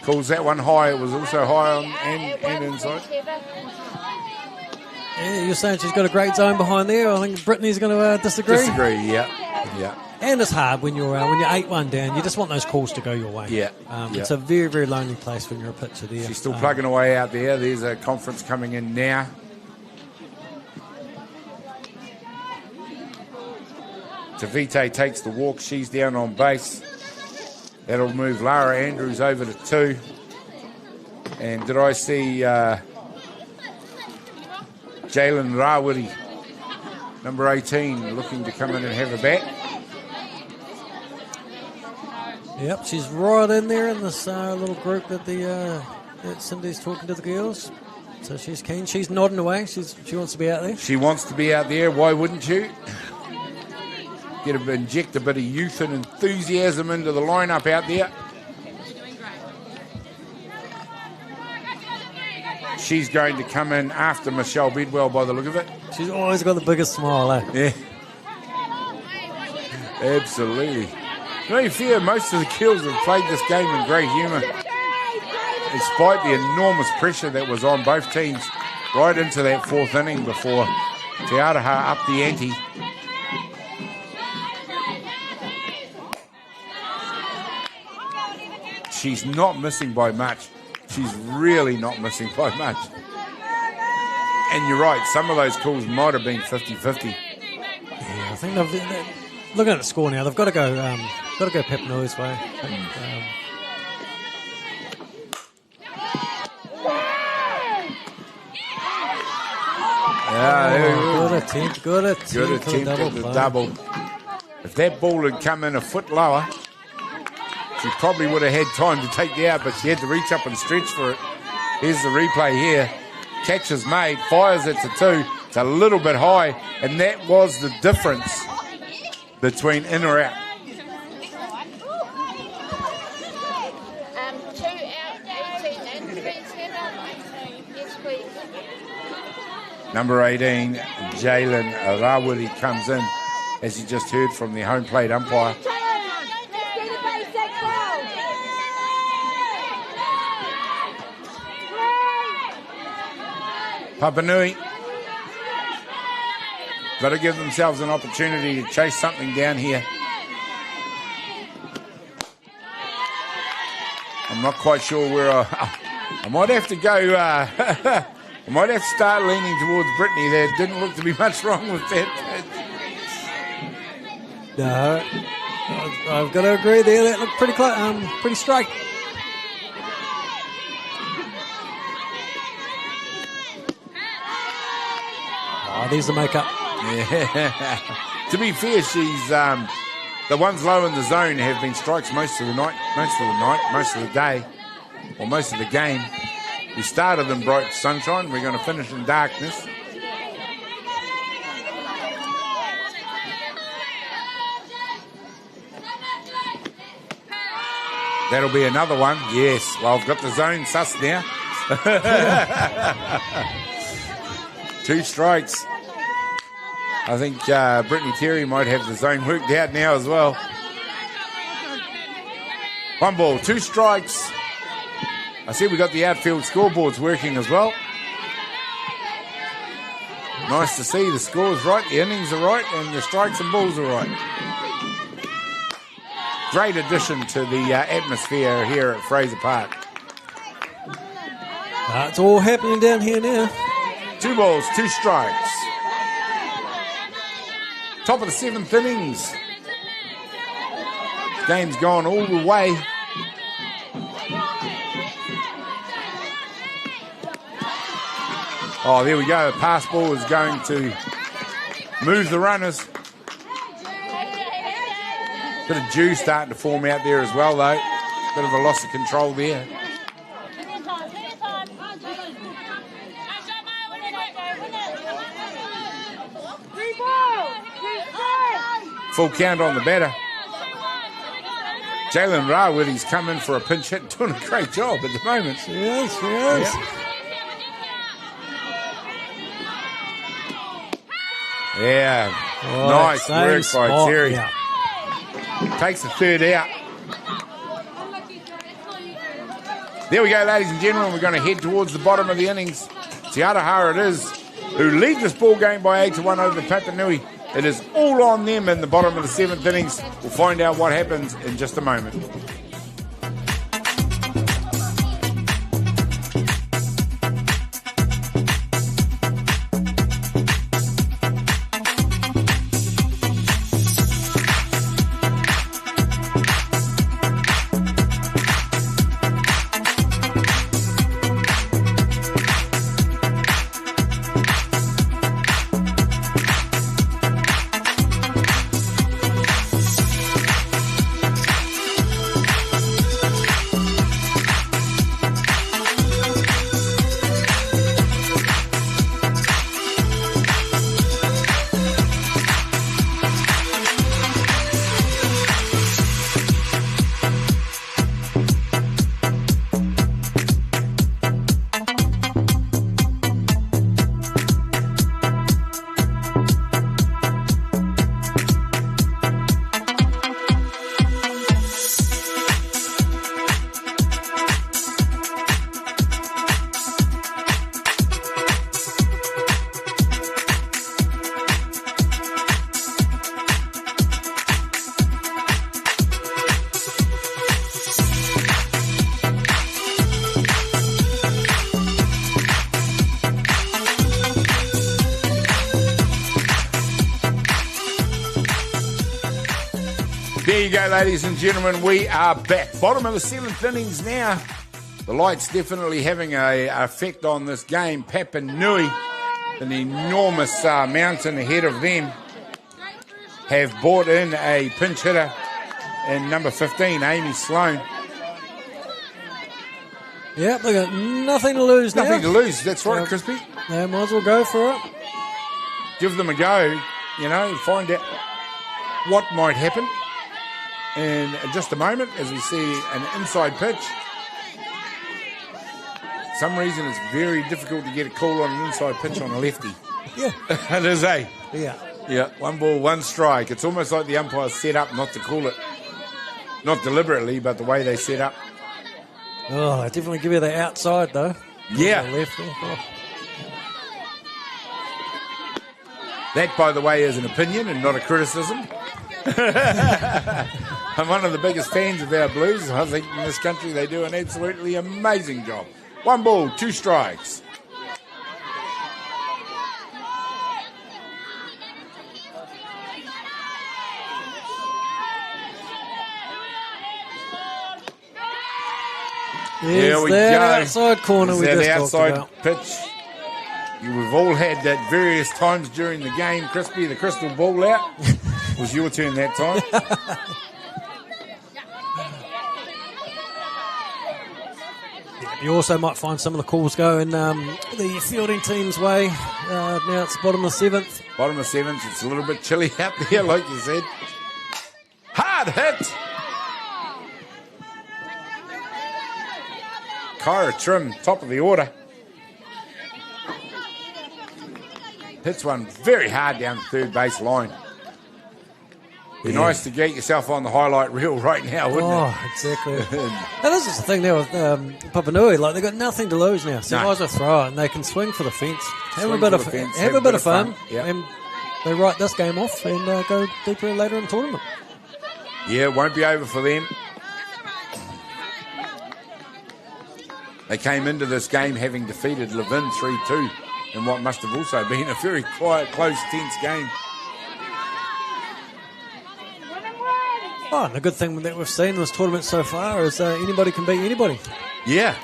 Calls that one high. It was also high on and inside. Yeah, you're saying she's got a great zone behind there. I think Brittany's going to disagree. Yeah. And it's hard when you're 8-1 down. You just want those calls to go your way. Yeah. It's a very, very lonely place when you're a pitcher there. She's still plugging away out there. There's a conference coming in now. Tavite takes the walk. She's down on base. That'll move Lara Andrews over to 2. And did I see Jalen Rawiri, number 18, looking to come in and have a bat? Yep, she's right in there in this little group that that Cindy's talking to the girls. So she's keen. She's nodding away. She wants to be out there. She wants to be out there. Why wouldn't you? Inject a bit of youth and enthusiasm into the lineup out there. She's going to come in after Michelle Bidwell by the look of it. She's always got the biggest smile, eh? Yeah. Absolutely. To be fair, most of the girls have played this game in great humour. Despite the enormous pressure that was on both teams right into that 4th inning before Tiaraha upped the ante. She's not missing by much. She's really not missing by much. And you're right, some of those calls might have been 50-50. Yeah, I think they're looking at the score now. They've got to go Papanui's way. Good attempt at the double. If that ball had come in a foot lower, she probably would have had time to take the out, but she had to reach up and stretch for it. Here's the replay here. Catch is made, fires it to 2. It's a little bit high, and that was the difference between in or out. Number 18, Jalen Rawiri comes in. as you just heard from the home plate umpire. Papanui got to give themselves an opportunity to chase something down here. I'm not quite sure where I might have to go. I might have to start leaning towards Brittany. There didn't look to be much wrong with that. No, I've got to agree there. That looked pretty close, pretty straight. Oh, there's the makeup. Yeah. To be fair, she's the ones low in the zone have been strikes most of the day, or most of the game. We started in bright sunshine. We're going to finish in darkness. That'll be another one. Yes. Well, I've got the zone sussed now. 2 strikes. I think Brittany Terry might have the zone worked out now as well. 1 ball, 2 strikes. I see we got the outfield scoreboards working as well. Nice to see the scores right, the innings are right, and the strikes and balls are right. Great addition to the atmosphere here at Fraser Park. It's all happening down here now. 2 balls, 2 strikes. Top of the 7th innings. Game's gone all the way. Oh, there we go. The pass ball is going to move the runners. Bit of dew starting to form out there as well, though. Bit of a loss of control there. Full count on the batter. Jalen Rawitty's come in for a pinch hit, doing a great job at the moment. Yes, yes. Yeah. Nice work by Terry. Yeah. Takes the 3rd out. There we go, ladies and gentlemen. We're going to head towards the bottom of the innings. Atiawa it is, who lead this ball game by 8-1 over Papanui. It is all on them in the bottom of the 7th innings. We'll find out what happens in just a moment. There you go, ladies and gentlemen. We are back. Bottom of the 7th innings now. The lights definitely having an effect on this game. Papanui, an enormous mountain ahead of them, have brought in a pinch hitter in number 15, Amy Sloan. Yep, they got nothing to lose now. Nothing to lose. That's right, Crispy. They might as well go for it. Give them a go, find out what might happen. In just a moment, as we see an inside pitch. For some reason, it's very difficult to get a call on an inside pitch on a lefty. Yeah. It is, eh? Yeah. Yeah, 1 ball, 1 strike. It's almost like the umpires set up not to call it. Not deliberately, but the way they set up. Oh, they definitely give you the outside, though. Yeah. The left. Oh. That, by the way, is an opinion and not a criticism. I'm one of the biggest fans of our Blues. I think in this country they do an absolutely amazing job. 1 ball, 2 strikes. There we go. Outside corner we just outside talked about. Pitch. We've all had that various times during the game. Crispy, the crystal ball out. It was your turn that time. You also might find some of the calls go in the fielding team's way. Now it's bottom of 7th. Bottom of 7th. It's a little bit chilly out there, like you said. Hard hit. Kyra Trim, top of the order. Hits one very hard down the third base line. Be nice to get yourself on the highlight reel right now, wouldn't it? Oh, exactly. And this is the thing now with Papanui. Like, they've got nothing to lose now. So might as well throw it, and they can swing for the fence. Have a bit of fun. Yep. And they write this game off and go deeper later in the tournament. Yeah, it won't be over for them. They came into this game having defeated Levin 3-2 in what must have also been a very quiet, close, tense game. Oh, and the good thing that we've seen in this tournament so far is anybody can beat anybody. Yeah,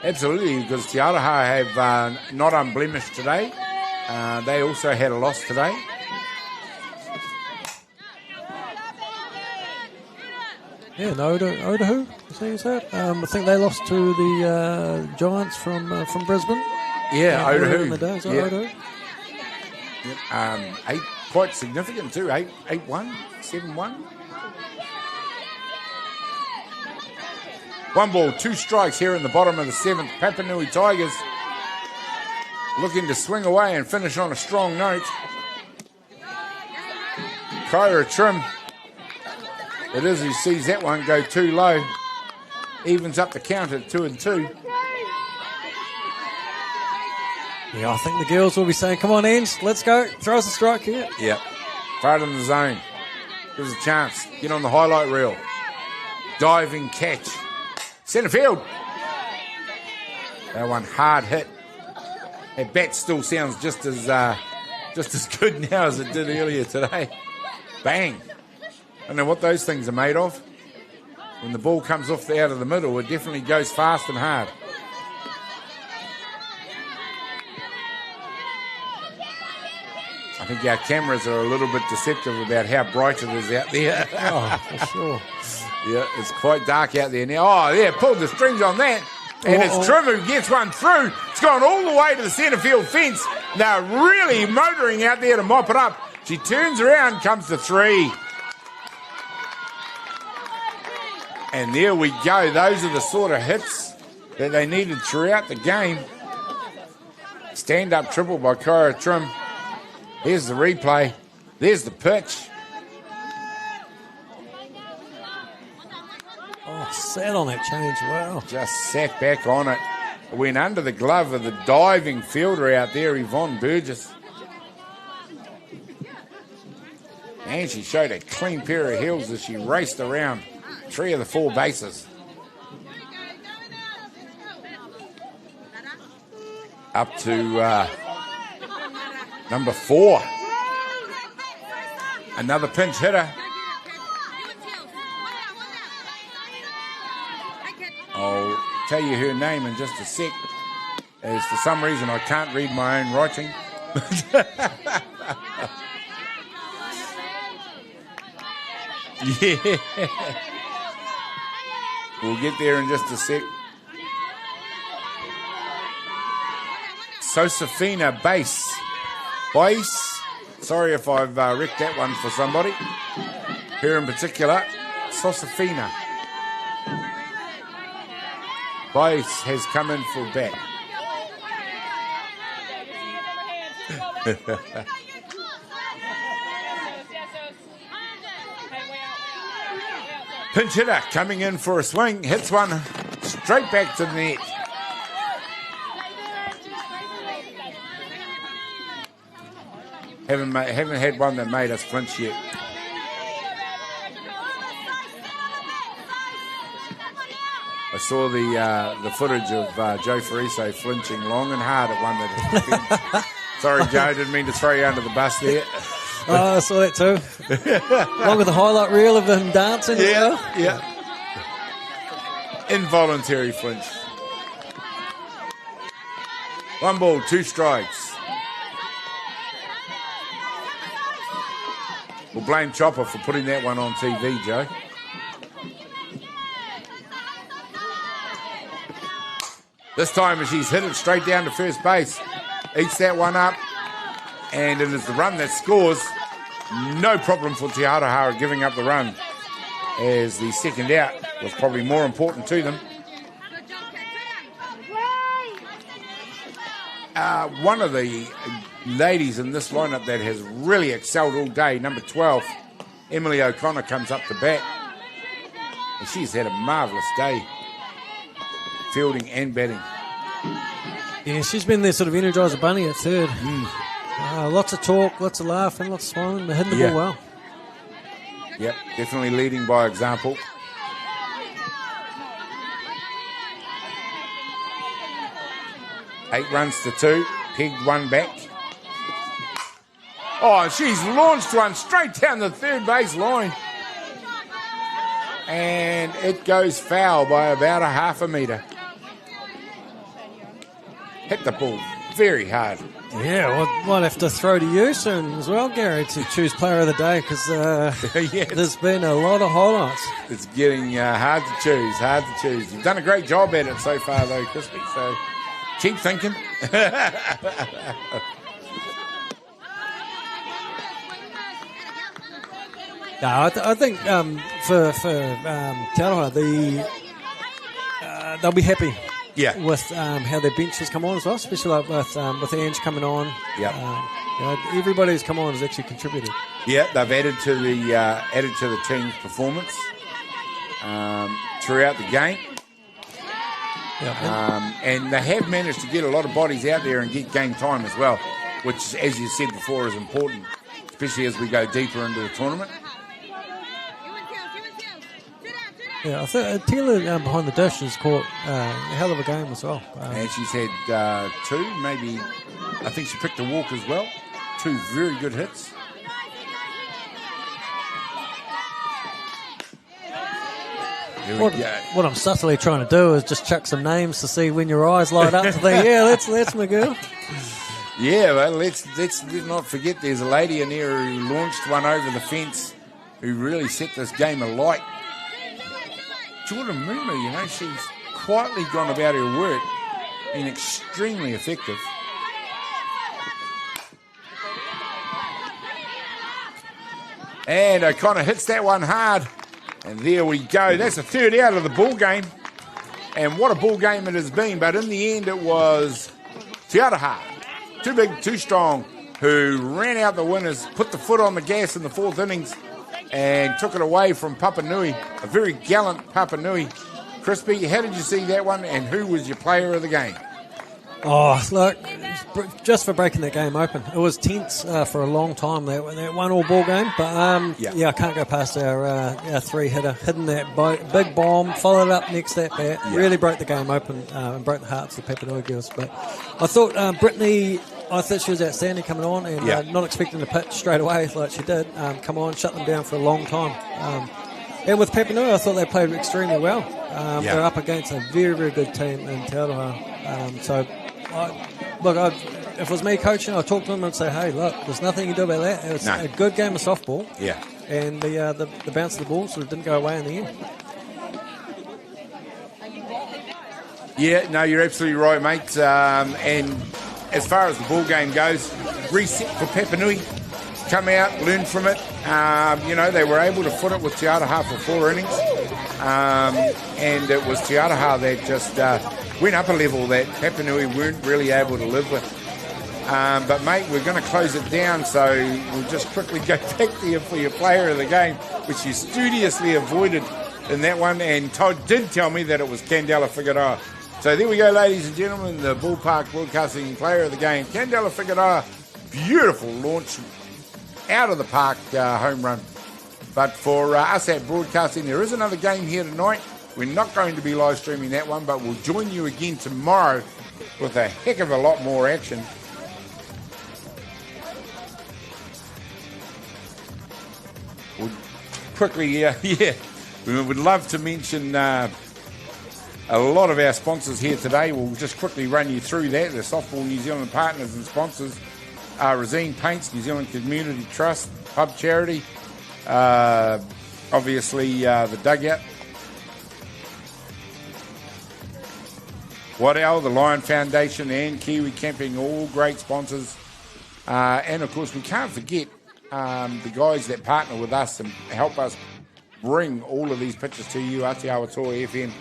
absolutely, because Aroha have not unblemished today. They also had a loss today. Yeah, no, Oda who? Is that? I think they lost to the Giants from Brisbane. Yeah, Oda who? Oda. Yep. 8, quite significant too. 8-1, 7-1. 1 ball, 2 strikes here in the bottom of the 7th. Papanui Tigers looking to swing away and finish on a strong note. Kyra Trim. It is who sees that one go too low. Evens up the count at 2-2. Yeah, I think the girls will be saying, come on, Ange, let's go. Throw us a strike here. Yep. Throw it in the zone. Give us a chance. Get on the highlight reel. Diving catch. Centre field. That one hard hit. That bat still sounds just as good now as it did earlier today. Bang. I don't know what those things are made of. When the ball comes off out of the middle, it definitely goes fast and hard. I think our cameras are a little bit deceptive about how bright it is out there. Oh, for sure. Yeah, it's quite dark out there now. Oh, yeah, pulled the strings on that. And it's Trim who gets one through. It's gone all the way to the centre field fence. They're really motoring out there to mop it up. She turns around, comes to 3. And there we go. Those are the sort of hits that they needed throughout the game. Stand-up triple by Kyra Trim. Here's the replay. There's the pitch. Oh, sat on that change well. Just sat back on it. Went under the glove of the diving fielder out there, Yvonne Burgess. And she showed a clean pair of heels as she raced around 3 of the 4 bases. Up to number 4. Another pinch hitter. I'll tell you her name in just a sec, as for some reason I can't read my own writing. Yeah. We'll get there in just a sec. Sosafina Base. Sorry if I've wrecked that one for somebody. Her in particular, Sosafina. Base has come in for bat. Pinch hitter coming in for a swing, hits one straight back to the net. Haven't had one that made us flinch yet. I saw the footage of Joe Fraser flinching long and hard at one that. Sorry, Joe, didn't mean to throw you under the bus there. Oh, I saw that too. Along with the highlight reel of him dancing. Yeah. Involuntary flinch. 1 ball, 2 strikes. We'll blame Chopper for putting that one on TV, Joe. This time she's hit it straight down to first base. Eats that one up. And it is the run that scores. No problem for Te Aroha giving up the run, as the second out was probably more important to them. One of the ladies in this lineup that has really excelled all day, number 12, Emily O'Connor, comes up to bat. And she's had a marvellous day, fielding and batting. Yeah, she's been their sort of energizer bunny at third. Lots of talk, lots of laughing, lots of smiling. They're hitting the ball well. Yep, definitely leading by example. Eight runs to 2, pegged one back. Oh, she's launched one straight down the third base line. And it goes foul by about a half a metre. Hit the ball very hard. Yeah, well, might have to throw to you soon as well, Gary, to choose player of the day, because there's been a lot of highlights. It's getting hard to choose. You've done a great job at it so far, though, Crispy, so keep thinking. No, I think for Te Aroha, they'll be happy. Yeah. With how their bench has come on as well, especially like with Ange coming on. Yeah. Everybody who's come on has actually contributed. Yeah, they've added to the team's performance throughout the game. Yeah. And they have managed to get a lot of bodies out there and get game time as well, which, as you said before, is important, especially as we go deeper into the tournament. Yeah, I think Taylor behind the dish has caught a hell of a game as well. And she's had 2, maybe, I think she picked a walk as well. 2 very good hits. What I'm subtly trying to do is just chuck some names to see when your eyes light up to think, yeah, that's my girl. Yeah, well, let's not forget there's a lady in here who launched one over the fence who really set this game alight. Jordan Mumu, she's quietly gone about her work, been extremely effective. And O'Connor hits that one hard. And there we go. That's a third out of the ball game. And what a ball game it has been. But in the end, it was Te Aroha, too big, too strong, who ran out the winners, put the foot on the gas in the 4th innings, and took it away from Papanui, a very gallant Papanui. Crispy, how did you see that one, and who was your player of the game? Oh, look, just for breaking that game open. It was tense for a long time, that 1-all ball game. But, I can't go past our 3-hitter. Hitting that big bomb, followed up next at bat. Yeah. Really broke the game open and broke the hearts of the Papanui girls. But I thought Brittany, she was outstanding coming on and not expecting to pitch straight away like she did. Come on, shut them down for a long time. And with Papanui, I thought they played extremely well. They're up against a very, very good team in Te Aroha. If it was me coaching, I'd talk to them and say, hey, look, there's nothing you can do about that. It's a good game of softball. Yeah. And the bounce of the ball sort of didn't go away in the end. Yeah, no, you're absolutely right, mate. And as far as the ball game goes, reset for Papanui. Come out, learn from it. They were able to foot it with Te Aroha for 4 innings. And it was Te Aroha that just went up a level that Papanui weren't really able to live with. But, mate, we're going to close it down, so we'll just quickly go back to you for your player of the game, which you studiously avoided in that one, and Todd did tell me that it was Candela Figueroa. So there we go, ladies and gentlemen, the Ballpark Broadcasting Player of the Game, Candela Figueroa. Beautiful launch, out of the park home run. But for us at Broadcasting, there is another game here tonight. We're not going to be live streaming that one, but we'll join you again tomorrow with a heck of a lot more action. We'll quickly, we would love to mention a lot of our sponsors here today. We'll just quickly run you through that. The Softball New Zealand partners and sponsors are Resine Paints, New Zealand Community Trust, Pub Charity, obviously the Dugout, Waddell, the Lion Foundation, and Kiwi Camping, all great sponsors. And of course, we can't forget the guys that partner with us and help us bring all of these pictures to you, Atiawa Tour FM,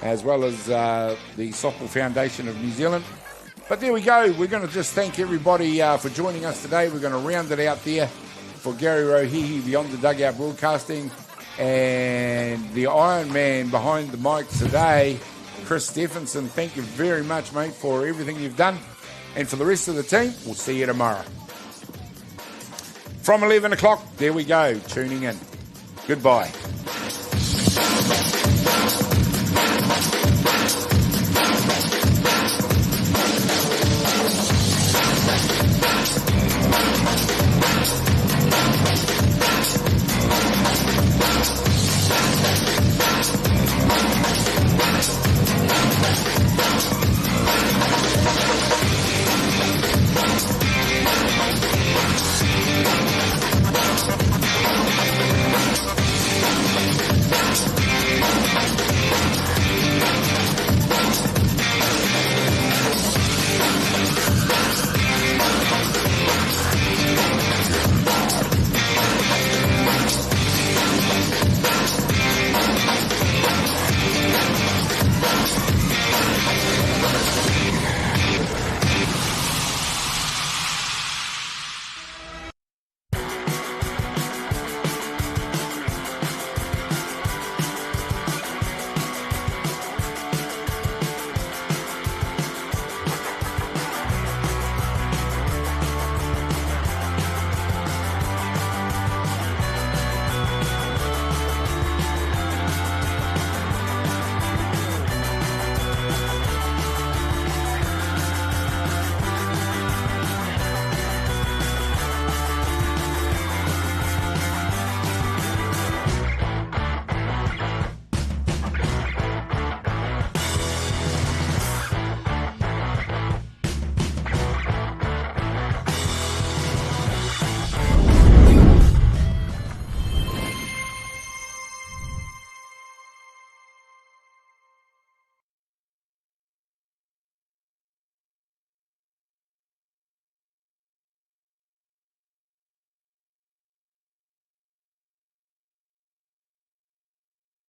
as well as the Softball Foundation of New Zealand. But there we go. We're going to just thank everybody for joining us today. We're going to round it out there for Gary Rohihi, Beyond the Dugout Broadcasting, and the Iron Man behind the mic today, Chris Stephenson. Thank you very much, mate, for everything you've done. And for the rest of the team, we'll see you tomorrow. From 11 o'clock, there we go, tuning in. Goodbye.